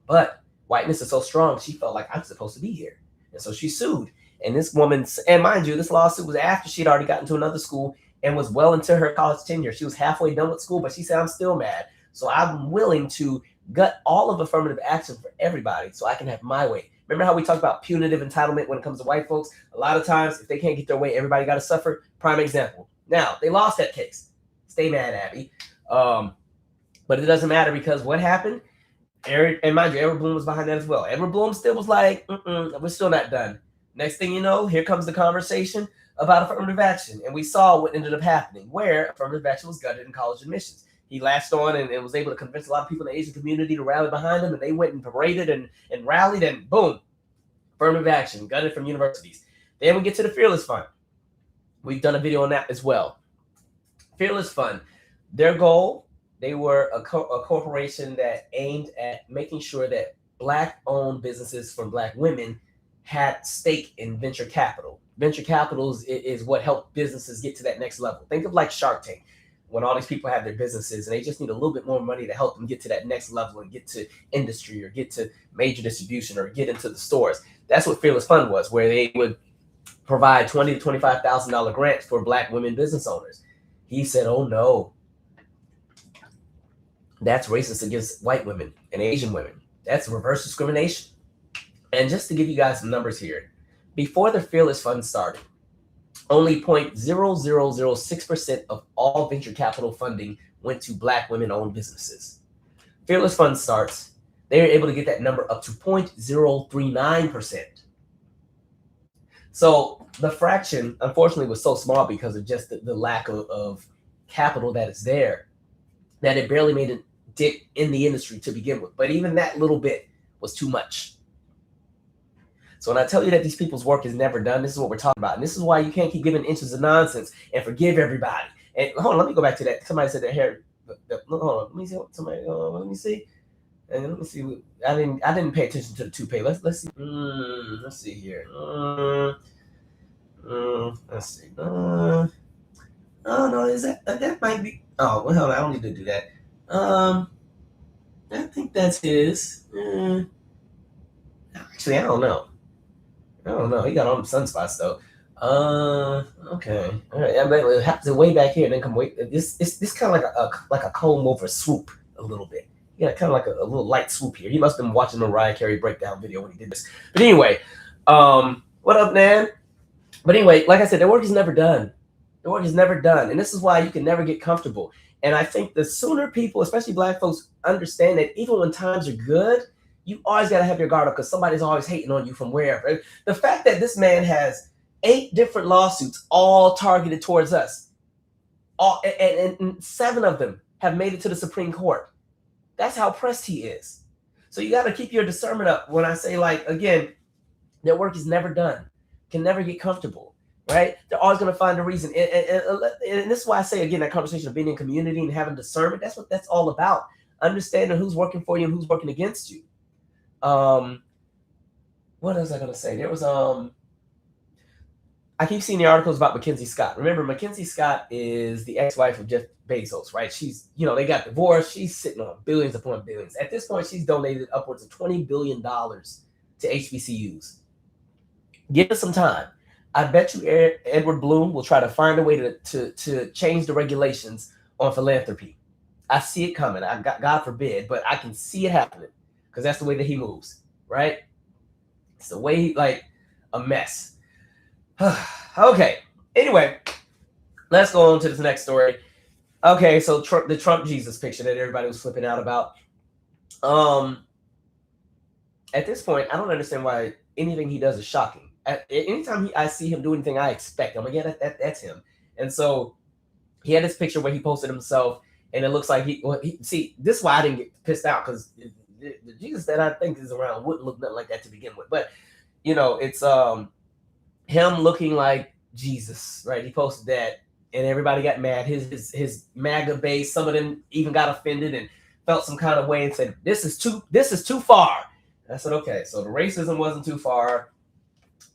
But whiteness is so strong, she felt like I'm supposed to be here. And so she sued. And this woman, and mind you, this lawsuit was after she'd already gotten to another school and was well into her college tenure. She was halfway done with school, but she said, I'm still mad. So I'm willing to gut all of affirmative action for everybody so I can have my way. Remember how we talked about punitive entitlement when it comes to white folks? A lot of times, if they can't get their way, everybody got to suffer. Prime example. Now, they lost that case. Stay mad, Abby. But it doesn't matter because what happened? And mind you, Edward Blum was behind that as well. Edward Blum still was like, we're still not done. Next thing you know, here comes the conversation about affirmative action. And we saw what ended up happening, where affirmative action was gutted in college admissions. He latched on and was able to convince a lot of people in the Asian community to rally behind him, and they went and paraded and rallied, and boom, affirmative action, gutted from universities. Then we get to the Fearless Fund. We've done a video on that as well. Fearless Fund, their goal, they were a corporation that aimed at making sure that Black-owned businesses from Black women had stake in venture capital. Venture capital is what helped businesses get to that next level. Think of like Shark Tank, when all these people have their businesses and they just need a little bit more money to help them get to that next level and get to industry or get to major distribution or get into the stores. That's what Fearless Fund was, where they would provide $20,000 to $25,000 grants for Black women business owners. He said, oh no, that's racist against white women and Asian women. That's reverse discrimination. And just to give you guys some numbers here, before the Fearless Fund started, only 0.0006% of all venture capital funding went to Black women-owned businesses. Fearless Fund starts, they were able to get that number up to 0.039%. So the fraction, unfortunately, was so small because of just the lack of capital that is there, that it barely made a dent in the industry to begin with. But even that little bit was too much. So when I tell you that these people's work is never done, this is what we're talking about. And this is why you can't keep giving inches of nonsense and forgive everybody. And hold on, let me go back to that. Somebody said that hair. Hold on, let me see. Somebody, let me see. And let me see. I didn't pay attention to the toupee. Let's see. Let's see here. Let's see. Oh no, is that might be? Oh well, hold on, I don't need to do that. I think that's his. Actually, I don't know. He got all them sunspots though. Okay. All right. It happens way back here, and then come way. This kind of like a comb over swoop a little bit. Yeah, kind of like a little light swoop here. He must have been watching the Mariah Carey breakdown video when he did this. But anyway, what up, man? But anyway, like I said, the work is never done. The work is never done, and this is why you can never get comfortable. And I think the sooner people, especially Black folks, understand that even when times are good, you always got to have your guard up because somebody's always hating on you from wherever. The fact that this man has 8 different lawsuits all targeted towards us, and 7 of them have made it to the Supreme Court. That's how pressed he is. So you got to keep your discernment up when I say, like, again, their work is never done, can never get comfortable, right? They're always going to find a reason. And this is why I say, again, that conversation of being in community and having discernment, that's what that's all about. Understanding who's working for you and who's working against you. What else was I gonna say? There was I keep seeing the articles about Mackenzie Scott. Remember, Mackenzie Scott is the ex-wife of Jeff Bezos, right? She's, they got divorced. She's sitting on billions upon billions. At this point, she's donated upwards of $20 billion to HBCUs. Give us some time. I bet you Edward Blum will try to find a way to change the regulations on philanthropy. I see it coming. God forbid, but I can see it happening. Because that's the way that he moves, right? It's the way, like, a mess. Okay. Anyway, let's go on to this next story. Okay, so the Trump Jesus picture that everybody was flipping out about. At this point, I don't understand why anything he does is shocking. Anytime I see him do anything, I expect him. Again, that's him. And so he had this picture where he posted himself, and it looks like see, this is why I didn't get pissed out, because the Jesus that I think is around wouldn't look nothing like that to begin with. But it's him looking like Jesus, right? He posted that, and everybody got mad. His MAGA base, some of them even got offended and felt some kind of way and said, this is too far. And I said, okay, so the racism wasn't too far,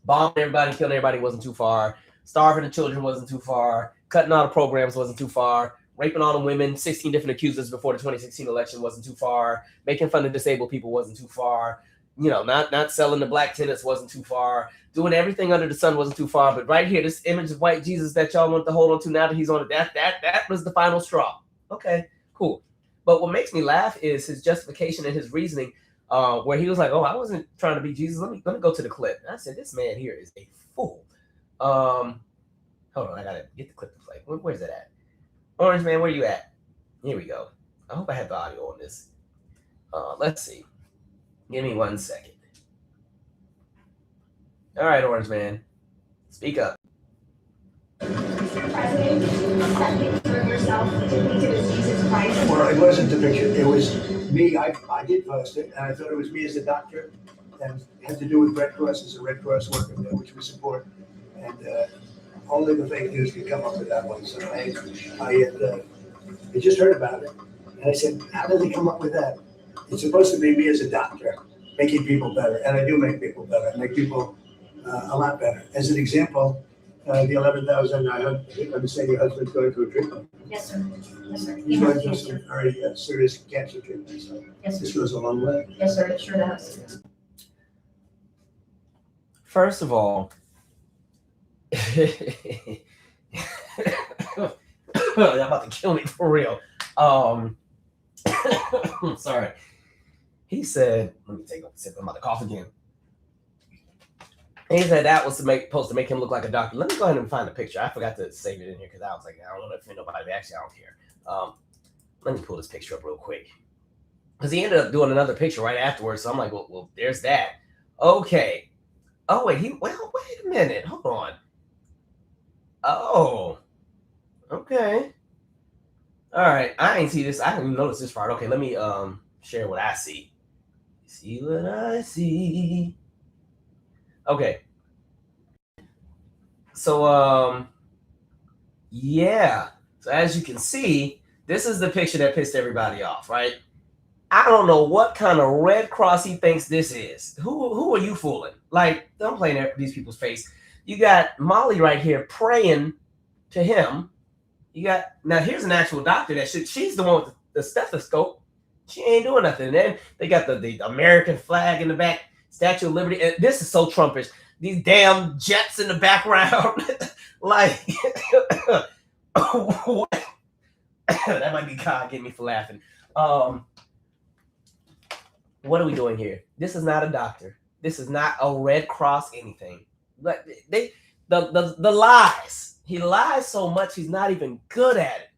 bombing everybody, killing everybody wasn't too far, starving the children wasn't too far, cutting all the programs wasn't too far, raping all the women, 16 different accusers before the 2016 election wasn't too far, making fun of disabled people wasn't too far, not selling the black tenants wasn't too far, doing everything under the sun wasn't too far. But right here, this image of white Jesus that y'all want to hold on to now that he's on it, that was the final straw. Okay, cool. But what makes me laugh is his justification and his reasoning, where he was like, oh, I wasn't trying to be Jesus. Let me go to the clip. And I said, this man here is a fool. Hold on, I gotta get the clip to play. Where's it at? Orange man, where you at? Here we go. I hope I have the audio on this. Let's see. Give me 1 second. All right, Orange man, speak up. President, that picture of yourself depicted as Jesus Christ. Well, it wasn't the picture. It was me. I did post it, and I thought it was me as a doctor, and it had to do with Red Cross as a Red Cross worker, which we support. And only the fake news could come up with that one. So I just heard about it, and I said, how did they come up with that? It's supposed to be me as a doctor, making people better, and I do make people better. I make people a lot better. As an example, the 11,000, I understand your husband's going through treatment. Yes, sir. Yes, sir. He's going through some very serious cancer treatment. So yes, this goes a long way. Yes, sir. It sure does. First of all, you're about to kill me for real. Sorry. He said, let me take a sip. I'm about to cough again. He said that was supposed to make him look like a doctor. Let me go ahead and find the picture. I forgot to save it in here because I was like, I don't want to offend nobody, but actually I don't care. Let me pull this picture up real quick. Because he ended up doing another picture right afterwards. So I'm like, well, there's that. Okay. Oh wait, wait a minute. Hold on. Oh, okay. All right. I ain't see this. I didn't even notice this part. Okay, let me share what I see. See what I see. Okay. So yeah. So as you can see, this is the picture that pissed everybody off, right? I don't know what kind of Red Cross he thinks this is. Who are you fooling? Like, don't play in these people's face. You got Molly right here praying to him. You got now. Here's an actual doctor that she's the one with the stethoscope. She ain't doing nothing. And then they got the American flag in the back, Statue of Liberty. And this is so Trumpish. These damn jets in the background, like that might be God getting me for laughing. What are we doing here? This is not a doctor. This is not a Red Cross anything. But the lies. He lies so much he's not even good at it.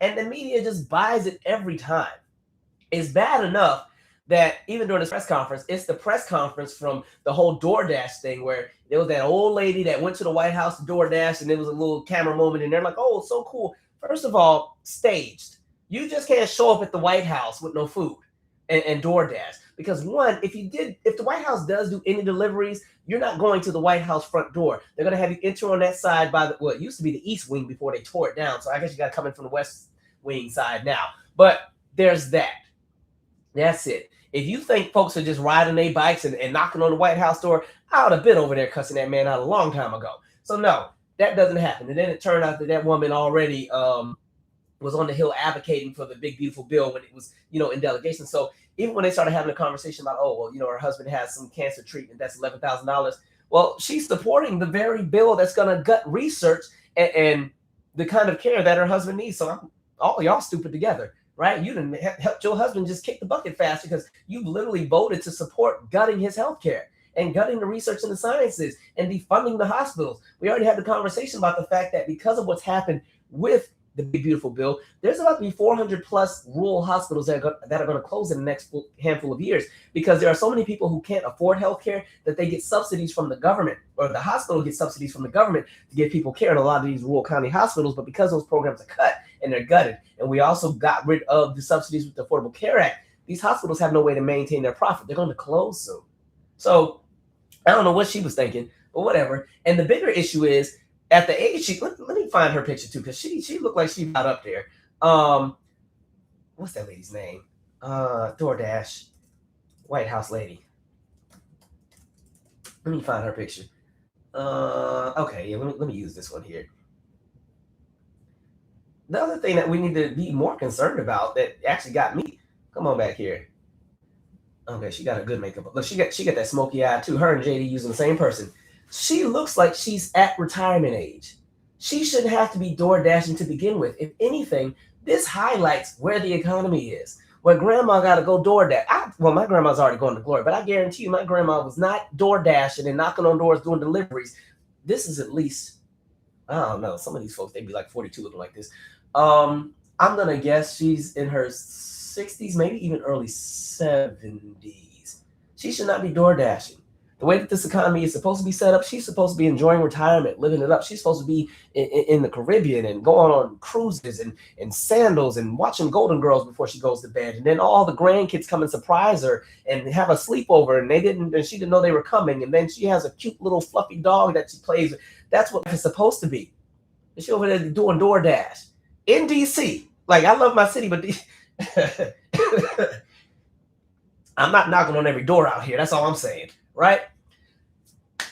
And the media just buys it every time. It's bad enough that even during this press conference, it's the press conference from the whole DoorDash thing where there was that old lady that went to the White House to DoorDash and there was a little camera moment and they're like, oh, it's so cool. First of all, staged. You just can't show up at the White House with no food and DoorDash. Because one, if the White House does do any deliveries, you're not going to the White House front door. They're going to have you enter on that side it used to be the East Wing before they tore it down. So I guess you got to come in from the West Wing side now. But there's that. That's it. If you think folks are just riding their bikes and knocking on the White House door, I would have been over there cussing that man out a long time ago. So no, that doesn't happen. And then it turned out that woman already was on the Hill advocating for the big, beautiful bill when it was, in delegation. So even when they started having a conversation about, her husband has some cancer treatment that's $11,000. Well, she's supporting the very bill that's going to gut research and the kind of care that her husband needs. So all y'all stupid together, right? You didn't help your husband just kick the bucket faster because you literally voted to support gutting his health care and gutting the research and the sciences and defunding the hospitals. We already had the conversation about the fact that because of what's happened with the big beautiful bill, there's about to be 400 plus rural hospitals that are going to close in the next handful of years because there are so many people who can't afford healthcare that they get subsidies from the government, or the hospital gets subsidies from the government to give people care in a lot of these rural county hospitals. But because those programs are cut and they're gutted, and we also got rid of the subsidies with the Affordable Care Act, these hospitals have no way to maintain their profit. They're going to close soon. So I don't know what she was thinking, but whatever. And the bigger issue is, at the age let me find her picture too, because she looked like she got up there. What's that lady's name? DoorDash, White House lady. Let me find her picture. Okay, yeah, let me use this one here. The other thing that we need to be more concerned about that actually got me. Come on back here. Okay, she got a good makeup. Look, she got that smoky eye too. Her and JD using the same person. She looks like she's at retirement age. She shouldn't have to be door dashing to begin with. If anything, this highlights where the economy is. Where grandma got to go door dash. Well, my grandma's already going to glory, but I guarantee you my grandma was not door dashing and knocking on doors doing deliveries. This is at least, I don't know, some of these folks, they'd be like 42 looking like this. I'm going to guess she's in her 60s, maybe even early 70s. She should not be door dashing. The way that this economy is supposed to be set up, she's supposed to be enjoying retirement, living it up. She's supposed to be in the Caribbean and going on cruises and sandals and watching Golden Girls before she goes to bed. And then all the grandkids come and surprise her and have a sleepover, and she didn't know they were coming. And then she has a cute little fluffy dog that she plays with. That's what it's supposed to be. And she over there doing DoorDash in DC. Like, I love my city, but I'm not knocking on every door out here. That's all I'm saying, right?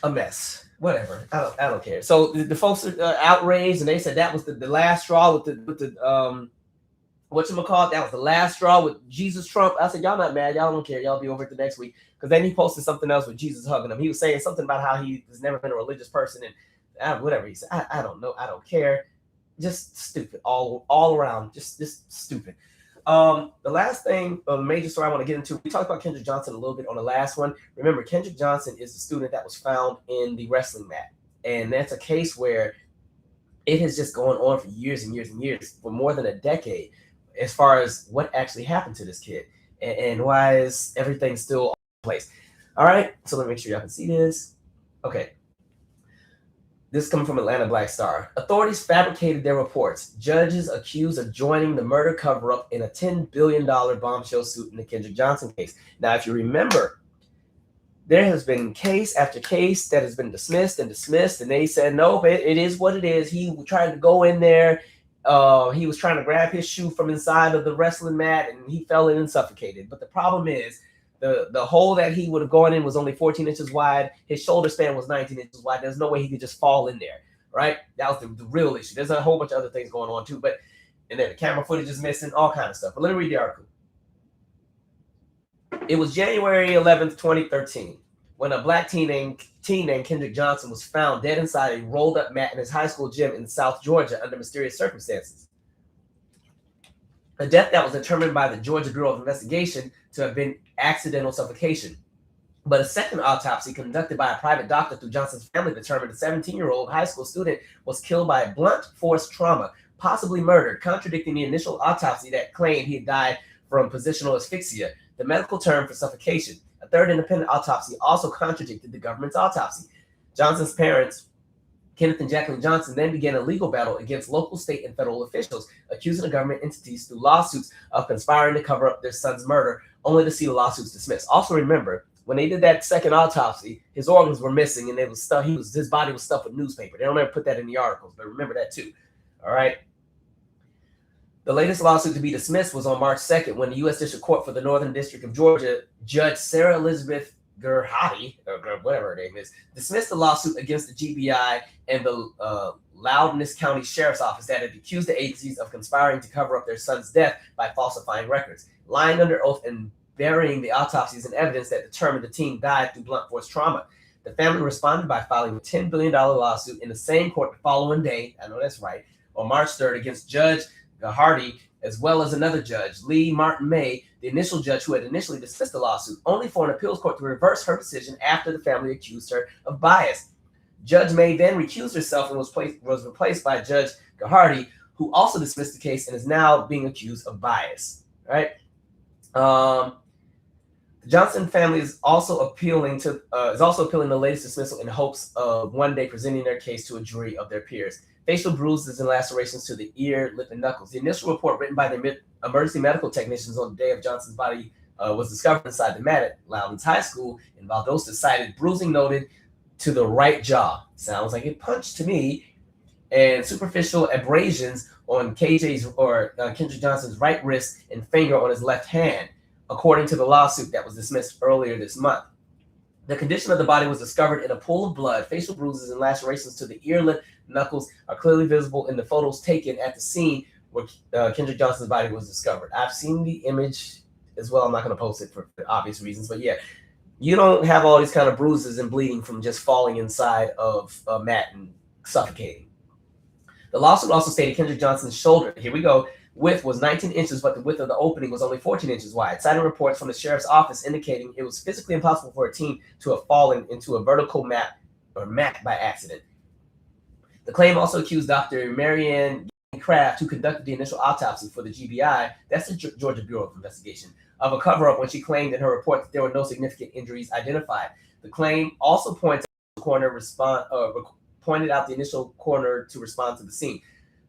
A mess. Whatever. I don't care. So the folks are outraged, and they said that was the last straw with the whatchamacallit, that was the last straw with Jesus Trump. I said, y'all not mad. Y'all don't care. Y'all be over it the next week. Because then he posted something else with Jesus hugging him. He was saying something about how he has never been a religious person, and whatever he said. I don't know. I don't care. Just stupid all around. Just stupid. The last thing, a major story I want to get into, we talked about Kendrick Johnson a little bit on the last one. Remember, Kendrick Johnson is the student that was found in the wrestling mat. And that's a case where it has just gone on for years and years and years, for more than a decade, as far as what actually happened to this kid and why is everything still in place. All right, so let me make sure y'all can see this. Okay. This is coming from Atlanta Black Star. Authorities fabricated their reports. Judges accused of joining the murder cover-up in a $10 billion bombshell suit in the Kendrick Johnson case. Now, if you remember, there has been case after case that has been dismissed, and they said, no, it is what it is. He tried to go in there. He was trying to grab his shoe from inside of the wrestling mat, and he fell in and suffocated. But the problem is, the hole that he would have gone in was only 14 inches wide. His shoulder span was 19 inches wide. There's no way he could just fall in there, right? That was the real issue. There's a whole bunch of other things going on too, and then the camera footage is missing, all kind of stuff. But let me read the article. It was January 11th, 2013, when a black teen named Kendrick Johnson was found dead inside a rolled-up mat in his high school gym in South Georgia under mysterious circumstances. A death that was determined by the Georgia Bureau of Investigation to have been accidental suffocation. But a second autopsy conducted by a private doctor through Johnson's family determined the 17-year-old high school student was killed by a blunt force trauma, possibly murdered, contradicting the initial autopsy that claimed he had died from positional asphyxia, the medical term for suffocation. A third independent autopsy also contradicted the government's autopsy. Johnson's parents, Kenneth and Jacqueline Johnson, then began a legal battle against local, state, and federal officials, accusing the government entities through lawsuits of conspiring to cover up their son's murder, only to see the lawsuits dismissed. Also remember, when they did that second autopsy, his organs were missing, and it was stuff. His body was stuffed with newspaper. They don't ever put that in the articles, but remember that too. All right. The latest lawsuit to be dismissed was on March 2nd, when the U.S. District Court for the Northern District of Georgia, Judge Sarah Elizabeth Gerhati, or whatever her name is, dismissed the lawsuit against the GBI and the Loudoun County Sheriff's Office that had accused the agencies of conspiring to cover up their son's death by falsifying records, lying under oath, and burying the autopsies and evidence that determined the teen died through blunt force trauma. The family responded by filing a $10 billion lawsuit in the same court the following day, I know that's right, on March 3rd against Judge Gerhati, as well as another judge, Lee Martin May, the initial judge who had initially dismissed the lawsuit, only for an appeals court to reverse her decision after the family accused her of bias. Judge May then recused herself and was replaced by Judge Gerhati, who also dismissed the case and is now being accused of bias. Right? The Johnson family is also appealing the latest dismissal in hopes of one day presenting their case to a jury of their peers. Facial bruises and lacerations to the ear, lip, and knuckles. The initial report written by the emergency medical technicians on the day of Johnson's body was discovered inside the mat at Loudoun's High School in Valdosta, cited bruising noted to the right jaw. Sounds like a punch to me. And superficial abrasions on Kendrick Johnson's right wrist and finger on his left hand, according to the lawsuit that was dismissed earlier this month. The condition of the body was discovered in a pool of blood. Facial bruises and lacerations to the ear, lip, knuckles are clearly visible in the photos taken at the scene where Kendrick Johnson's body was discovered. I've seen the image as well. I'm not going to post it for obvious reasons, but yeah, you don't have all these kind of bruises and bleeding from just falling inside of a mat and suffocating. The lawsuit also stated Kendrick Johnson's shoulder, here we go, width was 19 inches, but the width of the opening was only 14 inches wide, citing reports from the sheriff's office indicating it was physically impossible for a teen to have fallen into a vertical mat by accident. The claim also accused Dr. Marianne Kraft, who conducted the initial autopsy for the GBI, that's the Georgia Bureau of Investigation, of a cover-up when she claimed in her report that there were no significant injuries identified. The claim also pointed out the initial coroner to respond to the scene.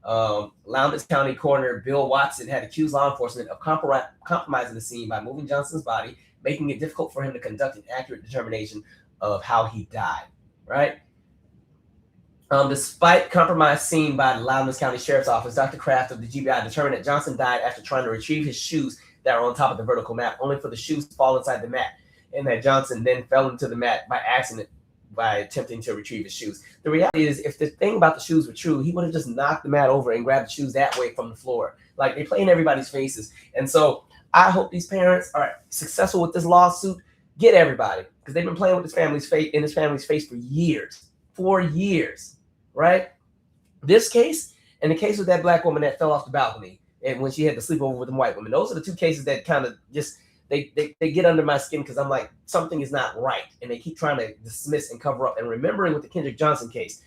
Loudoun County Coroner Bill Watson had accused law enforcement of compromising the scene by moving Johnson's body, making it difficult for him to conduct an accurate determination of how he died, right? Despite compromise seen by the Loudoun County Sheriff's Office, Dr. Kraft of the GBI determined that Johnson died after trying to retrieve his shoes that were on top of the vertical mat, only for the shoes to fall inside the mat, and that Johnson then fell into the mat by accident by attempting to retrieve his shoes. The reality is, if the thing about the shoes were true, he would have just knocked the mat over and grabbed the shoes that way from the floor. Like, they play in everybody's faces. And so I hope these parents are successful with this lawsuit. Get everybody, because they've been playing with his family's face for years. 4 years. Right? This case and the case with that black woman that fell off the balcony and when she had to sleep over with them white women, those are the two cases that kind of just they get under my skin, because I'm like, something is not right, and they keep trying to dismiss and cover up. And remembering with the Kendrick Johnson case,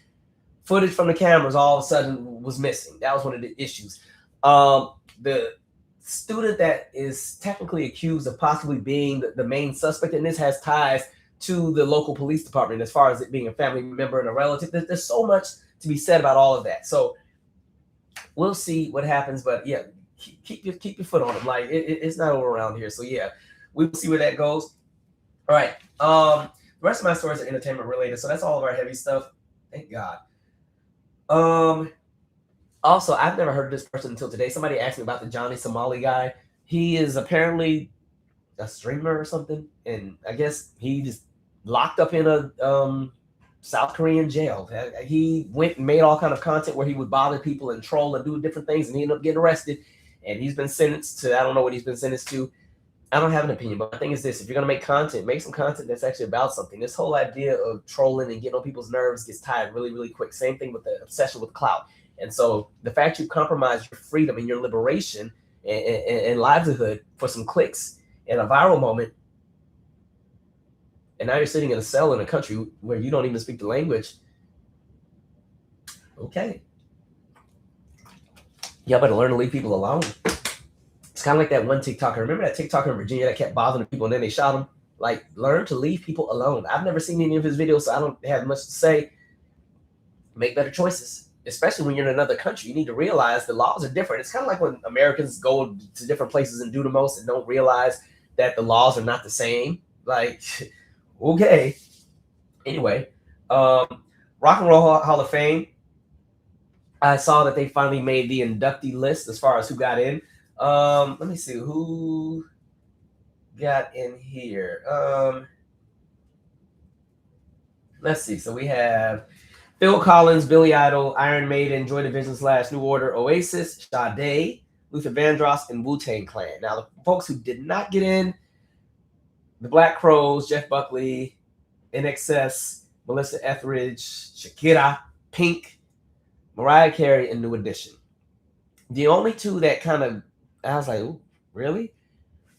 footage from the cameras all of a sudden was missing. That was one of the issues. The student that is technically accused of possibly being the main suspect in this has ties to the local police department as far as it being a family member and a relative. There's so much to be said about all of that. So we'll see what happens, but yeah, keep your foot on them. Like it's not over around here. So yeah, we'll see where that goes. All right. The rest of my stories are entertainment related, so that's all of our heavy stuff. Thank God. Also, I've never heard of this person until today. Somebody asked me about the Johnny Somali guy. He is apparently a streamer or something, and I guess he just locked up in a South Korean jail. He went and made all kind of content where he would bother people and troll and do different things, and he ended up getting arrested. And he's been sentenced to, I don't know what he's been sentenced to. I don't have an opinion, but the thing is this: if you're gonna make content, make some content that's actually about something. This whole idea of trolling and getting on people's nerves gets tired really, really quick. Same thing with the obsession with clout. And so the fact you compromise your freedom and your liberation and livelihood for some clicks and a viral moment, and now you're sitting in a cell in a country where you don't even speak the language. Okay. Y'all better learn to leave people alone. It's kind of like that one TikToker. Remember that TikToker in Virginia that kept bothering people and then they shot him? Like, learn to leave people alone. I've never seen any of his videos, so I don't have much to say. Make better choices, especially when you're in another country. You need to realize the laws are different. It's kind of like when Americans go to different places and do the most and don't realize that the laws are not the same. Like, okay. Anyway, Rock and Roll Hall of Fame. I saw that they finally made the inductee list as far as who got in. Let me see who got in here. Let's see. So we have Phil Collins, Billy Idol, Iron Maiden, Joy Division / New Order, Oasis, Sade, Luther Vandross, and Wu-Tang Clan. Now, the folks who did not get in, the Black Crowes, Jeff Buckley, NXS, Melissa Etheridge, Shakira, Pink, Mariah Carey, and New Edition. The only two that kind of, I was like, ooh, really?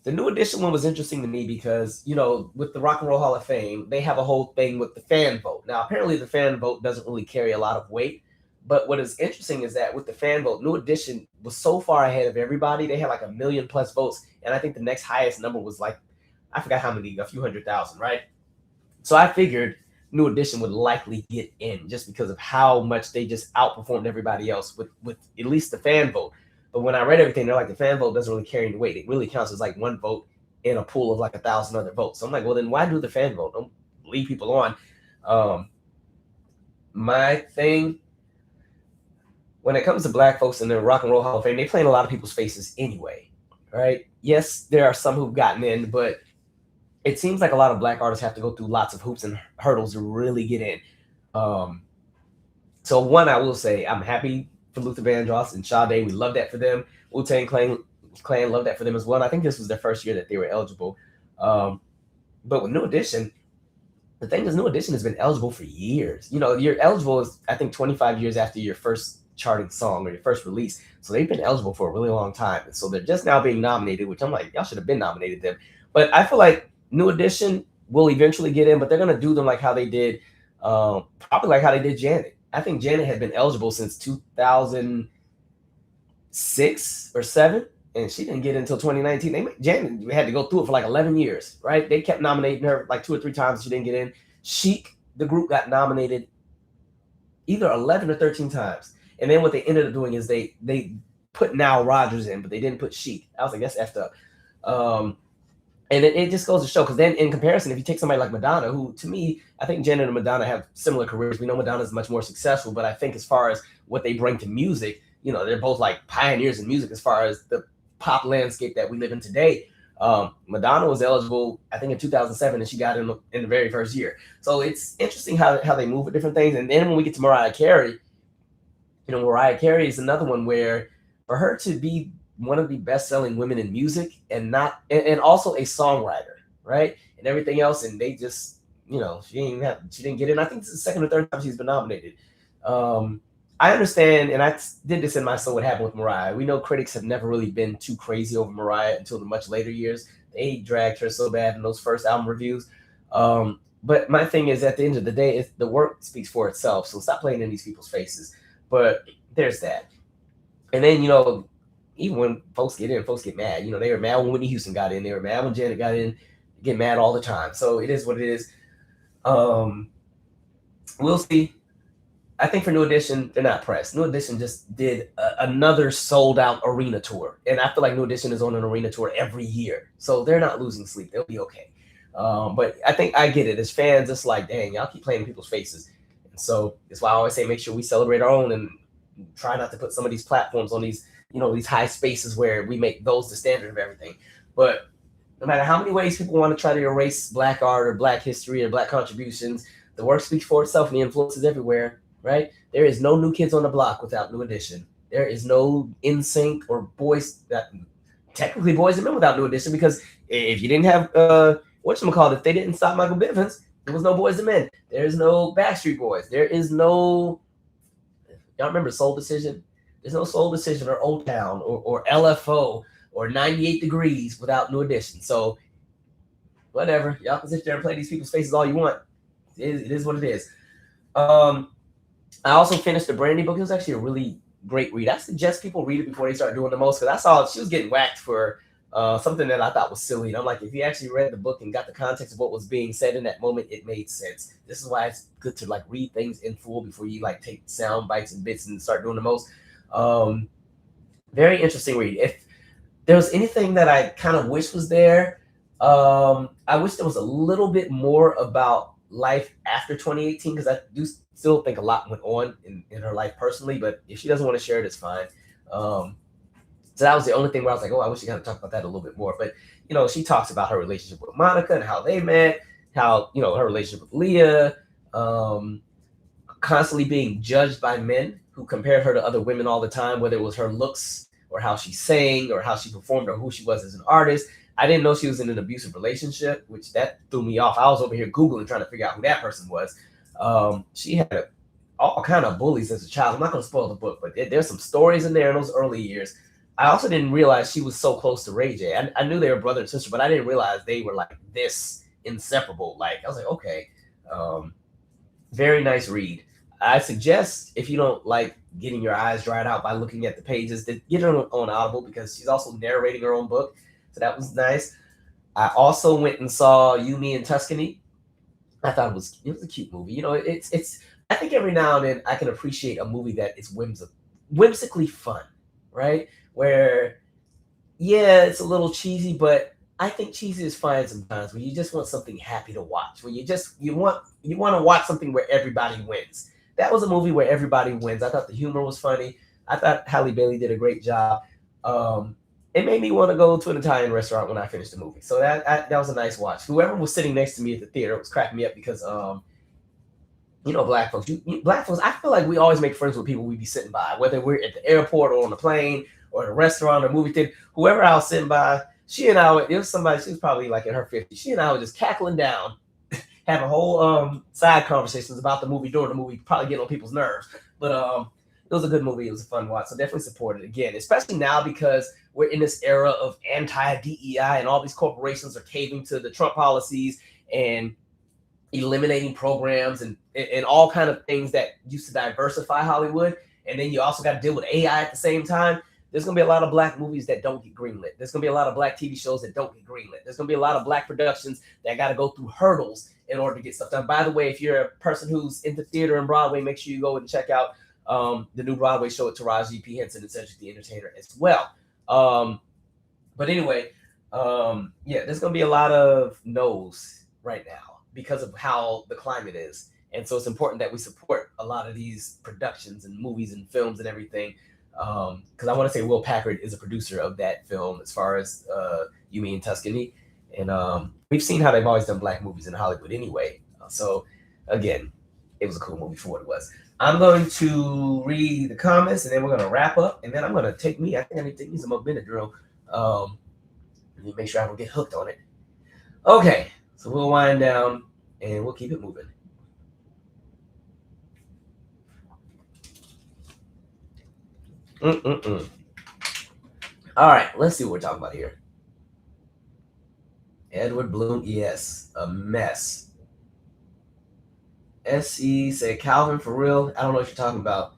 The New Edition one was interesting to me because, you know, with the Rock and Roll Hall of Fame, they have a whole thing with the fan vote. Now, apparently the fan vote doesn't really carry a lot of weight. But what is interesting is that with the fan vote, New Edition was so far ahead of everybody. They had like 1 million+ votes. And I think the next highest number was like, I forgot how many, a few 100,000, right? So I figured New Edition would likely get in just because of how much they just outperformed everybody else with at least the fan vote. But when I read everything, they're like, the fan vote doesn't really carry any weight. It really counts as like one vote in a pool of like 1,000 other votes. So I'm like, well, then why do the fan vote? Don't leave people on. My thing, when it comes to Black folks in the Rock and Roll Hall of Fame, they play in a lot of people's faces anyway, right? Yes, there are some who've gotten in, but it seems like a lot of Black artists have to go through lots of hoops and hurdles to really get in. So one, I will say, I'm happy for Luther Vandross and Sade. We love that for them. Wu-Tang Clan, love that for them as well. And I think this was their first year that they were eligible. But with New Edition, the thing is, New Edition has been eligible for years. You know, you're eligible, is, I think, 25 years after your first charting song or your first release. So they've been eligible for a really long time. And so they're just now being nominated, which I'm like, y'all should have been nominated them. But I feel like New Edition will eventually get in, but they're going to do them like how they did, probably like how they did Janet. I think Janet had been eligible since 2006 or 7, and she didn't get it until 2019. Janet had to go through it for like 11 years, right? They kept nominating her like 2 or 3 times. She didn't get in. Chic, the group, got nominated either 11 or 13 times. And then what they ended up doing is they put Nile Rodgers in, but they didn't put Chic. I was like, that's effed up. And it just goes to show, because then in comparison, if you take somebody like Madonna, who to me, I think Janet and Madonna have similar careers. We know Madonna is much more successful, but I think as far as what they bring to music, you know, they're both like pioneers in music as far as the pop landscape that we live in today. Madonna was eligible, I think, in 2007, and she got in the very first year. So it's interesting how they move with different things. And then when we get to Mariah Carey, you know, Mariah Carey is another one where for her to be one of the best-selling women in music and also a songwriter, right? And everything else, and they just, you know, she didn't get in. I think it's the second or third time she's been nominated. I understand, and I did this in my So What Happened with Mariah. We know critics have never really been too crazy over Mariah until the much later years. They dragged her so bad in those first album reviews. But my thing is, at the end of the day, the work speaks for itself. So stop playing in these people's faces. But there's that. And then, you know, even when folks get in, folks get mad. You know, they were mad when Whitney Houston got in. They were mad when Janet got in. They get mad all the time. So it is what it is. We'll see. I think for New Edition, they're not pressed. New Edition just did another sold out arena tour. And I feel like New Edition is on an arena tour every year. So they're not losing sleep. They'll be okay. But I think I get it. As fans, it's like, dang, y'all keep playing in people's faces. And so that's why I always say make sure we celebrate our own and try not to put some of these platforms on these, these high spaces where we make those the standard of everything. But no matter how many ways people want to try to erase Black art or Black history or Black contributions, the work speaks for itself and the influence is everywhere. Right? There is no New Kids on the Block without New Edition. There is no NSYNC or Boys technically Boys and Men without New Edition, because if you didn't have if they didn't stop Michael Bivins, there was no Boys and Men. There is no Backstreet Boys. There is no, y'all remember Soul Decision? There's no Soul Decision or Old Town or LFO or 98 Degrees without New Edition. So whatever, y'all can sit there and play these people's faces all you want. It is what it is. I also finished the Brandy book. It was actually a really great read. I suggest people read it before they start doing the most, because I saw she was getting whacked for something that I thought was silly. And I'm like, if you actually read the book and got the context of what was being said in that moment, it made sense. This is why it's good to read things in full before you take sound bites and bits and start doing the most. Very interesting read. If there was anything that I kind of wish was there, I wish there was a little bit more about life after 2018, because I do still think a lot went on in her life personally, but if she doesn't want to share it, it's fine. So that was the only thing where I was like, oh, I wish you kind of talk about that a little bit more. But, she talks about her relationship with Monica and how they met, how, her relationship with Leah, constantly being judged by men who compared her to other women all the time, whether it was her looks or how she sang or how she performed or who she was as an artist. I didn't know she was in an abusive relationship, which that threw me off. I was over here Googling trying to figure out who that person was. She had all kind of bullies as a child. I'm not going to spoil the book, but there's some stories in there in those early years. I also didn't realize she was so close to Ray J. I knew they were brother and sister, but I didn't realize they were this inseparable. I was like, okay. Very nice read. I suggest, if you don't like getting your eyes dried out by looking at the pages, to get her on Audible, because she's also narrating her own book. So that was nice. I also went and saw You, Me, and Tuscany. I thought it was a cute movie. It's. I think every now and then I can appreciate a movie that is whimsically fun, right? Where, yeah, it's a little cheesy, but I think cheesy is fine sometimes. Where you just want something happy to watch. Where you want to watch something where everybody wins. That was a movie where everybody wins. I thought the humor was funny. I thought Halle Bailey did a great job. It made me want to go to an Italian restaurant when I finished the movie. So that was a nice watch. Whoever was sitting next to me at the theater was cracking me up, because, Black folks, Black folks, I feel like we always make friends with people we be sitting by, whether we're at the airport or on the plane or at a restaurant or movie theater. Whoever I was sitting by, she and I, it was somebody, she was probably in her 50s. She and I were just cackling down, having whole side conversations about the movie during the movie, probably getting on people's nerves. But it was a good movie. It was a fun watch. So definitely support it again, especially now because we're in this era of anti-DEI and all these corporations are caving to the Trump policies and eliminating programs and all kind of things that used to diversify Hollywood. And then you also got to deal with AI at the same time. There's going to be a lot of Black movies that don't get greenlit. There's going to be a lot of Black TV shows that don't get greenlit. There's going to be a lot of Black productions that got to go through hurdles in order to get stuff done. By the way, if you're a person who's into theater and Broadway, make sure you go and check out the new Broadway show at Taraji P. Henson and Cedric the Entertainer as well. But anyway, there's going to be a lot of no's right now because of how the climate is. And so it's important that we support a lot of these productions and movies and films and everything. Because I want to say Will Packard is a producer of that film as far as You, Me, and Tuscany. And we've seen how they've always done Black movies in Hollywood anyway. So again, it was a cool movie for what it was. I'm going to read the comments and then we're going to wrap up. And then I'm going to I think I need to take me some more Benadryl. Let me make sure I don't get hooked on it. Okay, so we'll wind down and we'll keep it moving. All right, let's see what we're talking about here. Edward Bloom, yes, a mess. SE said Calvin for real. I don't know what you're talking about.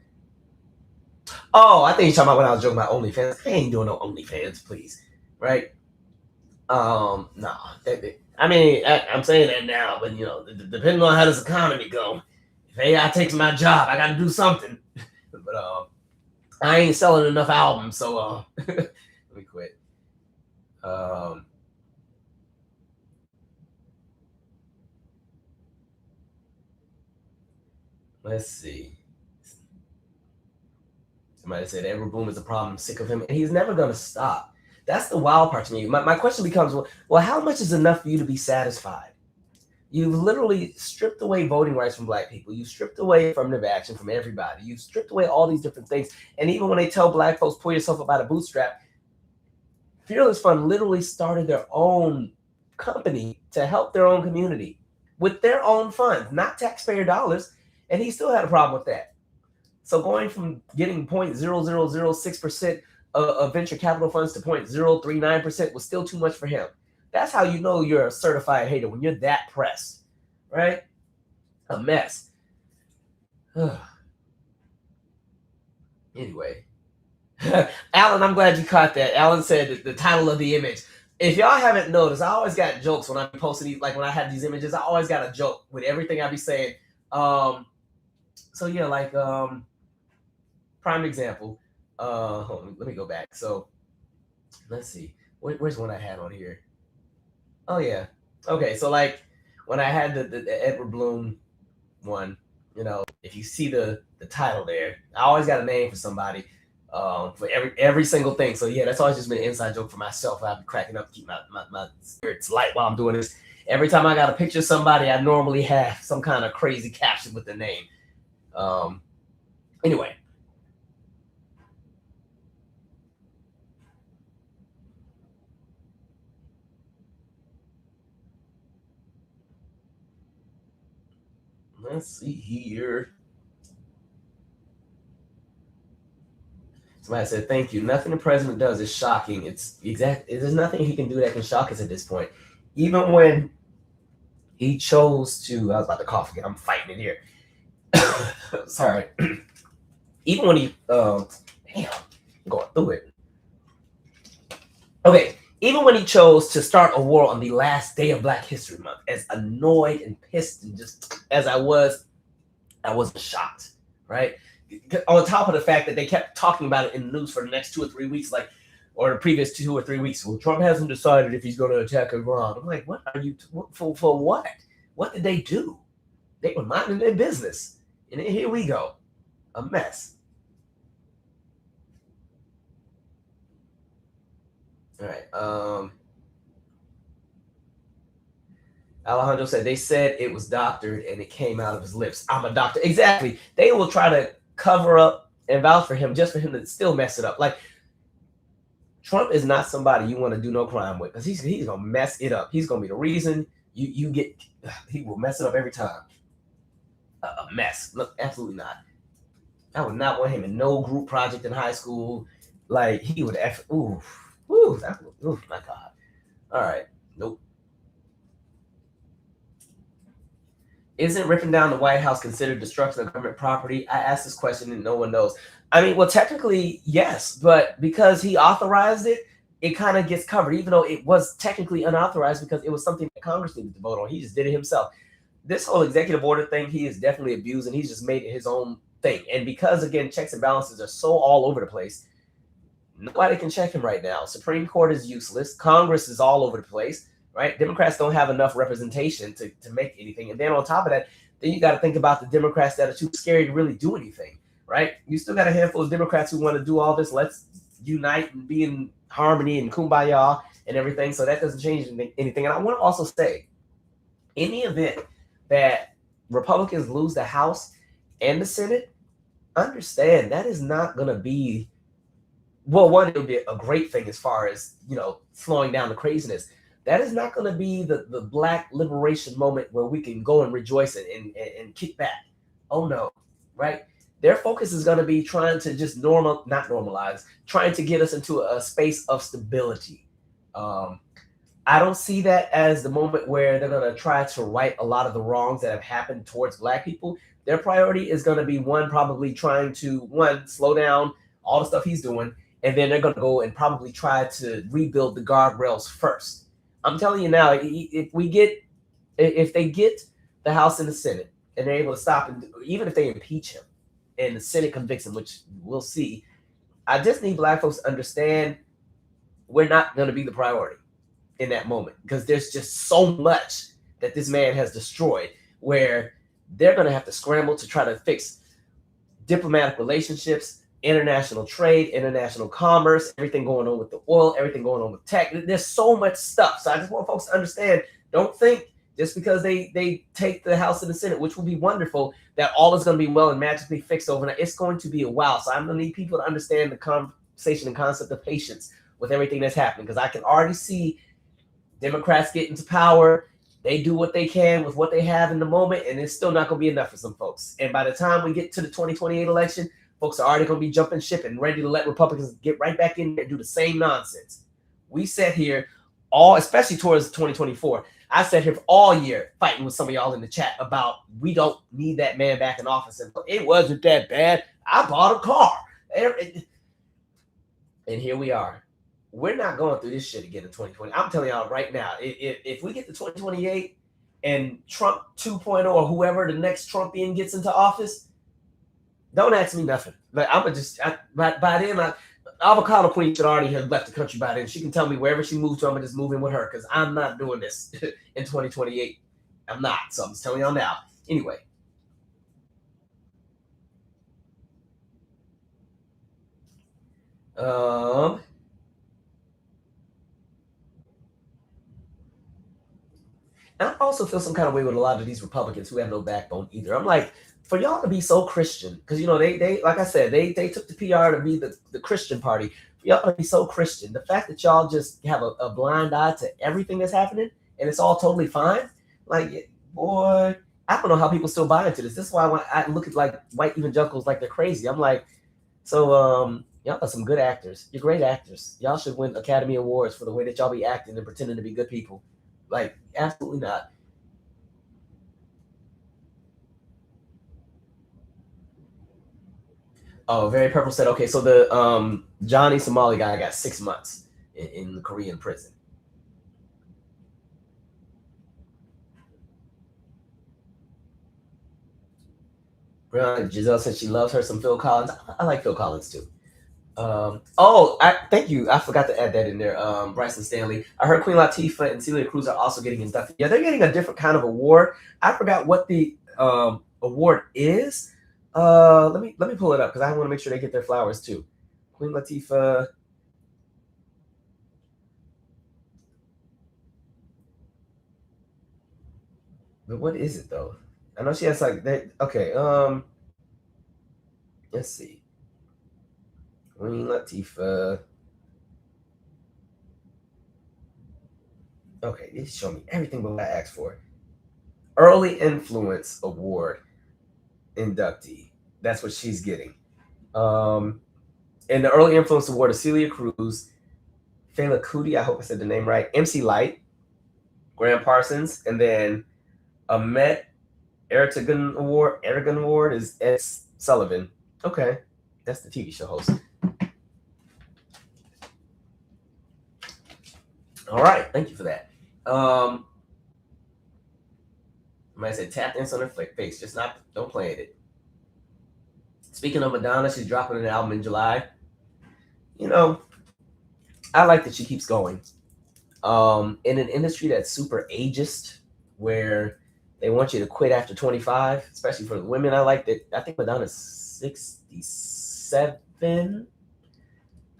Oh, I think you're talking about when I was joking about OnlyFans. I ain't doing no OnlyFans, please. Right? No. I mean, I'm saying that now, but depending on how this economy go, if AI takes my job, I got to do something. But I ain't selling enough albums, so let me quit. Let's see. Somebody said Edward Bloom is a problem. I'm sick of him, and he's never going to stop. That's the wild part to me. My question becomes, well, how much is enough for you to be satisfied? You've literally stripped away voting rights from Black people. You've stripped away affirmative action from everybody. You've stripped away all these different things. And even when they tell Black folks, pull yourself up by the bootstrap, FearlessFund literally started their own company to help their own community with their own funds, not taxpayer dollars. And he still had a problem with that. So going from getting 0.0006% of venture capital funds to 0.039% was still too much for him. That's how you know you're a certified hater, when you're that pressed, right? A mess. Anyway. Alan, I'm glad you caught that. Alan said the title of the image. If y'all haven't noticed, I always got jokes when I post these, like when I have these images, I always got a joke with everything I be saying. So yeah, like prime example. Hold on, let me go back. So let's see. Where's one I had on here? Oh yeah. Okay, so like when I had the Edward Bloom one, if you see the title there, I always got a name for somebody for every single thing. So yeah, that's always just been an inside joke for myself. I've been cracking up to keep my spirits light while I'm doing this. Every time I got a picture of somebody, I normally have some kind of crazy caption with the name. Anyway. Let's see here. Somebody said, thank you. Nothing the president does is shocking. There's nothing he can do that can shock us at this point. Even when he chose to, I was about to cough again. I'm fighting it here. Sorry. Even when he, damn, I'm going through it. Okay. Even when he chose to start a war on the last day of Black History Month, as annoyed and pissed and just as I wasn't shocked, right? On top of the fact that they kept talking about it in the news for the next 2 or 3 weeks, or the previous 2 or 3 weeks. Well, Trump hasn't decided if he's going to attack Iran. I'm like, what are you, for what? What did they do? They were minding their business. And here we go. A mess. All right. Alejandro said, they said it was doctored and it came out of his lips. I'm a doctor. Exactly. They will try to cover up and vouch for him just for him to still mess it up. Like, Trump is not somebody you want to do no crime with, because he's going to mess it up. He's going to be the reason you get, he will mess it up every time. A mess. Look, absolutely not. I would not want him in no group project in high school. Like, he would, ooh, my God. All right. Nope. Isn't ripping down the White House considered destruction of government property? I asked this question and no one knows. I mean, well, technically, yes, but because he authorized it, it kind of gets covered, even though it was technically unauthorized because it was something that Congress needed to vote on. He just did it himself. This whole executive order thing, he is definitely abused, and he's just made it his own thing. And because, again, checks and balances are so all over the place, nobody can check him right now. Supreme Court is useless. Congress is all over the place. Right? Democrats don't have enough representation to make anything. And then on top of that, then you got to think about the Democrats that are too scary to really do anything, right? You still got a handful of Democrats who want to do all this. Let's unite and be in harmony and kumbaya and everything. So that doesn't change anything. And I want to also say, in the event that Republicans lose the House and the Senate, understand that is not going to be, well, one, it'll be a great thing as far as, slowing down the craziness. That is not going to be the Black liberation moment where we can go and rejoice and kick back. Oh, no, right? Their focus is going to be trying to just not normalize, trying to get us into a space of stability. I don't see that as the moment where they're going to try to right a lot of the wrongs that have happened towards Black people. Their priority is going to be, one, probably trying to, slow down all the stuff he's doing, and then they're going to go and probably try to rebuild the guardrails first. I'm telling you now, if they get the House and the Senate and they're able to stop him, even if they impeach him and the Senate convicts him, which we'll see, I just need black folks to understand we're not going to be the priority in that moment because there's just so much that this man has destroyed where they're going to have to scramble to try to fix diplomatic relationships, international trade, international commerce, everything going on with the oil, everything going on with tech. There's so much stuff. So I just want folks to understand, don't think just because they take the House and the Senate, which will be wonderful, that all is going to be well and magically fixed overnight. It's going to be a while. So I'm going to need people to understand the conversation and concept of patience with everything that's happening because I can already see Democrats get into power. They do what they can with what they have in the moment, and it's still not going to be enough for some folks. And by the time we get to the 2028 election, folks are already going to be jumping ship and ready to let Republicans get right back in there and do the same nonsense. We sat here especially towards 2024, I sat here all year fighting with some of y'all in the chat about we don't need that man back in office. And it wasn't that bad. I bought a car. And here we are. We're not going through this shit again in 2020. I'm telling y'all right now, if we get to 2028 and Trump 2.0 or whoever the next Trumpian gets into office, don't ask me nothing. Like by then, Avocado Queen should already have left the country by then. She can tell me wherever she moves to, I'm gonna just move in with her because I'm not doing this in 2028. I'm not. So I'm just telling y'all now. Anyway. I also feel some kind of way with a lot of these Republicans who have no backbone either. I'm like, for y'all to be so Christian, because they like I said, they took the PR to be the Christian party. For y'all to be so Christian, the fact that y'all just have a blind eye to everything that's happening and it's all totally fine, like, boy, I don't know how people still buy into this. This is why when I look at like white evangelicals like they're crazy. I'm like, so y'all are some good actors. You're great actors. Y'all should win Academy Awards for the way that y'all be acting and pretending to be good people. Like, absolutely not. Oh, Very Purple said, okay, so the Johnny Somali guy got 6 months in the Korean prison. Giselle said she loves her some Phil Collins. I like Phil Collins too. Thank you. I forgot to add that in there. Bryson Stanley. I heard Queen Latifah and Celia Cruz are also getting inducted. Yeah, they're getting a different kind of award. I forgot what the award is. Let me pull it up because I want to make sure they get their flowers too. Queen Latifah. But what is it though? I know she has like that. Okay. Let's see. Queen Latifah. Okay, they show me everything but what I asked for. Early Influence Award inductee. That's what she's getting. And the Early Influence Award is Celia Cruz, Fela Kuti, I hope I said the name right, MC Light, Graham Parsons, and then Ahmet Ertegun Award is S. Sullivan. Okay, that's the TV show host. All right, thank you for that. I might say tap dance on her face, just don't play at it. Speaking of Madonna, she's dropping an album in July. You know, I like that she keeps going. In an industry that's super ageist, where they want you to quit after 25, especially for the women, I like that. I think Madonna's 67.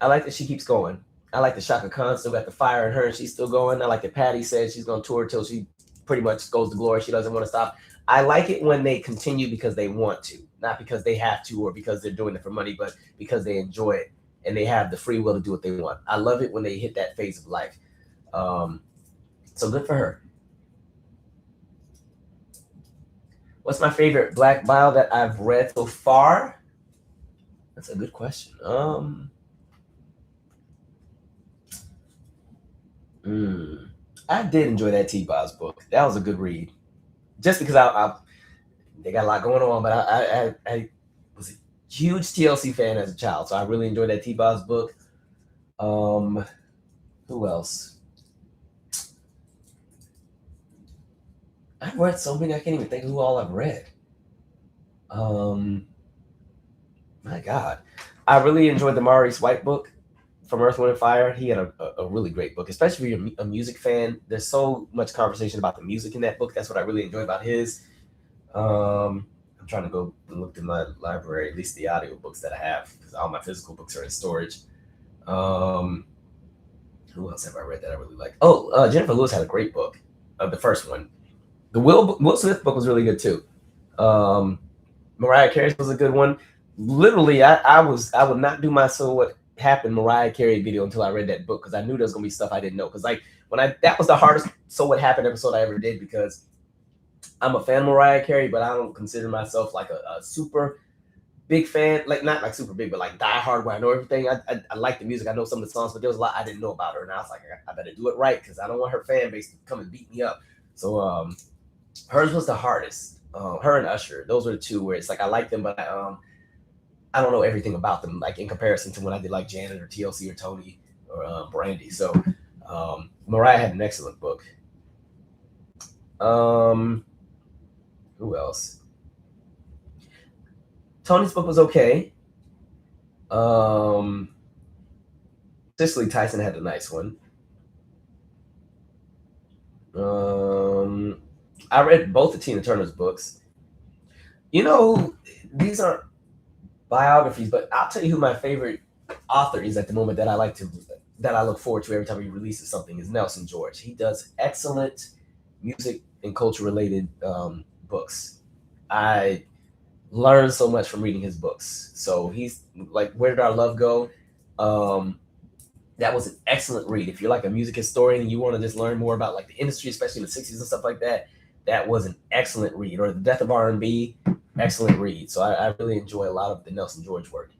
I like that she keeps going. I like that Shaka Khan still got the fire in her and she's still going. I like that Patty said she's going to tour till she pretty much goes to glory. She doesn't want to stop. I like it when they continue because they want to, not because they have to or because they're doing it for money, but because they enjoy it and they have the free will to do what they want. I love it when they hit that phase of life. So good for her. What's my favorite Black bio that I've read so far? That's a good question. I did enjoy that T-Boz book. That was a good read. Just because they got a lot going on, but I was a huge TLC fan as a child, so I really enjoyed that T-Boz book. Who else? I've read so many I can't even think of who all I've read. My God, I really enjoyed the Maurice White book from Earth, Wind, and Fire. He had a really great book, especially if you're a music fan. There's so much conversation about the music in that book. That's what I really enjoy about his. I'm trying to go and look through my library, at least the audio books that I have, because all my physical books are in storage. Who else have I read that I really like? Oh, Jennifer Lewis had a great book, the first one. The Will Smith book was really good too. Mariah Carey's was a good one. Literally, I would not do my So What Happened Mariah Carey video until I read that book, because I knew there was gonna be stuff I didn't know. Because like that was the hardest So What Happened episode I ever did, because I'm a fan of Mariah Carey, but I don't consider myself like a super big fan, like not like super big, but like die hard where I know everything. I like the music, I know some of the songs, but there was a lot I didn't know about her, and I was like, I better do it right, because I don't want her fan base to come and beat me up. So hers was the hardest. Her and Usher, those were the two where it's like I like them, but I don't know everything about them, like in comparison to when I did like Janet or TLC or Tony or Brandy. So Mariah had an excellent book. Who else? Tony's book was okay. Cicely Tyson had a nice one. I read both of Tina Turner's books. You know, these aren't biographies, but I'll tell you who my favorite author is at the moment that I look forward to every time he releases something is Nelson George. He does excellent music and culture related books. I learned so much from reading his books. So he's like, Where Did Our Love Go? That was an excellent read. If you're like a music historian and you want to just learn more about like the industry, especially in the 60s and stuff like that, that was an excellent read. Or The Death of R&B, excellent read. So I really enjoy a lot of the Nelson George work.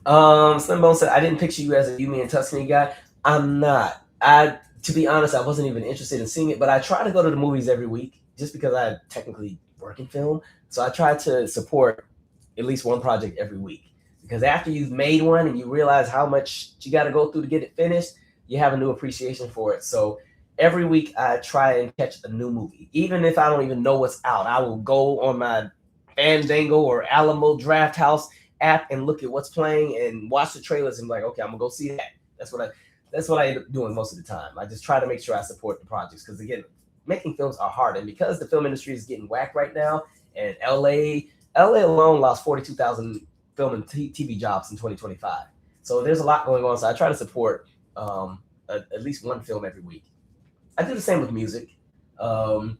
Slim Bone said, I didn't picture you as a You, Me, and Tuscany guy. I'm not. To be honest, I wasn't even interested in seeing it, but I try to go to the movies every week just because I technically work in film. So I try to support at least one project every week, because after you've made one and you realize how much you got to go through to get it finished, you have a new appreciation for it. So every week I try and catch a new movie. Even if I don't even know what's out, I will go on my Fandango or Alamo Draft House app and look at what's playing and watch the trailers and be like, okay, I'm gonna go see that. That's what I end up doing most of the time. I just try to make sure I support the projects, because again, making films are hard, and because the film industry is getting whacked right now, and LA alone lost 42,000 film and TV jobs in 2025. So there's a lot going on. So I try to support at least one film every week. I do the same with music. I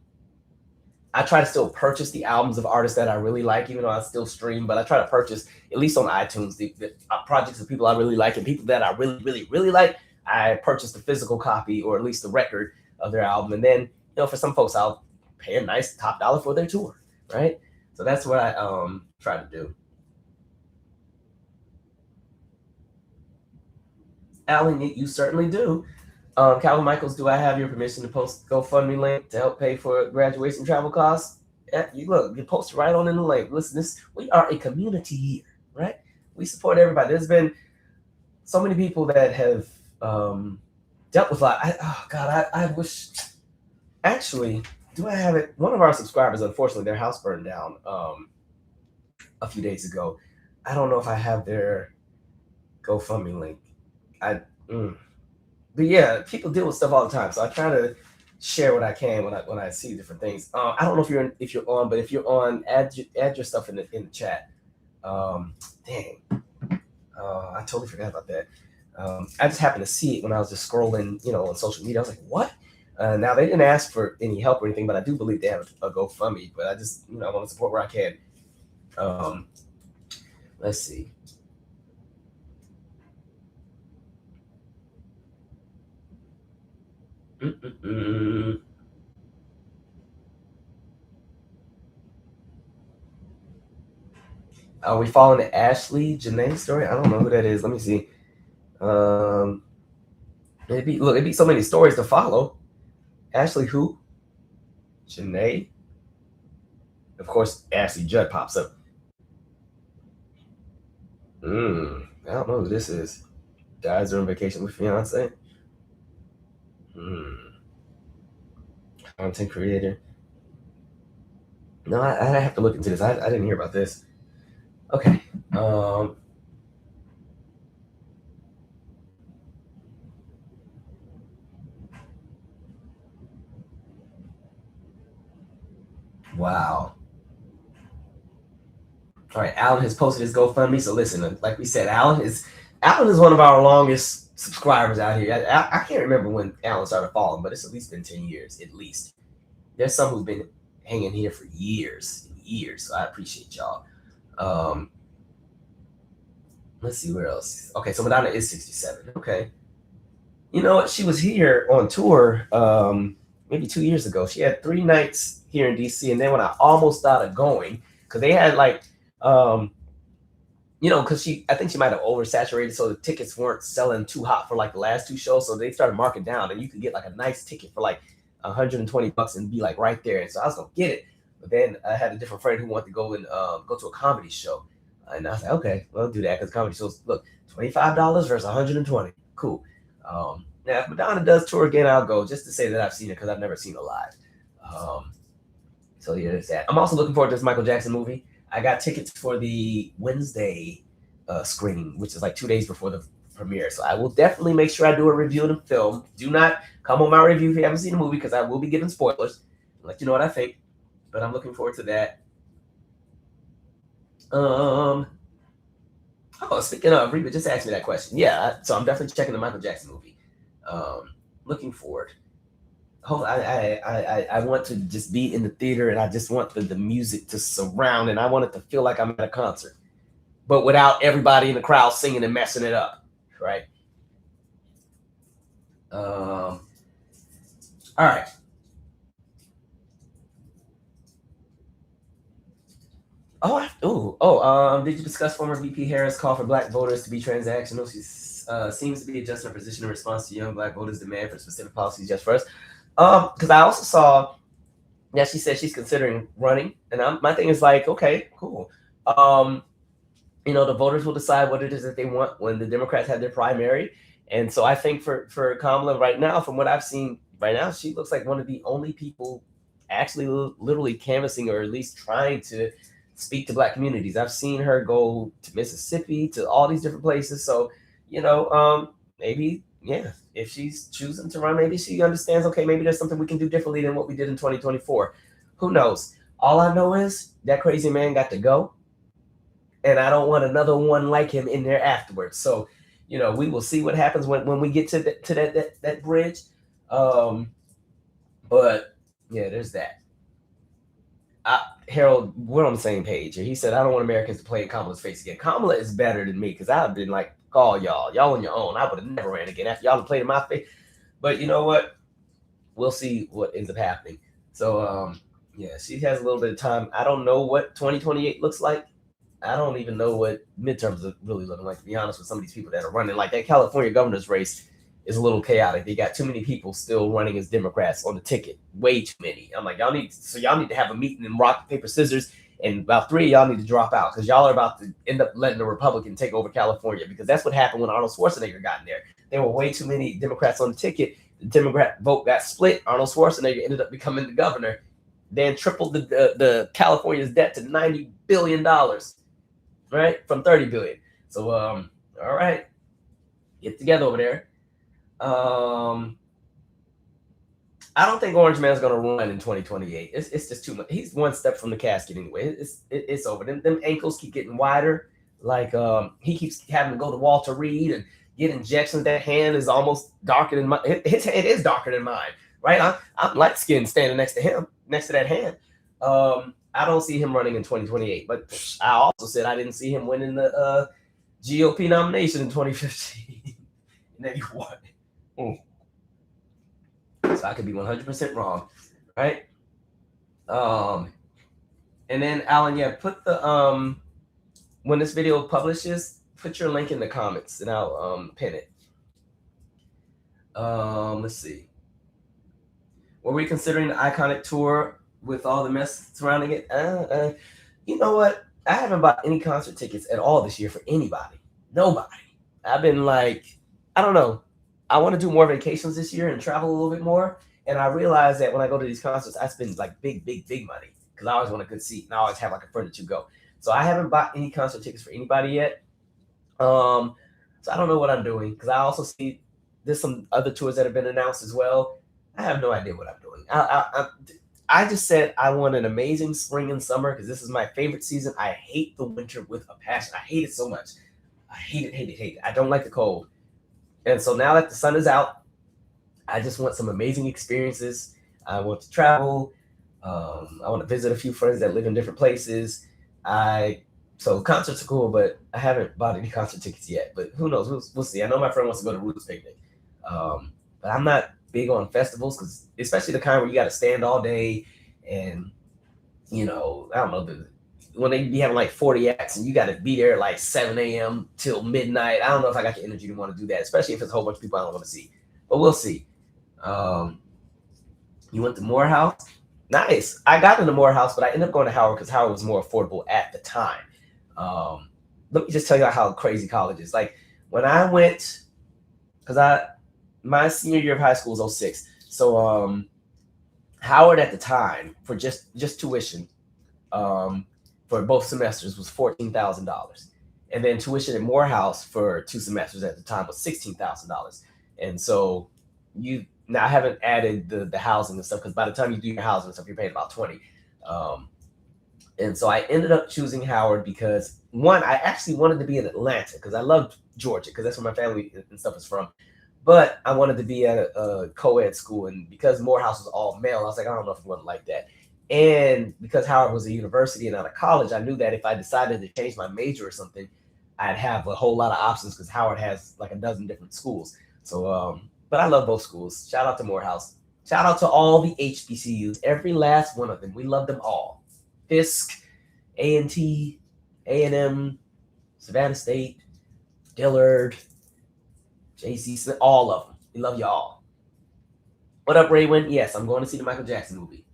try to still purchase the albums of artists that I really like, even though I still stream, but I try to purchase, at least on iTunes, the projects of people I really like, and people that I really, really, really like, I purchase the physical copy or at least the record of their album. And then, for some folks, I'll pay a nice top dollar for their tour, right? So that's what I try to do. Alan, you certainly do. Calvin Michaels, do I have your permission to post GoFundMe link to help pay for graduation travel costs? Yeah, you post it right on in the link. Listen, we are a community here, right? We support everybody. There's been so many people that have dealt with a lot. I wish. Actually, do I have it? One of our subscribers, unfortunately, their house burned down a few days ago. I don't know if I have their GoFundMe link. But yeah, people deal with stuff all the time, so I try to share what I can when I see different things. I don't know if you're on, but if you're on, add your stuff in the chat. Dang, I totally forgot about that. I just happened to see it when I was just scrolling, on social media. I was like, what? Now they didn't ask for any help or anything, but I do believe they have a GoFundMe. But I just, I want to support where I can. Let's see. Are we following the Ashley Janae story? I don't know who that is. Let me see. It'd be so many stories to follow. Ashley who? Janae. Of course, Ashley Judd pops up. I don't know who this is. Guys are on vacation with fiance. Content creator. No, I have to look into this. I didn't hear about this. Okay. Wow. All right, Alan has posted his GoFundMe. So listen, like we said, Alan is one of our longest subscribers out here. I can't remember when Alan started following, but it's at least been 10 years, at least. There's some who've been hanging here for years and years. So I appreciate y'all. Let's see where else. Okay, so Madonna is 67. Okay. You know what? She was here on tour maybe 2 years ago. She had 3 nights here in DC, and then when I almost started going, because they had like because I think she might have oversaturated, so the tickets weren't selling too hot for like the last 2 shows, so they started marking down, and you could get like a nice ticket for like $120 and be like right there. And so I was gonna get it, but then I had a different friend who wanted to go and go to a comedy show, and I was like, okay, well, I'll do that because comedy shows look $25 versus $120. Cool. Now if Madonna does tour again, I'll go just to say that I've seen her because I've never seen her live. So yeah, there's that. I'm also looking forward to this Michael Jackson movie. I got tickets for the Wednesday screening, which is like 2 days before the premiere. So I will definitely make sure I do a review of the film. Do not come on my review if you haven't seen the movie, because I will be giving spoilers. I'll let you know what I think. But I'm looking forward to that. Speaking of, Reba just asked me that question. Yeah, so I'm definitely checking the Michael Jackson movie. Looking forward. I want to just be in the theater, and I just want the music to surround, and I want it to feel like I'm at a concert, but without everybody in the crowd singing and messing it up, right? All right. Did you discuss former VP Harris' call for Black voters to be transactional? She seems to be adjusting her position in response to young Black voters' demand for specific policies just for us. Because I also saw that she said she's considering running, and my thing is like, okay, cool. The voters will decide what it is that they want when the Democrats have their primary, and so I think for Kamala right now, from what I've seen right now, she looks like one of the only people actually literally canvassing, or at least trying to speak to Black communities. I've seen her go to Mississippi, to all these different places. So maybe. Yeah, if she's choosing to run, maybe she understands, okay, maybe there's something we can do differently than what we did in 2024. Who knows? All I know is that crazy man got to go, and I don't want another one like him in there afterwards. So, we will see what happens when we get to that bridge. But yeah, there's that. Harold, we're on the same page here. He said, I don't want Americans to play in Kamala's face again. Kamala is better than me, because I've been like, call y'all on your own. I would have never ran again after y'all played in my face. But you know what? We'll see what ends up happening. So, she has a little bit of time. I don't know what 2028 looks like. I don't even know what midterms are really looking like, to be honest, with some of these people that are running. Like that California governor's race is a little chaotic. They got too many people still running as Democrats on the ticket. Way too many. I'm like, y'all need to have a meeting and rock, paper, scissors. And about 3 of y'all need to drop out, because y'all are about to end up letting the Republican take over California, because that's what happened when Arnold Schwarzenegger got in there. There were way too many Democrats on the ticket. The Democrat vote got split. Arnold Schwarzenegger ended up becoming the governor, then tripled the California's debt to $90 billion, right? From $30 billion. So, all right, get together over there. I don't think Orange Man's going to run in 2028. It's just too much. He's one step from the casket anyway. It's over. Them ankles keep getting wider. Like he keeps having to go to Walter Reed and get injections. That hand is almost darker than mine. His hand is darker than mine, right? I'm light skinned standing next to him, next to that hand. I don't see him running in 2028. But I also said I didn't see him winning the GOP nomination in 2015. And then he won. So I could be 100% wrong, right? And then Alan, put the when this video publishes, put your link in the comments, and I'll pin it. Let's see. Were we considering the Iconic tour with all the mess surrounding it? You know what? I haven't bought any concert tickets at all this year for anybody. Nobody. I've been like I don't know. I want to do more vacations this year and travel a little bit more. And I realize that when I go to these concerts, I spend like big money because I always want a good seat and I always have like a friend or two go. So I haven't bought any concert tickets for anybody yet. So I don't know what I'm doing because I also see there's some other tours that have been announced as well. I have no idea what I'm doing. I just said I want an amazing spring and summer because this is my favorite season. I hate the winter with a passion. I hate it so much. I hate it. I don't like the cold. And so now that the sun is out, I just want some amazing experiences. I want to travel. I want to visit a few friends that live in different places. So concerts are cool, but I haven't bought any concert tickets yet. But who knows? We'll see. I know my friend wants to go to Roots Picnic, but I'm not big on festivals because, especially the kind where you got to stand all day, and I don't know when they be having like 40 acts and you got to be there at like 7 a.m. till midnight. I don't know if I got the energy to want to do that, especially if it's a whole bunch of people I don't want to see. But we'll see. You went to Morehouse? Nice. I got into Morehouse, but I ended up going to Howard because Howard was more affordable at the time. Let me just tell you how crazy college is. Like when I went, because my senior year of high school was 06. So Howard at the time for just tuition for both semesters was $14,000. And then tuition at Morehouse for 2 semesters at the time was $16,000. And so now I haven't added the housing and stuff because by the time you do your housing and stuff, you're paying about 20. And so I ended up choosing Howard because one, I actually wanted to be in Atlanta because I loved Georgia because that's where my family and stuff is from. But I wanted to be at a co-ed school, and because Morehouse was all male, I was like, I don't know if I want like that. And because Howard was a university and not a college, I knew that if I decided to change my major or something, I'd have a whole lot of options because Howard has like a dozen different schools. So, but I love both schools. Shout out to Morehouse. Shout out to all the HBCUs, every last one of them. We love them all. Fisk, A&T, A&M, Savannah State, Dillard, JC Smith, all of them. We love y'all. What up, Raywin? Yes, I'm going to see the Michael Jackson movie.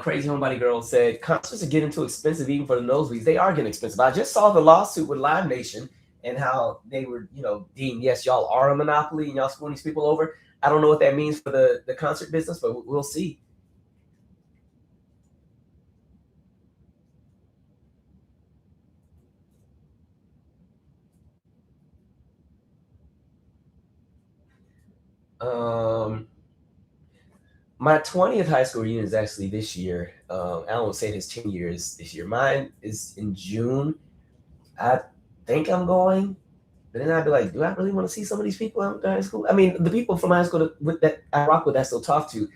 Crazy Homebody Girl said, concerts are getting too expensive even for the nosebleeds. They are getting expensive. I just saw the lawsuit with Live Nation and how they were, deemed, yes, y'all are a monopoly and y'all screwing these people over. I don't know what that means for the concert business, but we'll see. My 20th high school reunion is actually this year. Alan was saying his 10 years this year. Mine is in June. I think I'm going, but then I'd be like, do I really want to see some of these people out in high school? I mean, the people from high school that I rock with, I still talk to.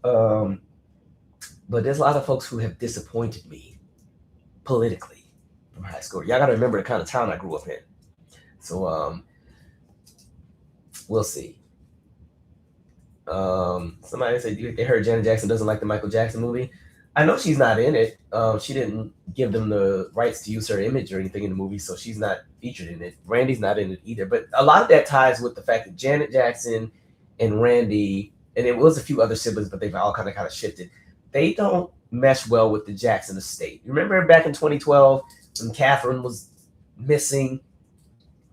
But there's a lot of folks who have disappointed me politically from high school. Y'all got to remember the kind of town I grew up in. So we'll see. Somebody said they heard Janet Jackson doesn't like the Michael Jackson movie. I know she's not in it. She didn't give them the rights to use her image or anything in the movie, so she's not featured in it. Randy's not in it either. But a lot of that ties with the fact that Janet Jackson and Randy, and it was a few other siblings, but they've all kind of shifted. They don't mesh well with the Jackson estate. You remember back in 2012 when Catherine was missing?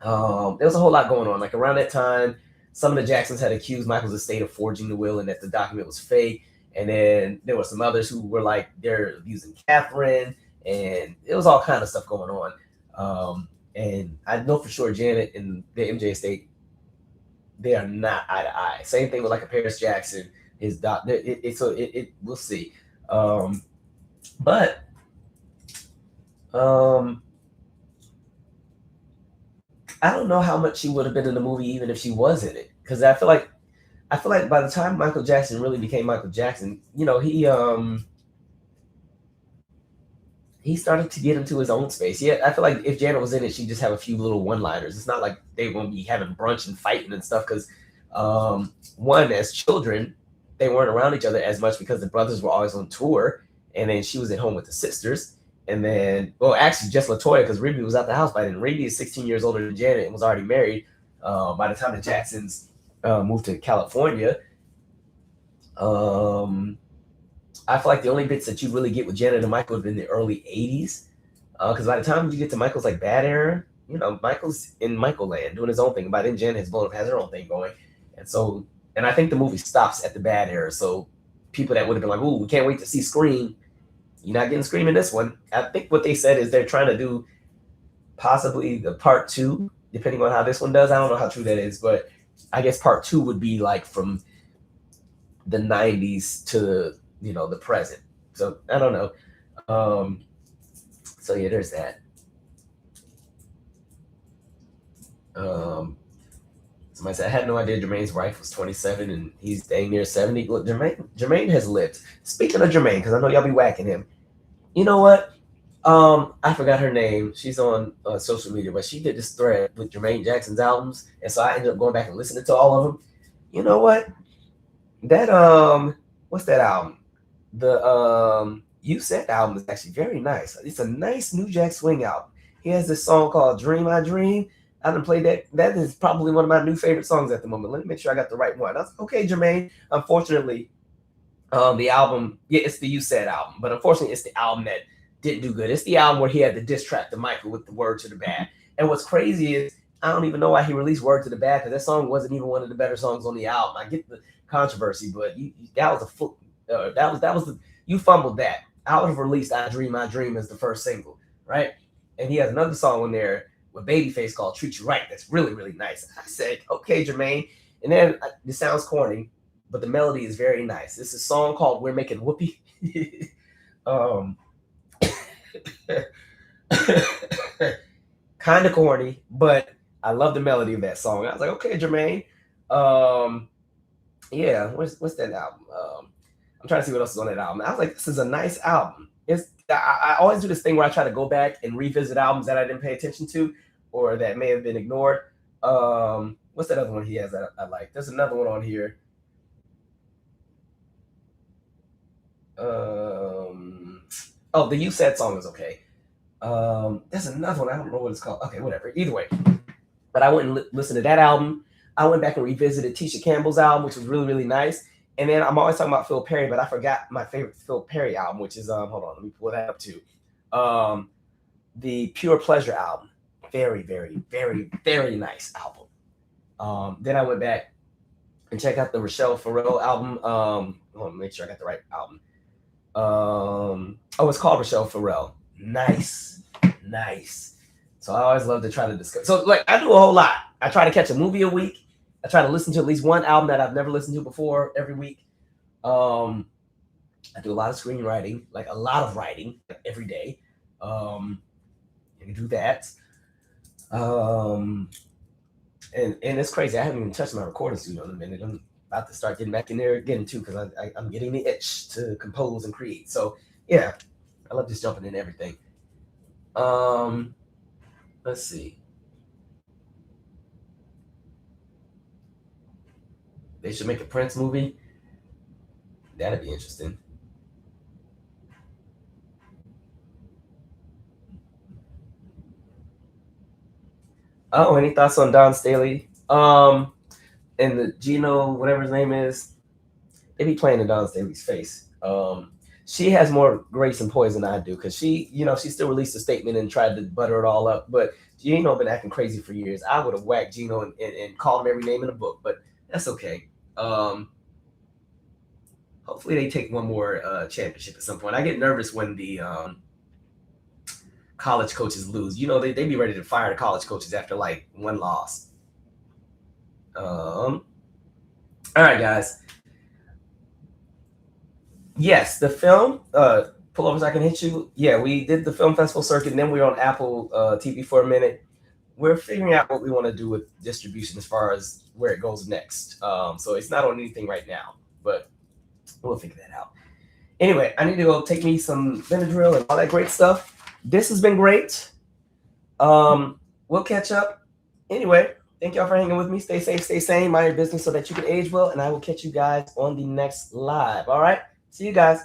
There was a whole lot going on. Like around that time, some of the Jacksons had accused Michael's estate of forging the will and that the document was fake. And then there were some others who were like, they're abusing Catherine. And it was all kind of stuff going on. And I know for sure Janet and the MJ estate, they are not eye to eye. Same thing with like a Paris Jackson. We'll see. But I don't know how much she would have been in the movie even if she was in it, because I feel like by the time Michael Jackson really became Michael Jackson, he started to get into his own space. Yeah, I feel like if Janet was in it, she'd just have a few little one-liners. It's not like they won't be having brunch and fighting and stuff because one, as children, they weren't around each other as much because the brothers were always on tour, and then she was at home with the sisters. And then, well, actually, just LaToya, because Ruby was out the house by then. Ruby is 16 years older than Janet and was already married by the time the Jacksons moved to California. I feel like the only bits that you really get with Janet and Michael have been the early 80s. Because by the time you get to Michael's like bad era, you know, Michael's in Michael land doing his own thing. By then, Jen has her own thing going, and I think the movie stops at the bad era. So people that would have been like, "Ooh, we can't wait to see Scream," you're not getting Scream in this one. I think what they said is they're trying to do possibly the part 2, depending on how this one does. I don't know how true that is, but I guess part 2 would be like from the 90s to, you know, the present. So I don't know. So yeah, there's that. Somebody said, I had no idea Jermaine's wife was 27 and he's dang near 70. Look, Jermaine has lived. Speaking of Jermaine, because I know y'all be whacking him. You know what? I forgot her name. She's on social media, but she did this thread with Jermaine Jackson's albums, and so I ended up going back and listening to all of them. You know what? That what's that album? The You Said album is actually very nice. It's a nice New Jack Swing album. He has this song called Dream I Dream. I done played that. That is probably one of my new favorite songs at the moment. Let me make sure I got the right one. I was like, okay, Jermaine. Unfortunately, the album, yeah, it's the You Said album, but unfortunately, it's the album that didn't do good. It's the album where he had the diss track to Michael with the Word to the Bad. And what's crazy is I don't even know why he released Word to the Bad, because that song wasn't even one of the better songs on the album. I get the controversy, but that was you fumbled that. I would have released I Dream as the first single, right? And he has another song on there with Babyface called Treat You Right. That's really, really nice. I said, okay, Jermaine. And then it sounds corny, but the melody is very nice. It's a song called We're Making Whoopee. Kind of corny, but I love the melody of that song. I was like, okay, Jermaine. Yeah, what's that album? I'm trying to see what else is on that album. I was like, this is a nice album. I always do this thing where I try to go back and revisit albums that I didn't pay attention to or that may have been ignored. What's that other one he has that I like? There's another one on here. Oh, the You Said song is okay. There's another one. I don't know what it's called. Okay, whatever. Either way. But I went and listened to that album. I went back and revisited Tisha Campbell's album, which was really, really nice. And then I'm always talking about Phil Perry, but I forgot my favorite Phil Perry album, which is, hold on, let me pull that up too. The Pure Pleasure album. Very, very, very, very nice album. Then I went back and checked out the Rochelle Farrell album. Hold on, make sure I got the right album. It's called Rochelle Farrell. Nice. So I always love to try to discuss. So like I do a whole lot. I try to catch a movie a week. I try to listen to at least one album that I've never listened to before every week. I do a lot of screenwriting, like a lot of writing every day. I do that. And it's crazy. I haven't even touched my recording studio in a minute. I'm about to start getting back in there again too, because I'm getting the itch to compose and create. So yeah, I love just jumping in everything. Let's see. They should make a Prince movie. That'd be interesting. Oh, any thoughts on Don Staley? And the Gino, whatever his name is, they be playing in Don Staley's face. She has more grace and poise than I do, because she still released a statement and tried to butter it all up. But Gino been acting crazy for years. I would have whacked Gino and called him every name in the book, but that's okay. Hopefully they take one more championship at some point. I get nervous when the college coaches lose. They be ready to fire the college coaches after like one loss. All right, guys. Yes, the film, Pullovers I Can Hit You. Yeah, we did the film festival circuit, and then we were on Apple TV for a minute. We're figuring out what we want to do with distribution as far as where it goes next. So it's not on anything right now, but we'll figure that out. Anyway, I need to go take me some Benadryl and all that great stuff. This has been great. We'll catch up. Anyway, thank y'all for hanging with me. Stay safe, stay sane, mind your business so that you can age well, and I will catch you guys on the next live. All right? See you guys.